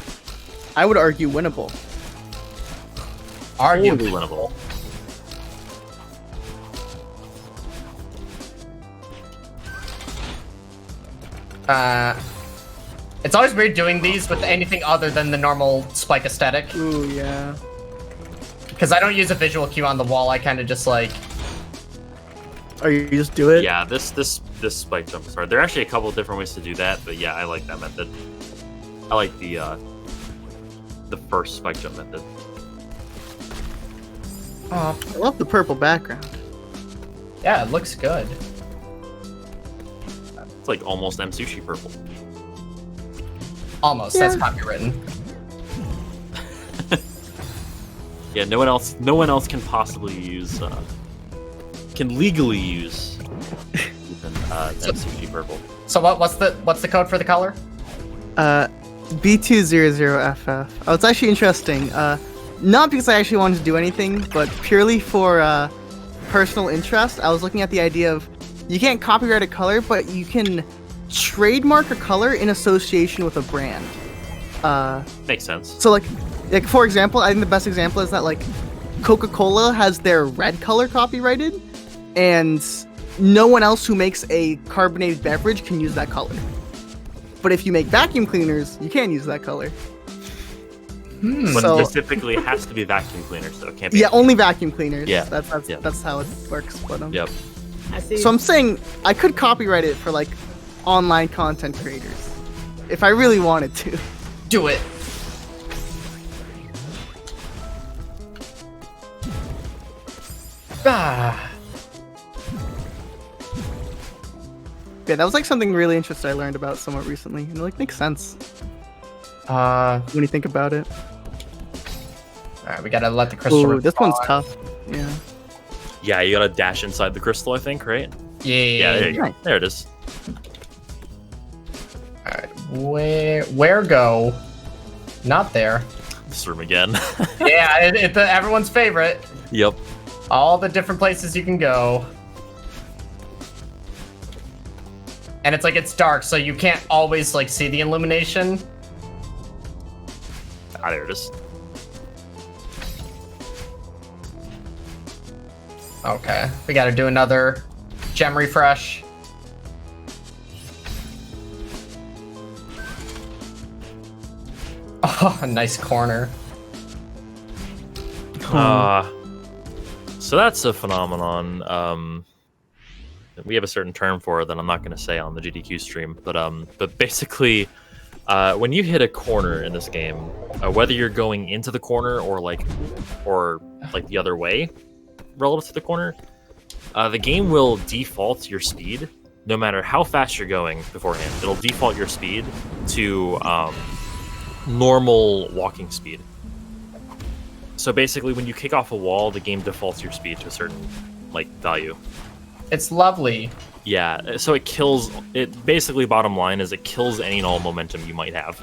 I would argue winnable. Argue. Totally winnable. It's always weird doing these with anything other than the normal spike aesthetic, Ooh, yeah. because I don't use a visual cue on the wall. I kind of just like. Or you just do it? Yeah, this spike jump is hard. There are actually a couple of different ways to do that, but yeah, I like that method. I like the first spike jump method. Oh, I love the purple background. yeah, it looks good. It's like almost M Sushi purple. Almost. Yeah. That's copywritten. Yeah, no one else can possibly use, can legally use even M Sushi purple. So what's the code for the color? B200FF. Oh, it's actually interesting. Not because I actually wanted to do anything, but purely for personal interest. I was looking at the idea of you can't copyright a color, but you can trademark a color in association with a brand. Makes sense. So like for example, I think the best example is that like Coca-Cola has their red color copyrighted, and no one else who makes a carbonated beverage can use that color. But if you make vacuum cleaners, you can use that color. But So- specifically, it has to be vacuum cleaners, though. It can't be. Yeah, only vacuum cleaners. Yeah. That's how it works. But Yep. I see. So I'm saying I could copyright it for like online content creators if I really wanted to. Do it. Ah. Yeah, that was like something really interesting I learned about somewhat recently, and it like makes sense when you think about it. All right, we gotta let the crystal. Ooh, this one's respond. tough. Yeah. Yeah, you gotta dash inside the crystal, I think, right? Yeah. Yeah, there you go. Nice. There it is. All right, where go? Not there. This room again. Yeah, it's everyone's favorite. Yep. All the different places you can go. And it's like it's dark, so you can't always like see the illumination. Ah, there it is. Okay, we gotta do another gem refresh. Oh, a nice corner. So that's a phenomenon. We have a certain term for it that I'm not going to say on the GDQ stream, but basically, when you hit a corner in this game, whether you're going into the corner or the other way, relative to the corner, the game will default your speed, no matter how fast you're going beforehand. It'll default your speed to normal walking speed. So basically, when you kick off a wall, the game defaults your speed to a certain value. It's lovely. Yeah, so it kills it. Basically, bottom line is it kills any and all momentum you might have.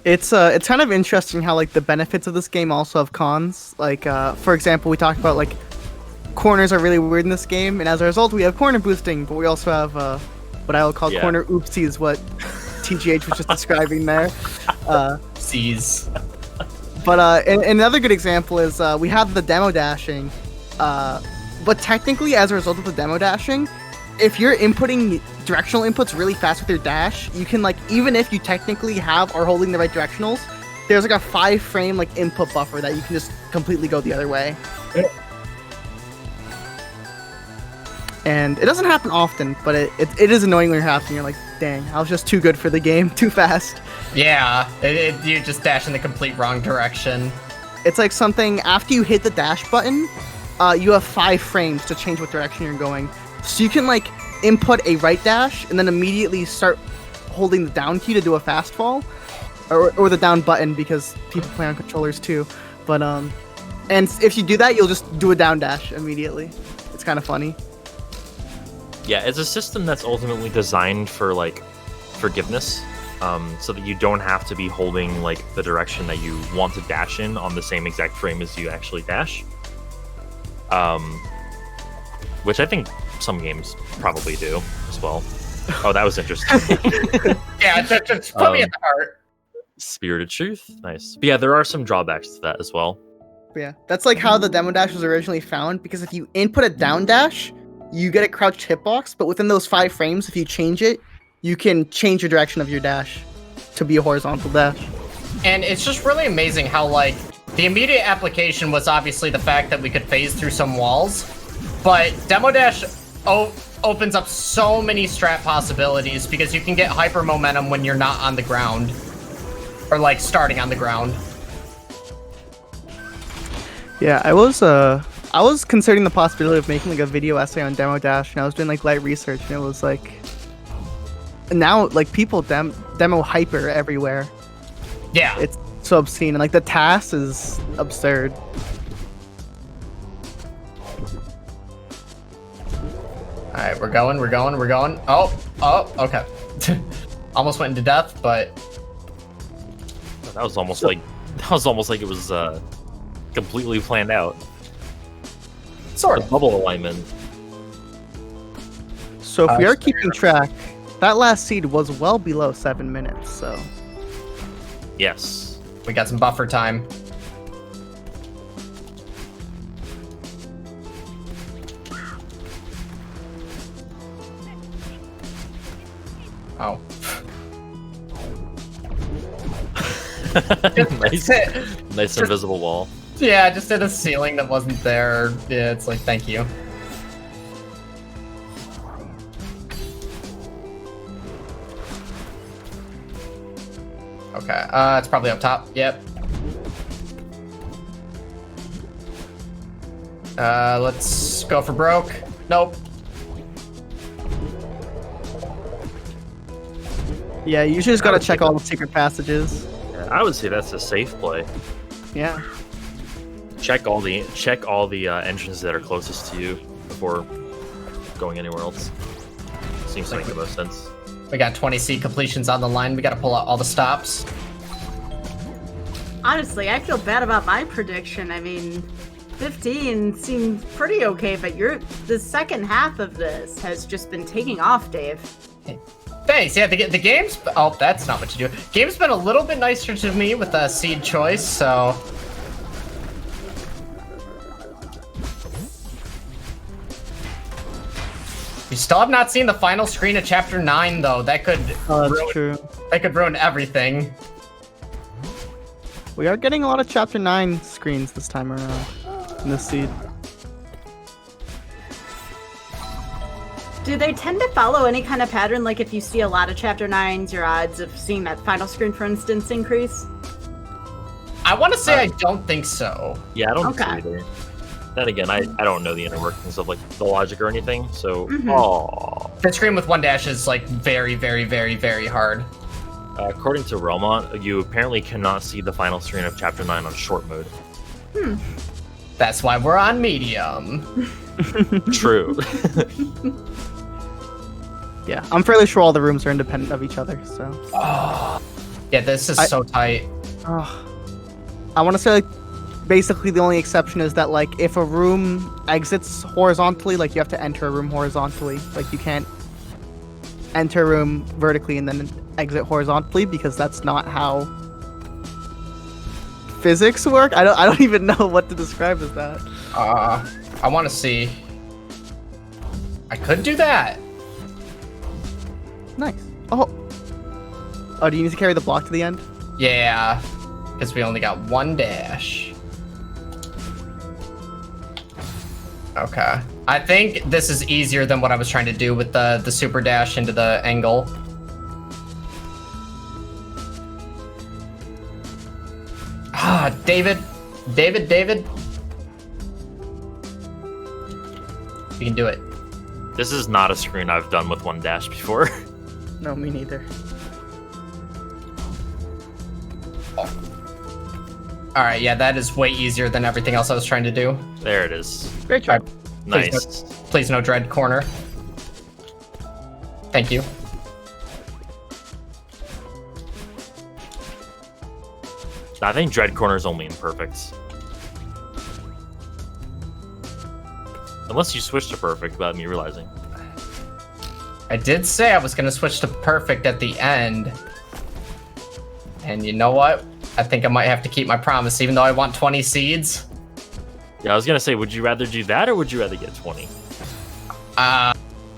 It's kind of interesting how like the benefits of this game also have cons. Like for example, we talked about like corners are really weird in this game, and as a result, we have corner boosting, but we also have what I will call corner oopsies. What TGH was just describing there. Sees. But and another good example is we have the demo dashing. But technically, as a result of the demo dashing, if you're inputting directional inputs really fast with your dash, you can even if you technically are holding the right directionals, there's a 5-frame input buffer that you can just completely go the other way. And it doesn't happen often, but it is annoying when it happens. You're like, dang, I was just too good for the game, too fast. Yeah, you just dash in the complete wrong direction. It's like something after you hit the dash button, you have 5 frames to change what direction you're going. So you can input a right dash and then immediately start holding the down key to do a fast fall, or the down button because people play on controllers too. But and if you do that, you'll just do a down dash immediately. It's kind of funny. Yeah, it's a system that's ultimately designed for like forgiveness, so that you don't have to be holding like the direction that you want to dash in on the same exact frame as you actually dash. Which I think some games probably do as well. Oh, that was interesting. Yeah, just put me at the heart. Spirited Truth, nice. But yeah, there are some drawbacks to that as well. Yeah, that's like how the demo dash was originally found, because if you input a down dash, you get a crouched hitbox, but within those 5 frames, if you change it, you can change your direction of your dash to be a horizontal dash. And it's just really amazing how, like, the immediate application was obviously the fact that we could phase through some walls, but Demo Dash opens up so many strat possibilities because you can get hyper momentum when you're not on the ground, or like starting on the ground. Yeah, I was considering the possibility of making like a video essay on Demo Dash, and I was doing like light research, and it was like, now like people demo hyper everywhere. Yeah, It's so obscene, and like the task is absurd. all right, we're going. Oh, okay. Almost went into death, but That was almost like it was completely planned out. sort The of. bubble alignment. So if we are keeping track, that last seed was well below 7 minutes, so Yes. We got some buffer time. Oh. Nice, It. nice invisible wall. Yeah, I just did a ceiling that wasn't there. Yeah, it's like, thank you. Okay, it's probably up top. Yep. Let's go for broke. Nope. yeah, you usually just gotta check all the secret passages. Yeah, I would say that's a safe play. Yeah. Check all the engines that are closest to you before going anywhere else. Seems to make the most sense. We got 20 seat completions on the line. We got to pull out all the stops. Honestly, I feel bad about my prediction. I mean, 15 seemed pretty okay, but the second half of this has just been taking off, Dave. Thanks. Yeah, the game's... Oh, that's not what you do. Game's been a little bit nicer to me with the seed choice, so... We still have not seen the final screen of Chapter 9, though. That could True. That could ruin everything. We are getting a lot of Chapter 9 screens this time around in this seed. Do they tend to follow any kind of pattern? Like if you see a lot of Chapter 9s, your odds of seeing that final screen, for instance, increase? I want to say I don't think so. Yeah, I don't think so Okay. either. Then again, I don't know the inner workings of like the logic or anything, so The screen with one dash is like very, very, very, very hard. according to Relmont, you apparently cannot see the final screen of Chapter 9 on short mode. That's why we're on medium. True. Yeah, I'm fairly sure all the rooms are independent of each other, so. Yeah, this is so tight. I want to say, like, basically the only exception is that, like, if a room exits horizontally, like, you have to enter a room horizontally. Like, you can't enter a room vertically and then exit horizontally, because that's not how physics work. I don't even know what to describe as that. I want to see. I could do that. Nice. Oh, do you need to carry the block to the end? Yeah, because we only got one dash. Okay. I think this is easier than what I was trying to do with the super dash into the angle. Ah, David. You can do it. This is not a screen I've done with one dash before. No, me neither. All right, yeah, that is way easier than everything else I was trying to do. There it is. Great try. Nice. Please no dread corner. Thank you. I think Dread Corner is only in perfects. Unless you switch to perfect without me realizing. I did say I was going to switch to perfect at the end. And you know what? I think I might have to keep my promise, even though I want 20 seeds. Yeah, I was going to say, would you rather do that or would you rather get 20?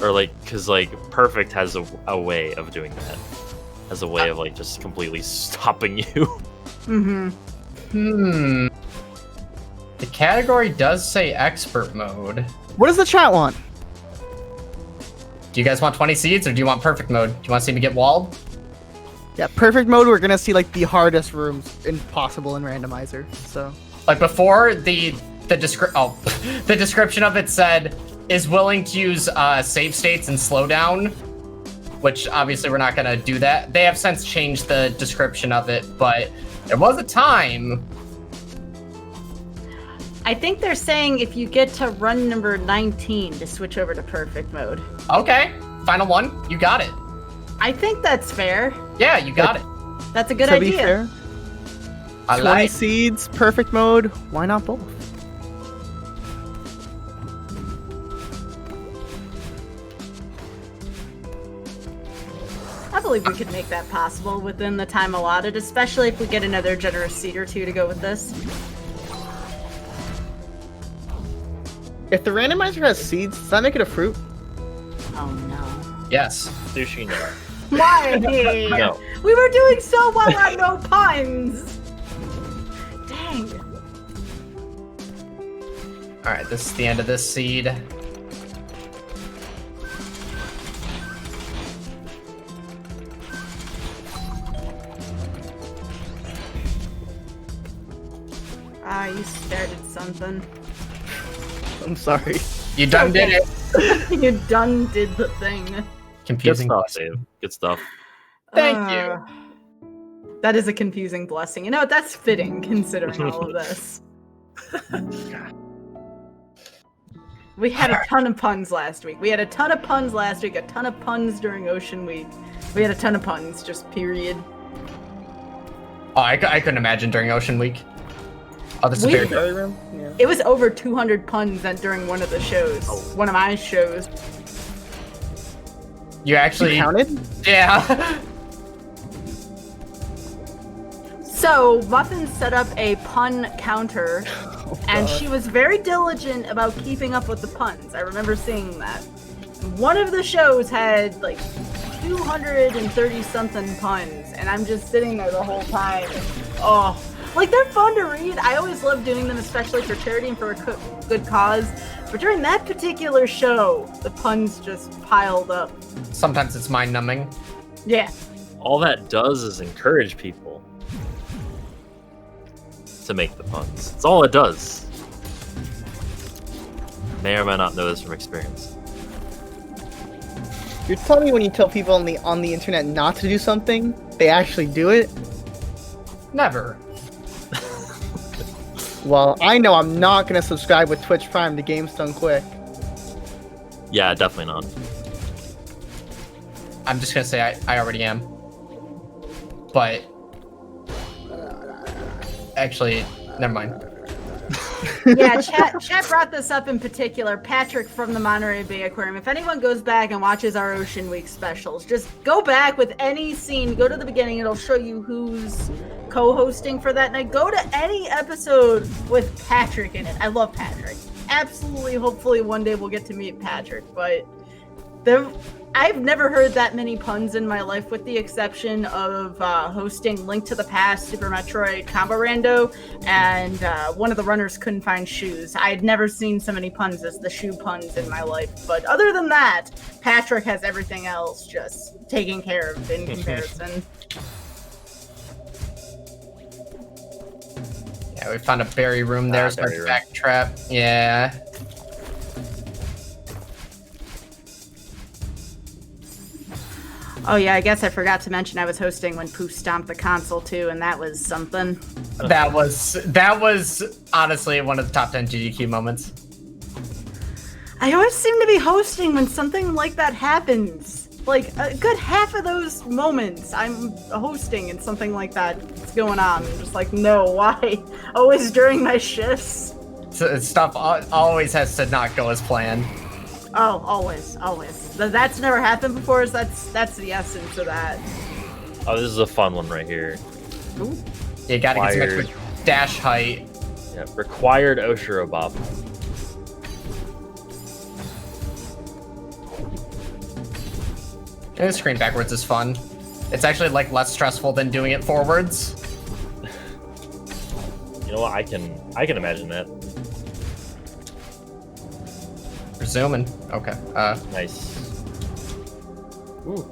Or like, because like perfect has a way of doing that. Has a way of like just completely stopping you. The category does say expert mode. What does the chat want? Do you guys want 20 seeds or do you want perfect mode? Do you want to see me get walled? Yeah, perfect mode. We're gonna see like the hardest rooms possible in randomizer. So Like before the description of it said is willing to use save states and slowdown, which obviously we're not gonna do that. They have since changed the description of it, but there was a time. I think they're saying if you get to run number 19 to switch over to perfect mode. Okay, final one, you got it. I think that's fair. Yeah, you got it. That's a good to idea. be fair, I 20 like. seeds, perfect mode. Why not both? I believe we could make that possible within the time allotted, especially if we get another generous seed or two to go with this. If the randomizer has seeds, does that make it a fruit? Oh no. Yes. Sushi, no. Why? No. We were doing so well on no puns. Dang. All right, this is the end of this seed. Ah, you started something. I'm sorry. You done did it. You done did the thing. Good Confusing. stuff, Dave. Good stuff. Thank you. That is a confusing blessing. You know what? That's fitting considering all of this. We had a ton of puns last week. A ton of puns during Ocean Week. We had a ton of puns, just period. Oh, I couldn't imagine during Ocean Week. Oh, this is very good. Yeah. It was over 200 puns during one of the shows. One of my shows. You actually You counted? Yeah. So, Muffin set up a pun counter, and she was very diligent about keeping up with the puns. I remember seeing that. One of the shows had like 230-something puns, and I'm just sitting there the whole time. Oh, like they're fun to read. I always love doing them, especially for charity and for a good cause. But during that particular show, the puns just piled up. Sometimes it's mind-numbing. Yeah. All that does is encourage people to make the puns. That's all it does. May or may not know this from experience. You're telling me when you tell people on the internet not to do something, they actually do it? Never. Well, I know I'm not gonna subscribe with Twitch Prime to Games Done Quick. Yeah, definitely not. I'm just gonna say I already am. But actually, never mind. Yeah, chat brought this up in particular. Patrick from the Monterey Bay Aquarium. If anyone goes back and watches our Ocean Week specials, just go back with any scene, go to the beginning, it'll show you who's co-hosting for that night. Go to any episode with Patrick in it. I love Patrick. Absolutely, hopefully one day we'll get to meet Patrick, but I've never heard that many puns in my life, with the exception of hosting Link to the Past, Super Metroid, Combo Rando, and one of the runners couldn't find shoes. I had never seen so many puns as the shoe puns in my life. But other than that, Patrick has everything else just taken care of in comparison. Yeah, we found a berry room there, so berry room. back trap. Yeah. Oh yeah, I guess I forgot to mention I was hosting when Poof stomped the console too, and that was something. That was honestly one of the top 10 GDQ moments. I always seem to be hosting when something like that happens. like a good half of those moments I'm hosting and something like that is going on. I'm just like, no, why? Always during my shifts. So, stuff always has to not go as planned. Oh, always. That's never happened before. So that's the essence of that. Oh, this is a fun one right here. Ooh. You gotta get some Required. extra dash height. Yeah, required Oshiro Bop. Doing the screen backwards is fun. It's actually like less stressful than doing it forwards. You know what? I can imagine that. Presuming. Okay. Nice. Ooh.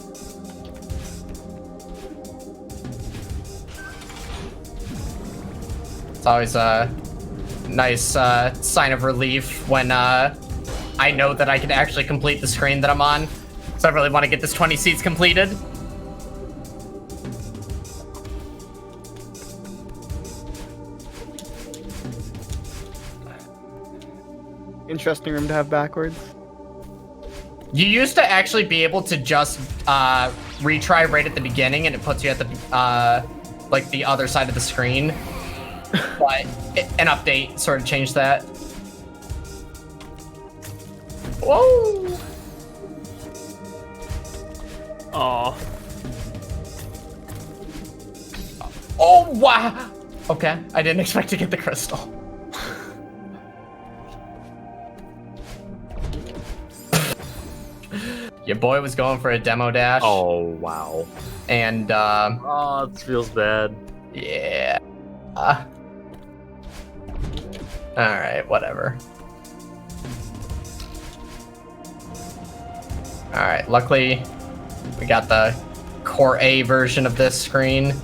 It's always a nice sign of relief when I know that I can actually complete the screen that I'm on. So I really want to get this 20 seats completed. Interesting room to have backwards. You used to actually be able to just retry right at the beginning, and it puts you at the like the other side of the screen. But an update sort of changed that. Whoa! Aw. Oh wow! Okay, I didn't expect to get the crystal. Your boy was going for a demo dash. Oh wow. And Oh, it feels bad. yeah. Alright, whatever. Alright, luckily we got the Core A version of this screen.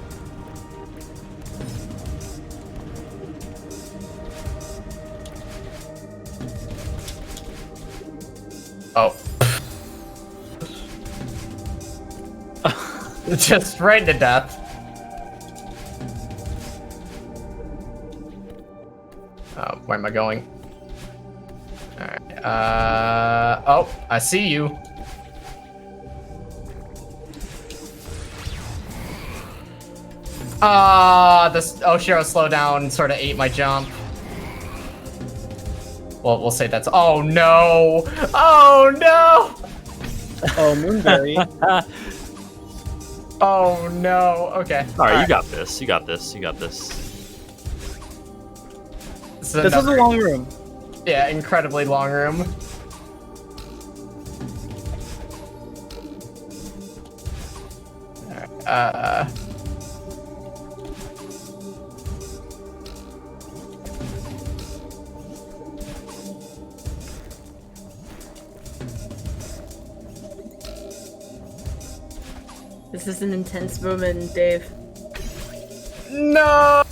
Oh. Just right to death. Where am I going? Alright, oh, I see you. This Oshiro slowdown sort of ate my jump. Well, we'll say that's, oh no! Oh no! Oh, Moonberry. Oh no, okay. Alright, you got this. You got this. You got this. This This is a long room. Yeah, incredibly long room. Alright, This is an intense moment, Dave. no!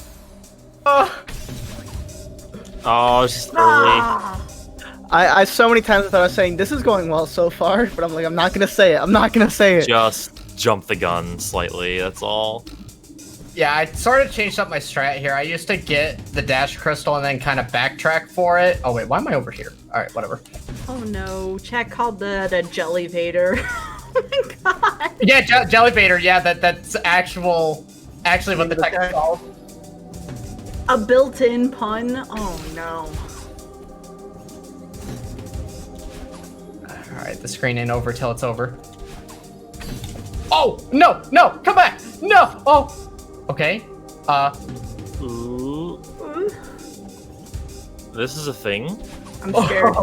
Oh, it's just early. Ah! I so many times thought I was saying this is going well so far, but I'm like, I'm not gonna say it. I'm not gonna say it. Just jump the gun slightly, that's all. Yeah, I sort of changed up my strat here. I used to get the dash crystal and then kind of backtrack for it. Oh wait, why am I over here? Alright, whatever. Oh no, chat called the Jelly Vader. Oh my god. Yeah, Jelly Vader, yeah, that's actually what the tech is called. A built-in pun? Oh no. Alright, the screen ain't over till it's over. Oh, no, come back! No! Oh! Okay, Ooh. This is a thing? I'm scared.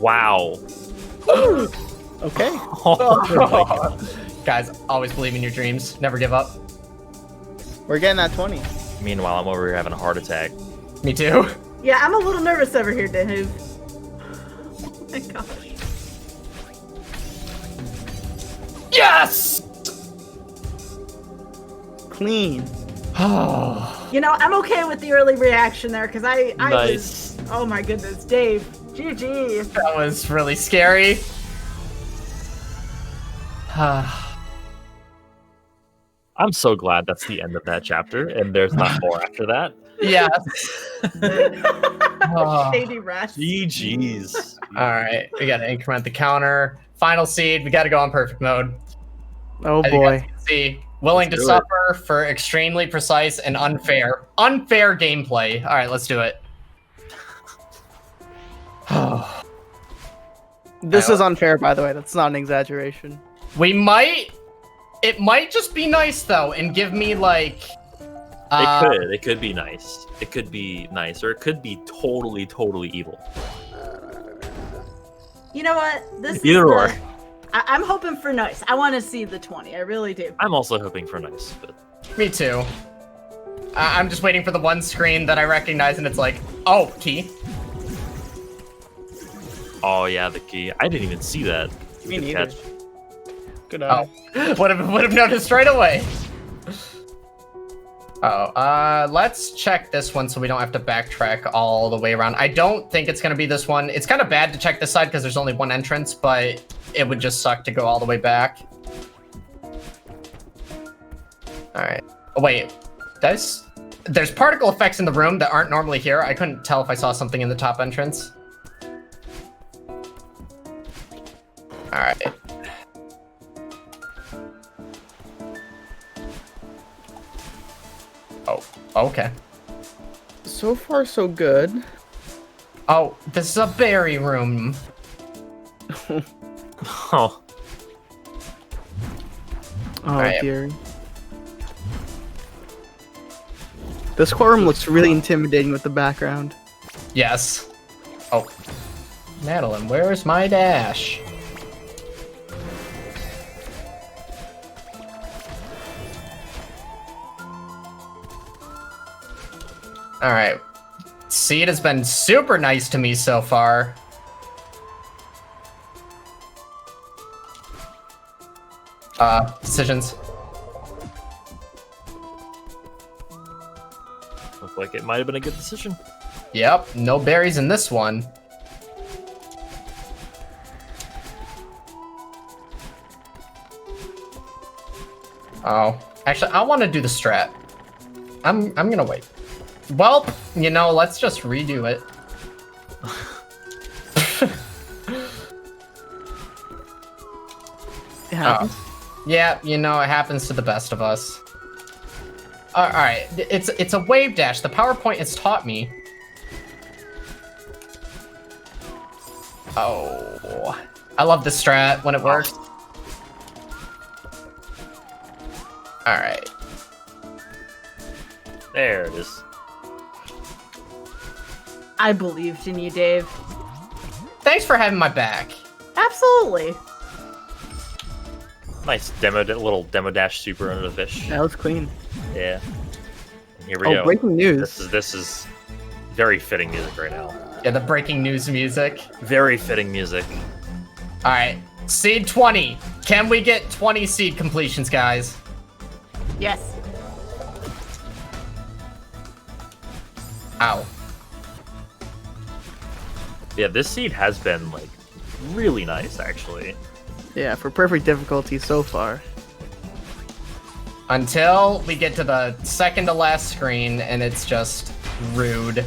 Wow. Okay. Oh my God. Guys, always believe in your dreams. Never give up. We're getting that 20. Meanwhile, I'm over here having a heart attack. Me too. Yeah, I'm a little nervous over here, Dave. Oh my gosh. Yes! Clean. You know, I'm okay with the early reaction there, because I Nice. was... Oh my goodness, Dave. GG. That was really scary. I'm so glad that's the end of that chapter, and there's not more after that. Yeah. Oh. Shady rats. GG's. All right, we got to increment the counter. Final seed. We got to go on perfect mode. Oh As you guys boy. can see, willing to Let's do it. suffer for extremely precise and unfair gameplay. All right, let's do it. This is unfair, by the way. That's not an exaggeration. It might just be nice though, and give me like. It could be nice. It could be nice, or it could be totally evil. You know what? This Either is or. I'm hoping for nice. I want to see the 20. I really do. I'm also hoping for nice, but Me too. I'm just waiting for the one screen that I recognize, and it's like, oh, key. oh yeah, the key. I didn't even see that. Me Good neither. catch. Good Oh, would have noticed right away. Let's check this one so we don't have to backtrack all the way around. I don't think it's gonna be this one. It's kind of bad to check this side because there's only one entrance, but it would just suck to go all the way back. All right. Oh, wait, there's particle effects in the room that aren't normally here. I couldn't tell if I saw something in the top entrance. All right. Oh, okay. So far, so good. Oh, this is a berry room. Oh, Oh Alright. dear. This courtroom looks really intimidating with the background. Yes. Oh. Madeline, where's my dash? Alright. Seed has been super nice to me so far. Decisions. looked like it might have been a good decision. Yep, no berries in this one. Oh, actually, I want to do the strat. I'm gonna wait. Well, you know, let's just redo it. Yeah. Yeah, you know, it happens to the best of us. All right, it's a wave dash. The PowerPoint has taught me. Oh, I love the strat when it works. All right. There it is. I believed in you, Dave. Thanks for having my back. Absolutely. Nice little demo dash super under the fish. That was clean. Yeah. And here we Oh, go. breaking news. This is very fitting music right now. Yeah, the breaking news music. Very fitting music. All right, seed 20. Can we get 20 seed completions, guys? Yes. Ow. Yeah, this seed has been like really nice actually. Yeah, for perfect difficulty so far. Until we get to the second to last screen and it's just rude.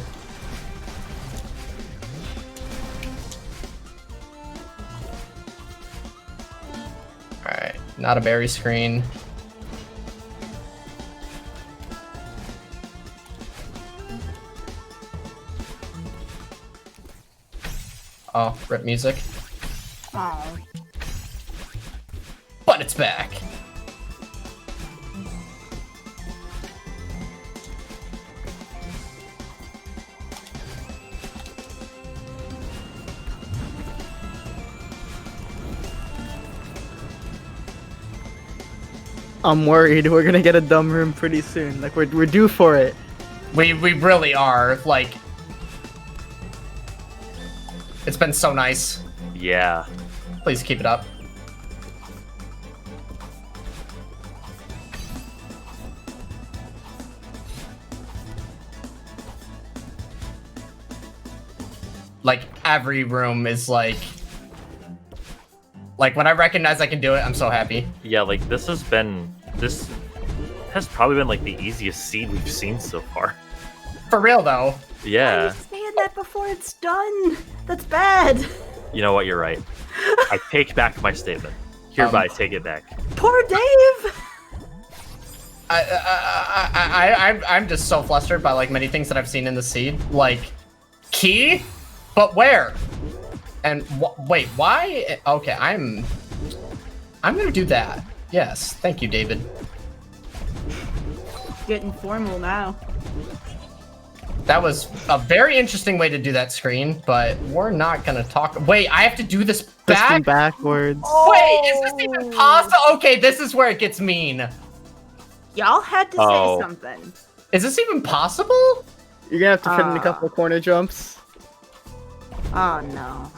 Alright, not a berry screen. Oh, rip music. Oh. But it's back. I'm worried we're gonna get a dumb room pretty soon. Like we're due for it. We really are, like... It's been so nice. Yeah. Please keep it up. Like, every room is like when I recognize I can do it, I'm so happy. Yeah, like this has probably been like the easiest seed we've seen so far. For real though. I Yeah. was saying that before. before it's done. That's bad. You know what? You're right. I take back my statement. Hereby take it back. Poor Dave. I'm just so flustered by like many things that I've seen in the seed. Like, key, but where? And wait, why? Okay, I'm gonna do that. Yes, thank you, David. Getting formal now. That was a very interesting way to do that screen, but we're not gonna talk. Wait, I have to do this This one back? backwards. Wait, is this even possible? Okay, this is where it gets mean. Y'all had to say something. Is this even possible? You're gonna have to fit in a couple of corner jumps. Oh no.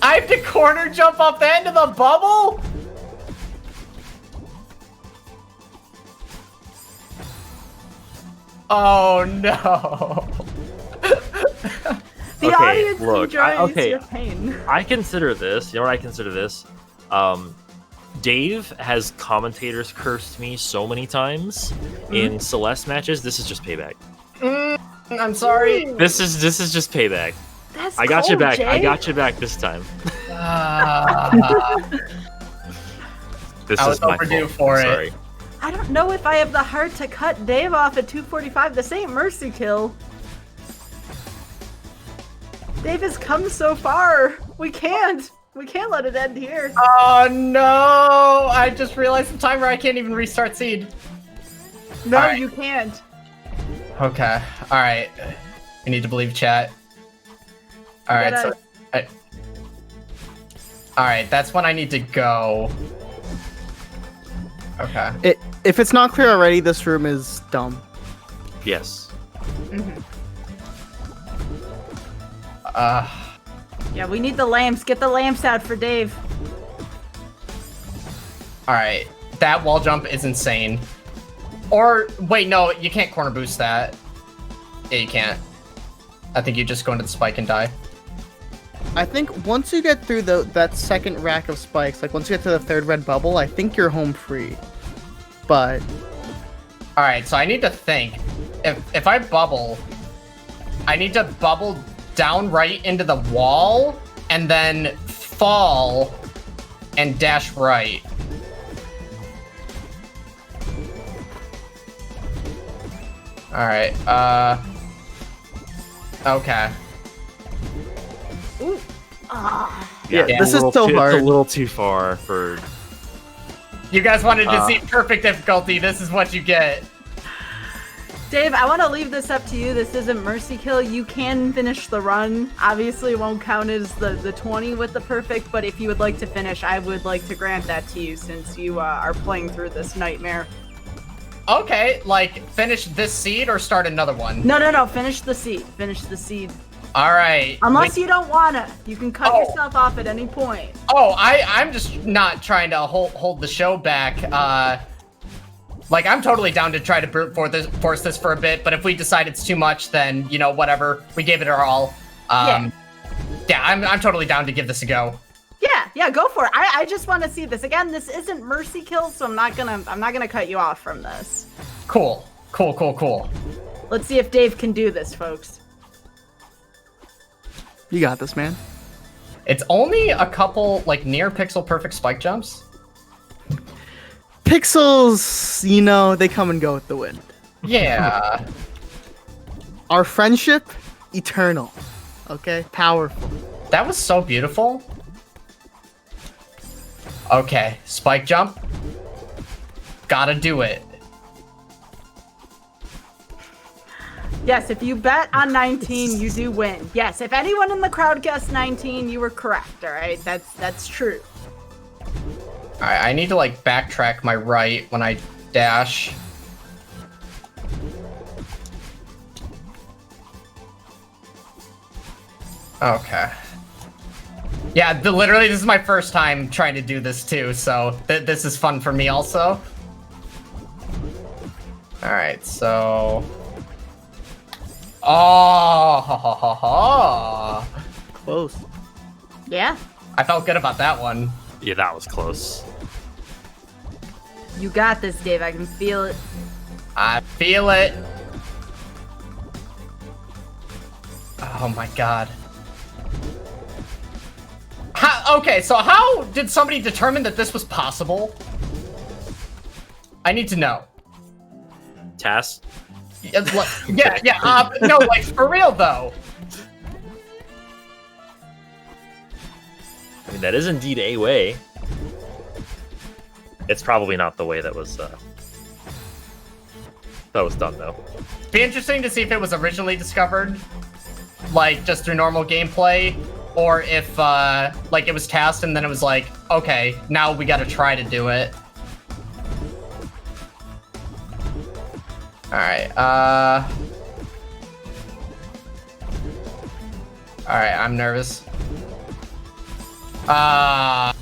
I have to corner jump off the end of the bubble? Oh no. The Okay, audience look, enjoys your pain. I consider this. You know what I consider this? Dave has commentators cursed me so many times in Celeste matches. This is just payback. I'm sorry. This is just payback. That's I got you cold, back. Jay. I got you back this time. This I was is my overdue fault. for I'm it. sorry. I don't know if I have the heart to cut Dave off at 245. This ain't mercy kill. Dave has come so far. We can't let it end here. Oh no! I just realized the timer. I can't even restart seed. No, Alright. you can't. Okay. All right. We need to believe chat. All right. gotta- All right. That's when I need to go. Okay. If it's not clear already, this room is dumb. Yes. Yeah, we need the lamps. Get the lamps out for Dave. All right. That wall jump is insane. Or wait, no, you can't corner boost that. Yeah, you can't. I think you just go into the spike and die. I think once you get through that second rack of spikes, like once you get to the third red bubble, I think you're home free. But All right, so I need to think. If I bubble, I need to bubble down right into the wall and then fall and dash right. All right. Okay. Ooh. Ah. Yeah, it's this a is little so too, hard. It's a little too far for. You guys wanted to see perfect difficulty. This is what you get. Dave, I want to leave this up to you. This isn't mercy kill. You can finish the run. Obviously, it won't count as the 20 with the perfect, but if you would like to finish, I would like to grant that to you since you are playing through this nightmare. Okay, like finish this seed or start another one. No. Finish the seed. Finish the seed. All right. Unless you don't wanna. You can cut Oh. yourself off at any point. Oh, I'm just not trying to hold the show back. Like, I'm totally down to try to brute force this for a bit, but if we decide it's too much, then, you know, whatever. We gave it our all. Yeah, I'm totally down to give this a go. Yeah, go for it. I just want to see this. Again, this isn't mercy kill, so I'm not gonna cut you off from this. Cool. Let's see if Dave can do this, folks. you got this, man. It's only a couple, like, near pixel perfect spike jumps. Pixels, you know, they come and go with the wind. Yeah. Our friendship, eternal. Okay? Powerful. That was so beautiful. Okay, spike jump. Gotta do it. Yes, if you bet on 19, you do win. Yes, if anyone in the crowd guessed 19, you were correct, all right? That's true. All right, I need to, like, backtrack my right when I dash. Okay. Yeah, literally, this is my first time trying to do this, too, so this is fun for me also. All right, so... Oh, ha, ha, ha, ha. Close. Yeah, I felt good about that one. Yeah, that was close. you got this, Dave. I can feel it. I feel it. Oh my god. Okay, so how did somebody determine that this was possible? I need to know. Task. No, like, for real, though. I mean, that is indeed a way. It's probably not the way that was done, though. Be interesting to see if it was originally discovered, like, just through normal gameplay, or if, like, it was tasked and then it was like, okay, now we gotta try to do it. Alright, Alright, I'm nervous. I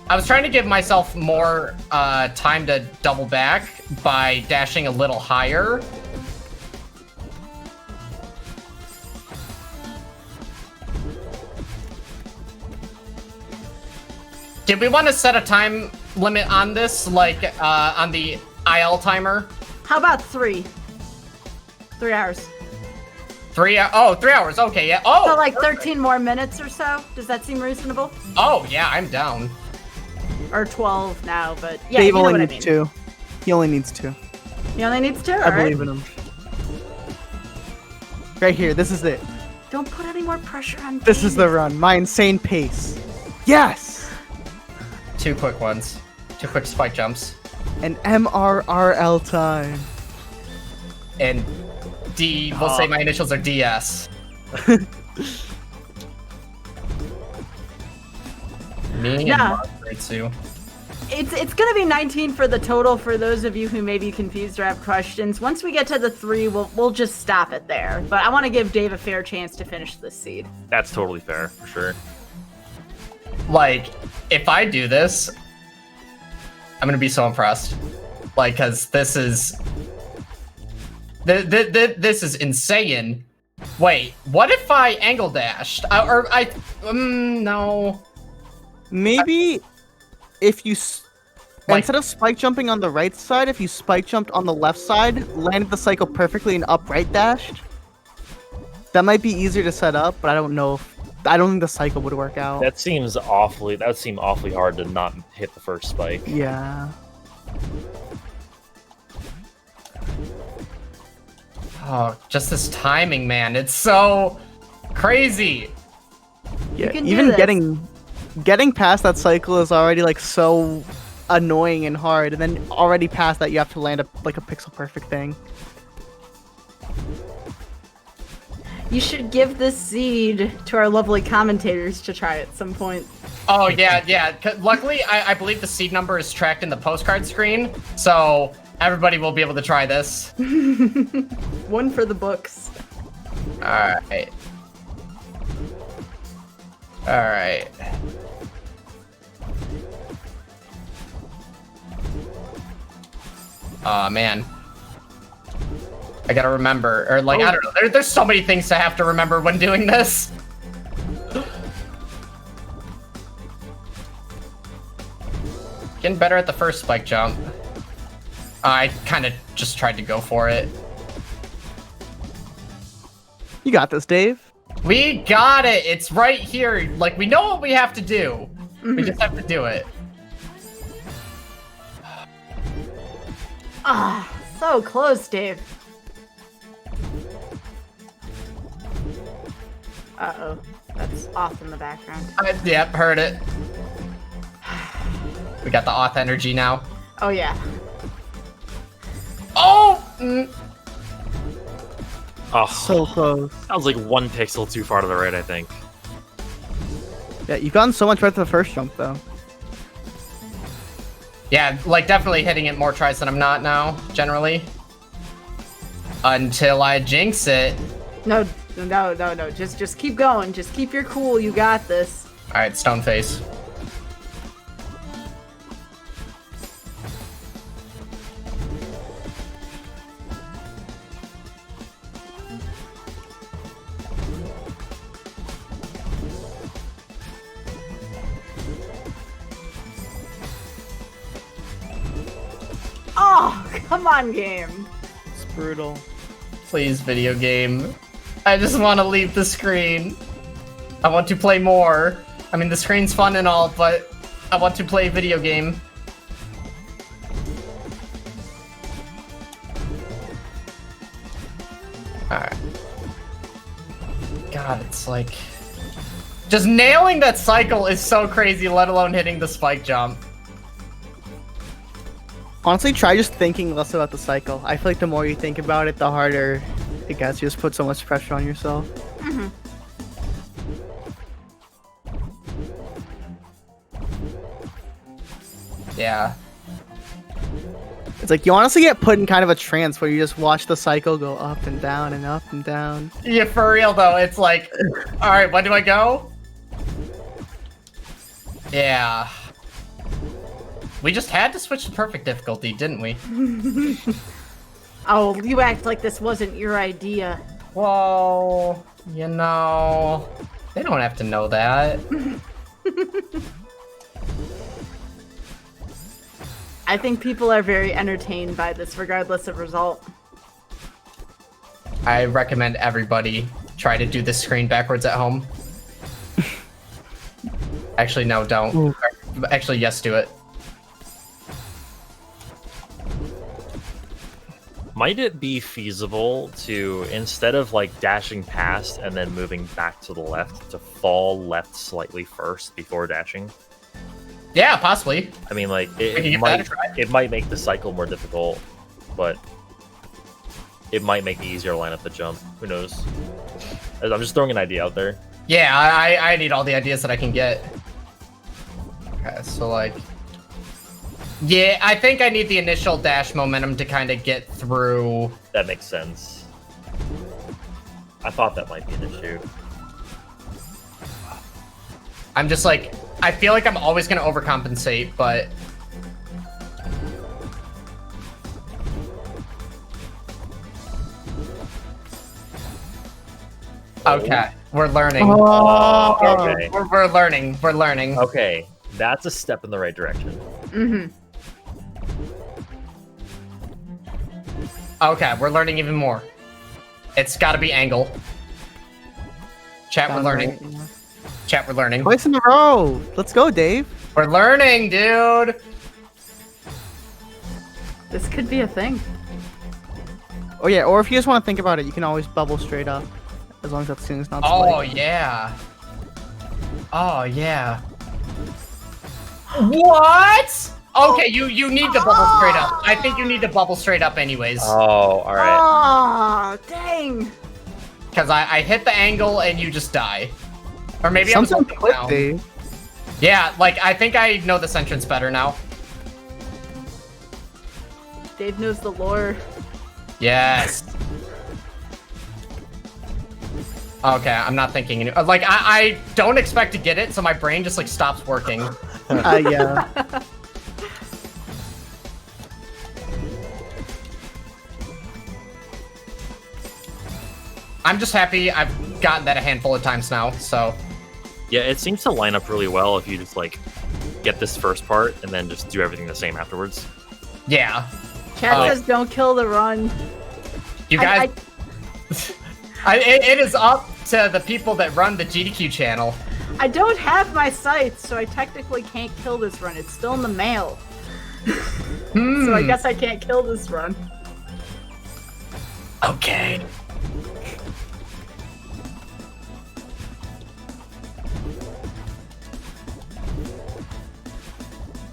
was trying to give myself more, time to double back by dashing a little higher. Did we want to set a time limit on this, like, on the IL timer? How about 3? 3 hours. 3 hours, okay, yeah. Oh! So like 13 more minutes or so? Does that seem reasonable? Oh, yeah, I'm down. Or 12 now, but yeah, Dave you know only what I needs mean. 2. He only needs 2. He only needs 2? I believe in him. Right here, this is it. Don't put any more pressure on This Dave. is the run. My insane pace. Yes! 2 quick ones. 2 quick spike jumps. An MRRL time. And we'll say my initials are DS. Me and Yeah. Maritsu. It's gonna be 19 for the total for those of you who may be confused or have questions. Once we get to the 3, we'll just stop it there. But I want to give Dave a fair chance to finish this seed. That's totally fair, for sure. Like, if I do this, I'm gonna be so impressed. Like, cause this is... This is insane. Wait, what if I angle dashed? No. Maybe if you... Like- instead of spike jumping on the right side, if you spike jumped on the left side, landed the cycle perfectly and upright dashed, that might be easier to set up, but I don't know if... I don't think the cycle would work out. That would seem awfully hard to not hit the first spike. Yeah. Oh, just this timing, man. It's so crazy. Yeah, can do even this. getting past that cycle is already like so annoying and hard, and then already past that you have to land a pixel perfect thing. You should give this seed to our lovely commentators to try at some point. Oh, yeah. Luckily, I believe the seed number is tracked in the postcard screen, so everybody will be able to try this. One for the books. Alright. Alright. Aw, man. I gotta remember, or like, I don't know, there's so many things to have to remember when doing this. Getting better at the first spike jump. I kind of just tried to go for it. You got this, Dave. We got it! It's right here. Like, we know what we have to do. We just have to do it. Ah, so close, Dave. Uh-oh. That's off in the background. Yep, heard it. We got the auth energy now. Oh, yeah. Oh! Oh, So close. that was like 1 pixel too far to the right, I think. Yeah, you've gotten so much better to the first jump, though. Yeah, like, definitely hitting it more tries than I'm not now, generally. Until I jinx it. No. Just keep going. Just keep your cool. You got this. Alright, stone face. Oh, come on, game. It's brutal. Please, video game. I just want to leave the screen. I want to play more. I mean, the screen's fun and all, but I want to play a video game. Alright. God, it's like... Just nailing that cycle is so crazy, let alone hitting the spike jump. Honestly, try just thinking less about the cycle. I feel like the more you think about it, the harder it gets. You just put so much pressure on yourself. Mm-hmm. Yeah. It's like you honestly get put in kind of a trance where you just watch the cycle go up and down and up and down. Yeah, for real though, it's like, alright, when do I go? Yeah. We just had to switch to perfect difficulty, didn't we? Oh, you act like this wasn't your idea. Well, you know, they don't have to know that. I think people are very entertained by this, regardless of result. I recommend everybody try to do the screen backwards at home. Actually, no, don't. Ooh. Actually, yes, do it. Might it be feasible to, instead of like dashing past and then moving back to the left, to fall left slightly first before dashing? Yeah, possibly. I mean, like, We can it give that might a try. it might make the cycle more difficult, but it might make it easier to line up the jump. Who knows? I'm just throwing an idea out there. Yeah, I need all the ideas that I can get. Okay, so like... Yeah, I think I need the initial dash momentum to kind of get through. That makes sense. I thought that might be an issue. I'm just like, I feel like I'm always going to overcompensate, but... Okay, we're learning. Oh. Okay. We're learning. We're learning. Okay, that's a step in the right direction. Mm-hmm. Okay, we're learning even more. It's got to be angle. Chat, we're learning. Right, yeah. Chat, we're learning. Twice in a row. Let's go, Dave. We're learning, dude. This could be a thing. Oh yeah, or if you just want to think about it, you can always bubble straight up, as long as that swing's not Oh, spiked. yeah. Oh, yeah. What? Okay, you need to bubble straight up. I think you need to bubble straight up anyways. Oh, all right. Oh, dang. Because I hit the angle and you just die. Or maybe I'm Something looking quick, now. Dave. Yeah, like, I think I know this entrance better now. Dave knows the lore. Yes. Okay, I'm not thinking any- like I don't expect to get it, so my brain just like stops working. Yeah. I'm just happy I've gotten that a handful of times now, so Yeah, it seems to line up really well if you just like get this first part and then just do everything the same afterwards. yeah. Chat says don't kill the run. You guys it is up to the people that run the GDQ channel. I don't have my sights, so I technically can't kill this run. It's still in the mail. So I guess I can't kill this run. Okay.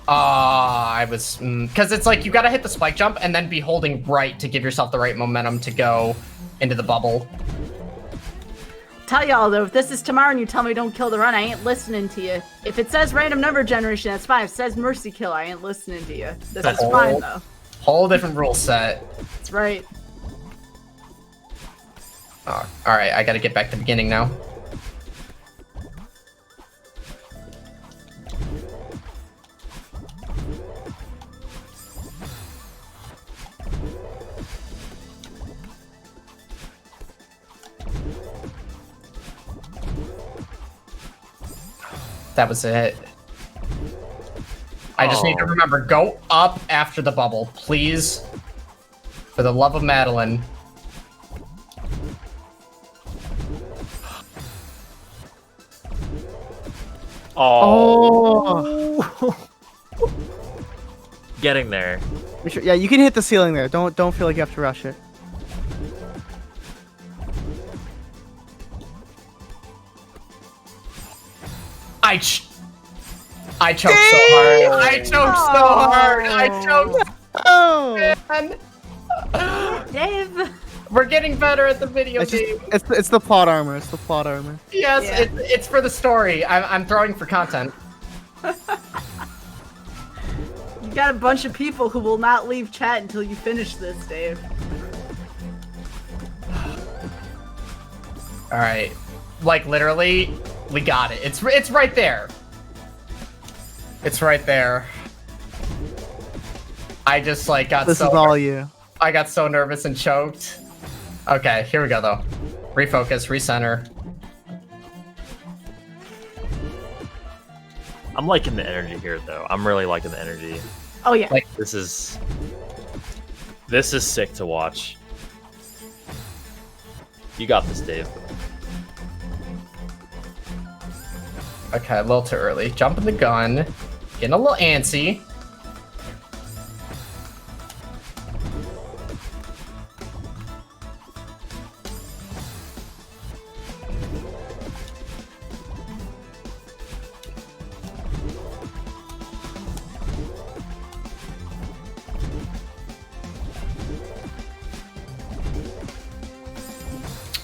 I was, because it's like you gotta hit the spike jump and then be holding right to give yourself the right momentum to go into the bubble. Tell y'all though, if this is tomorrow and you tell me don't kill the run, I ain't listening to you. If it says random number generation, that's fine. If it says mercy kill, I ain't listening to you. This is fine though. Whole different rule set. That's right. Oh, all right, I gotta get back to the beginning now. That was it. I just need to remember, go up after the bubble, please. For the love of Madeline. Oh. Getting there. Yeah, you can hit the ceiling there. Don't feel like you have to rush it. I choked so hard. I choked so hard. I choked. Oh. Man. Dave. We're getting better at the video It's game. it's the plot armor. It's the plot armor. Yes, Yeah. it's for the story. I'm throwing for content. You got a bunch of people who will not leave chat until you finish this, Dave. All right, like literally, we got it. It's right there. It's right there. I just like got This so is all you. I got so nervous and choked. Okay, here we go though. Refocus, recenter. I'm liking the energy here, though. I'm really liking the energy. Oh yeah. Like- This is sick to watch. You got this, Dave. Okay, a little too early. Jumping the gun. Getting a little antsy.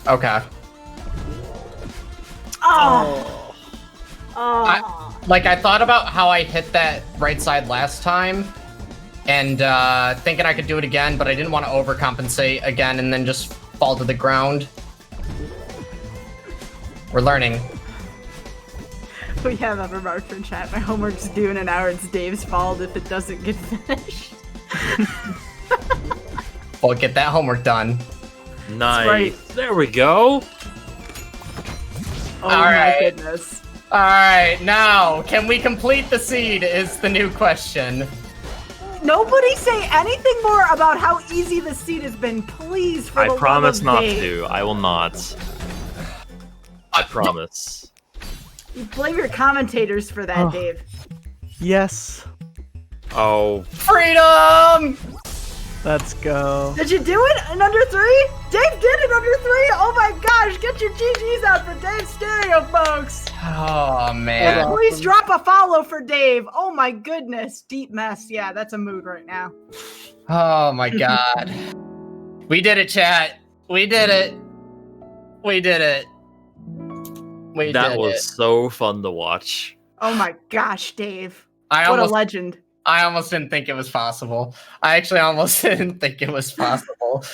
Okay. Oh. Oh. I thought about how I hit that right side last time, and thinking I could do it again, but I didn't want to overcompensate again and then just fall to the ground. We're learning. We have a remark from chat. My homework's due in an hour. It's Dave's fault if it doesn't get finished. Well, get that homework done. Nice. right. There we go. Oh All my right. goodness. All right, now, can we complete the seed is the new question. Nobody say anything more about how easy the seed has been, please. For I the promise love of not Dave. to. I will not. I promise. You blame your commentators for that, Oh. Dave. Yes. Oh, Freedom! Let's go. Did you do it in under 3? Dave did it under 3. Oh my gosh! Get your GGs out for Dave Stereo, folks. Oh, man. Hold on. Please drop a follow for Dave. Oh my goodness, deep mess. Yeah, that's a mood right now. Oh, my God. We did it, chat. We did it. We did it. We that did was it. so fun to watch. Oh my gosh, Dave. I What a almost legend. I almost didn't think it was possible. I actually almost didn't think it was possible.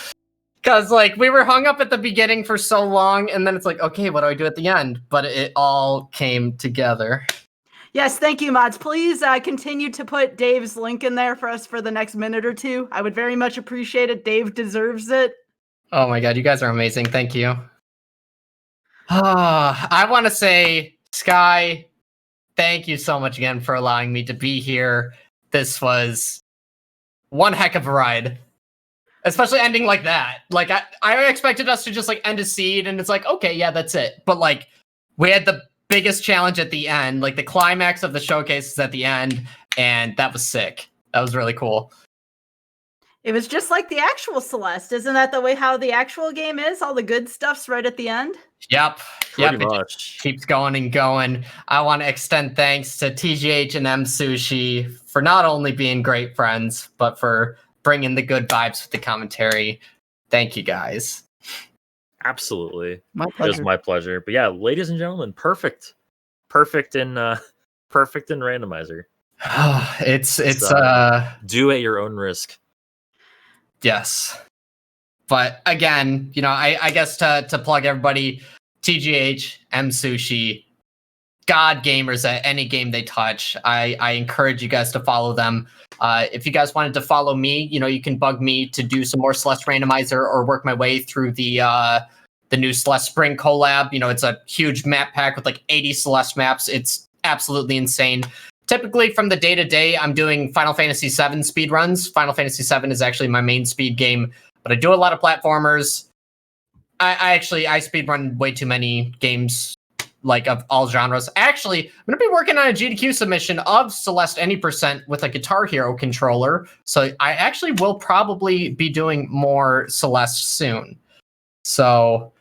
Because, like, we were hung up at the beginning for so long, and then it's like, okay, what do I do at the end? But it all came together. Yes, thank you, mods. Please continue to put Dave's link in there for us for the next minute or two. I would very much appreciate it. Dave deserves it. Oh my God, you guys are amazing. Thank you. I want to say, Sky, thank you so much again for allowing me to be here. This was one heck of a ride. Especially ending like that. Like, I expected us to just, like, end a seed, and it's like, okay, yeah, that's it. But, like, we had the biggest challenge at the end. Like, the climax of the showcase is at the end, and that was sick. That was really cool. It was just like the actual Celeste. Isn't that the way how the actual game is? All the good stuff's right at the end? Yep. Pretty Yep. It much. keeps going and going. I want to extend thanks to TGH and M Sushi for not only being great friends, but for bringing the good vibes with the commentary. Thank you, guys. Absolutely. My It was pleasure. my pleasure. But yeah, ladies and gentlemen, perfect. Perfect in randomizer. it's So- Do at your own risk. yes. But again, you know, I guess to plug everybody, TGH, M Sushi, God gamers at any game they touch. I encourage you guys to follow them. If you guys wanted to follow me, you know, you can bug me to do some more Celeste Randomizer or work my way through the new Celeste Spring collab. You know, it's a huge map pack with like 80 Celeste maps. It's absolutely insane. Typically from the day-to-day, I'm doing Final Fantasy VII speed runs. Final Fantasy VII is actually my main speed game, but I do a lot of platformers. I speed run way too many games like of all genres. Actually, I'm gonna be working on a GDQ submission of Celeste Any Percent with a Guitar Hero controller. So I actually will probably be doing more Celeste soon. So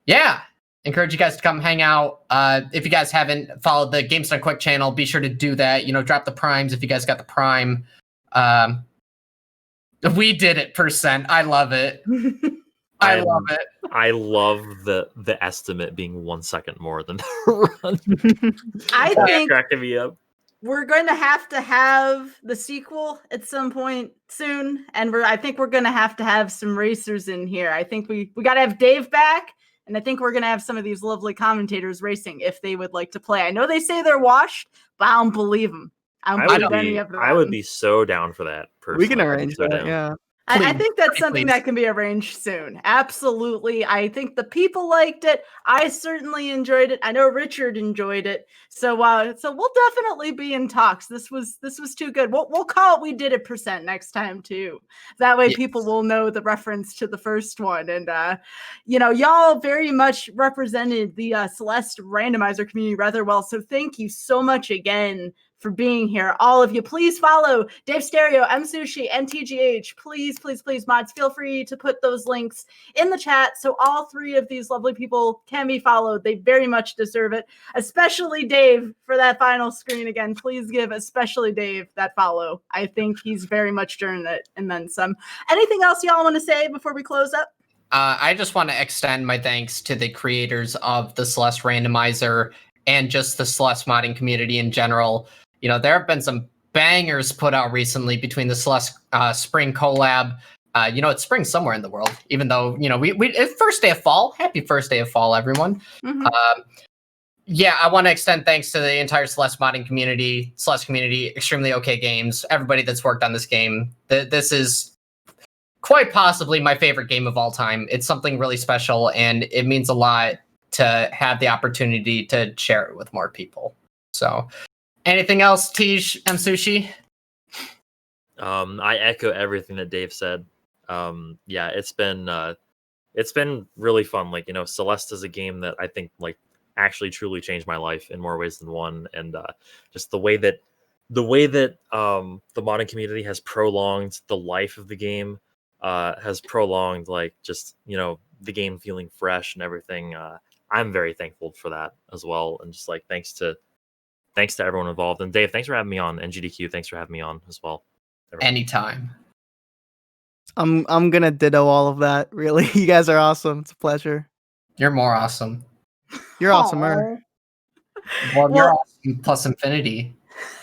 yeah, encourage you guys to come hang out. If you guys haven't followed the Games Done Quick channel, be sure to do that. You know, drop the primes if you guys got the prime. We did it, percent. I love it. I love it. I love the estimate being 1 second more than the run. I think cracking me up. we're going to have the sequel at some point soon, and I think we're going to have some racers in here. I think we got to have Dave back, and I think we're going to have some of these lovely commentators racing if they would like to play. I know they say they're washed, but I don't believe them. I don't believe any of them. I would be so down for that. Personally. We can arrange that, yeah. I think that's something please. that can be arranged soon. Absolutely. I think the people liked it. I certainly enjoyed it. I know Richard enjoyed it. So we'll definitely be in talks. This was too good. We'll call it We Did It percent next time too. That way people will know the reference to the first one. And y'all very much represented the Celeste randomizer community rather well. So thank you so much again for being here. All of you, please follow Dave Stereo, M Sushi, and TGH. Please, mods, feel free to put those links in the chat so all three of these lovely people can be followed. They very much deserve it, especially Dave for that final screen again. Please give especially Dave that follow. I think he's very much earned it and then some. Anything else y'all want to say before we close up? I just want to extend my thanks to the creators of the Celeste randomizer and just the Celeste modding community in general. You know, there have been some bangers put out recently between the Celeste spring collab. It's spring somewhere in the world, even though, it's first day of fall. Happy first day of fall, everyone. Mm-hmm. I want to extend thanks to the entire Celeste modding community, Celeste community, Extremely OK Games, everybody that's worked on this game. This is quite possibly my favorite game of all time. It's something really special, and it means a lot to have the opportunity to share it with more people. So... anything else, Tej, M Sushi? I echo everything that Dave said. It's been really fun. Like, Celeste is a game that I think like actually truly changed my life in more ways than one. And just the way that the modding community has prolonged the life of the game, has prolonged like just the game feeling fresh and everything. I'm very thankful for that as well. And just like thanks to everyone involved. And Dave, thanks for having me on. And GDQ, thanks for having me on as well. Everyone. Anytime. I'm gonna ditto all of that. Really, you guys are awesome. It's a pleasure. You're more awesome. You're awesomer. Well, you're awesome plus infinity.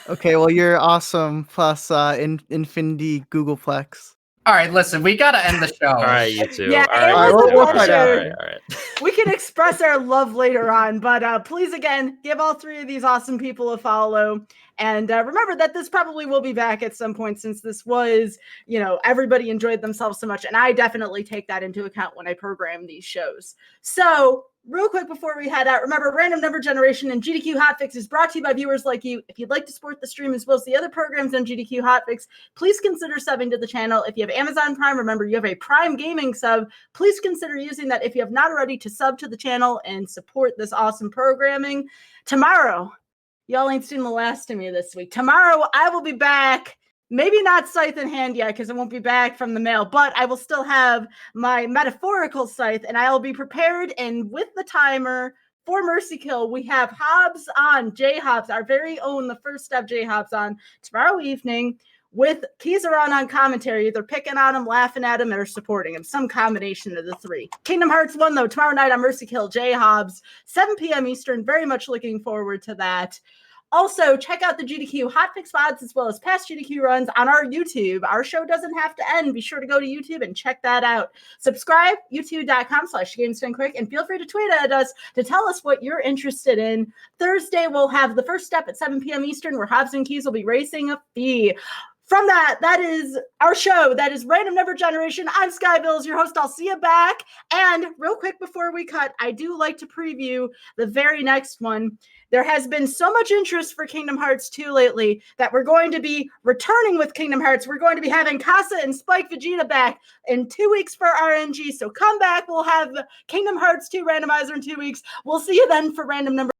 Okay, well you're awesome plus infinity Googleplex. All right, listen, we gotta end the show. All right, you two. Yeah, all right. We can express our love later on, but please, again, give all three of these awesome people a follow. And remember that this probably will be back at some point, since this was, everybody enjoyed themselves so much. And I definitely take that into account when I program these shows. So real quick before we head out, remember, Random Number Generation and GDQ Hotfix is brought to you by viewers like you. If you'd like to support the stream as well as the other programs on GDQ Hotfix, please consider subbing to the channel. If you have Amazon Prime, remember you have a Prime Gaming sub. Please consider using that if you have not already to sub to the channel and support this awesome programming. Tomorrow, y'all ain't seen the last of me this week. Tomorrow, I will be back. Maybe not scythe in hand yet, because I won't be back from the mail, but I will still have my metaphorical scythe, and I will be prepared. And with the timer for Mercy Kill, we have Hobbs on, J Hobbs, our very own, the first step J Hobbs on tomorrow evening, with Kizaron on commentary, either picking on him, laughing at him, or supporting him. Some combination of the three. Kingdom Hearts 1, though, tomorrow night on Mercy Kill, J Hobbs, 7 p.m. Eastern. Very much looking forward to that. Also, check out the GDQ Hotfix VODs as well as past GDQ runs on our YouTube. Our show doesn't have to end. Be sure to go to YouTube and check that out. Subscribe, youtube.com/GamesDoneQuick, and feel free to tweet at us to tell us what you're interested in. Thursday, we'll have the first step at 7 p.m. Eastern, where Hobbs and Keys will be racing a fee. from that is our show. That is Random Number Generation. I'm Skybilz, your host. I'll see you back. And real quick before we cut, I do like to preview the very next one. There has been so much interest for Kingdom Hearts 2 lately that we're going to be returning with Kingdom Hearts. We're going to be having Casa and Spike Vegeta back in 2 weeks for RNG. So come back. We'll have Kingdom Hearts 2 randomizer in 2 weeks. We'll see you then for Random Number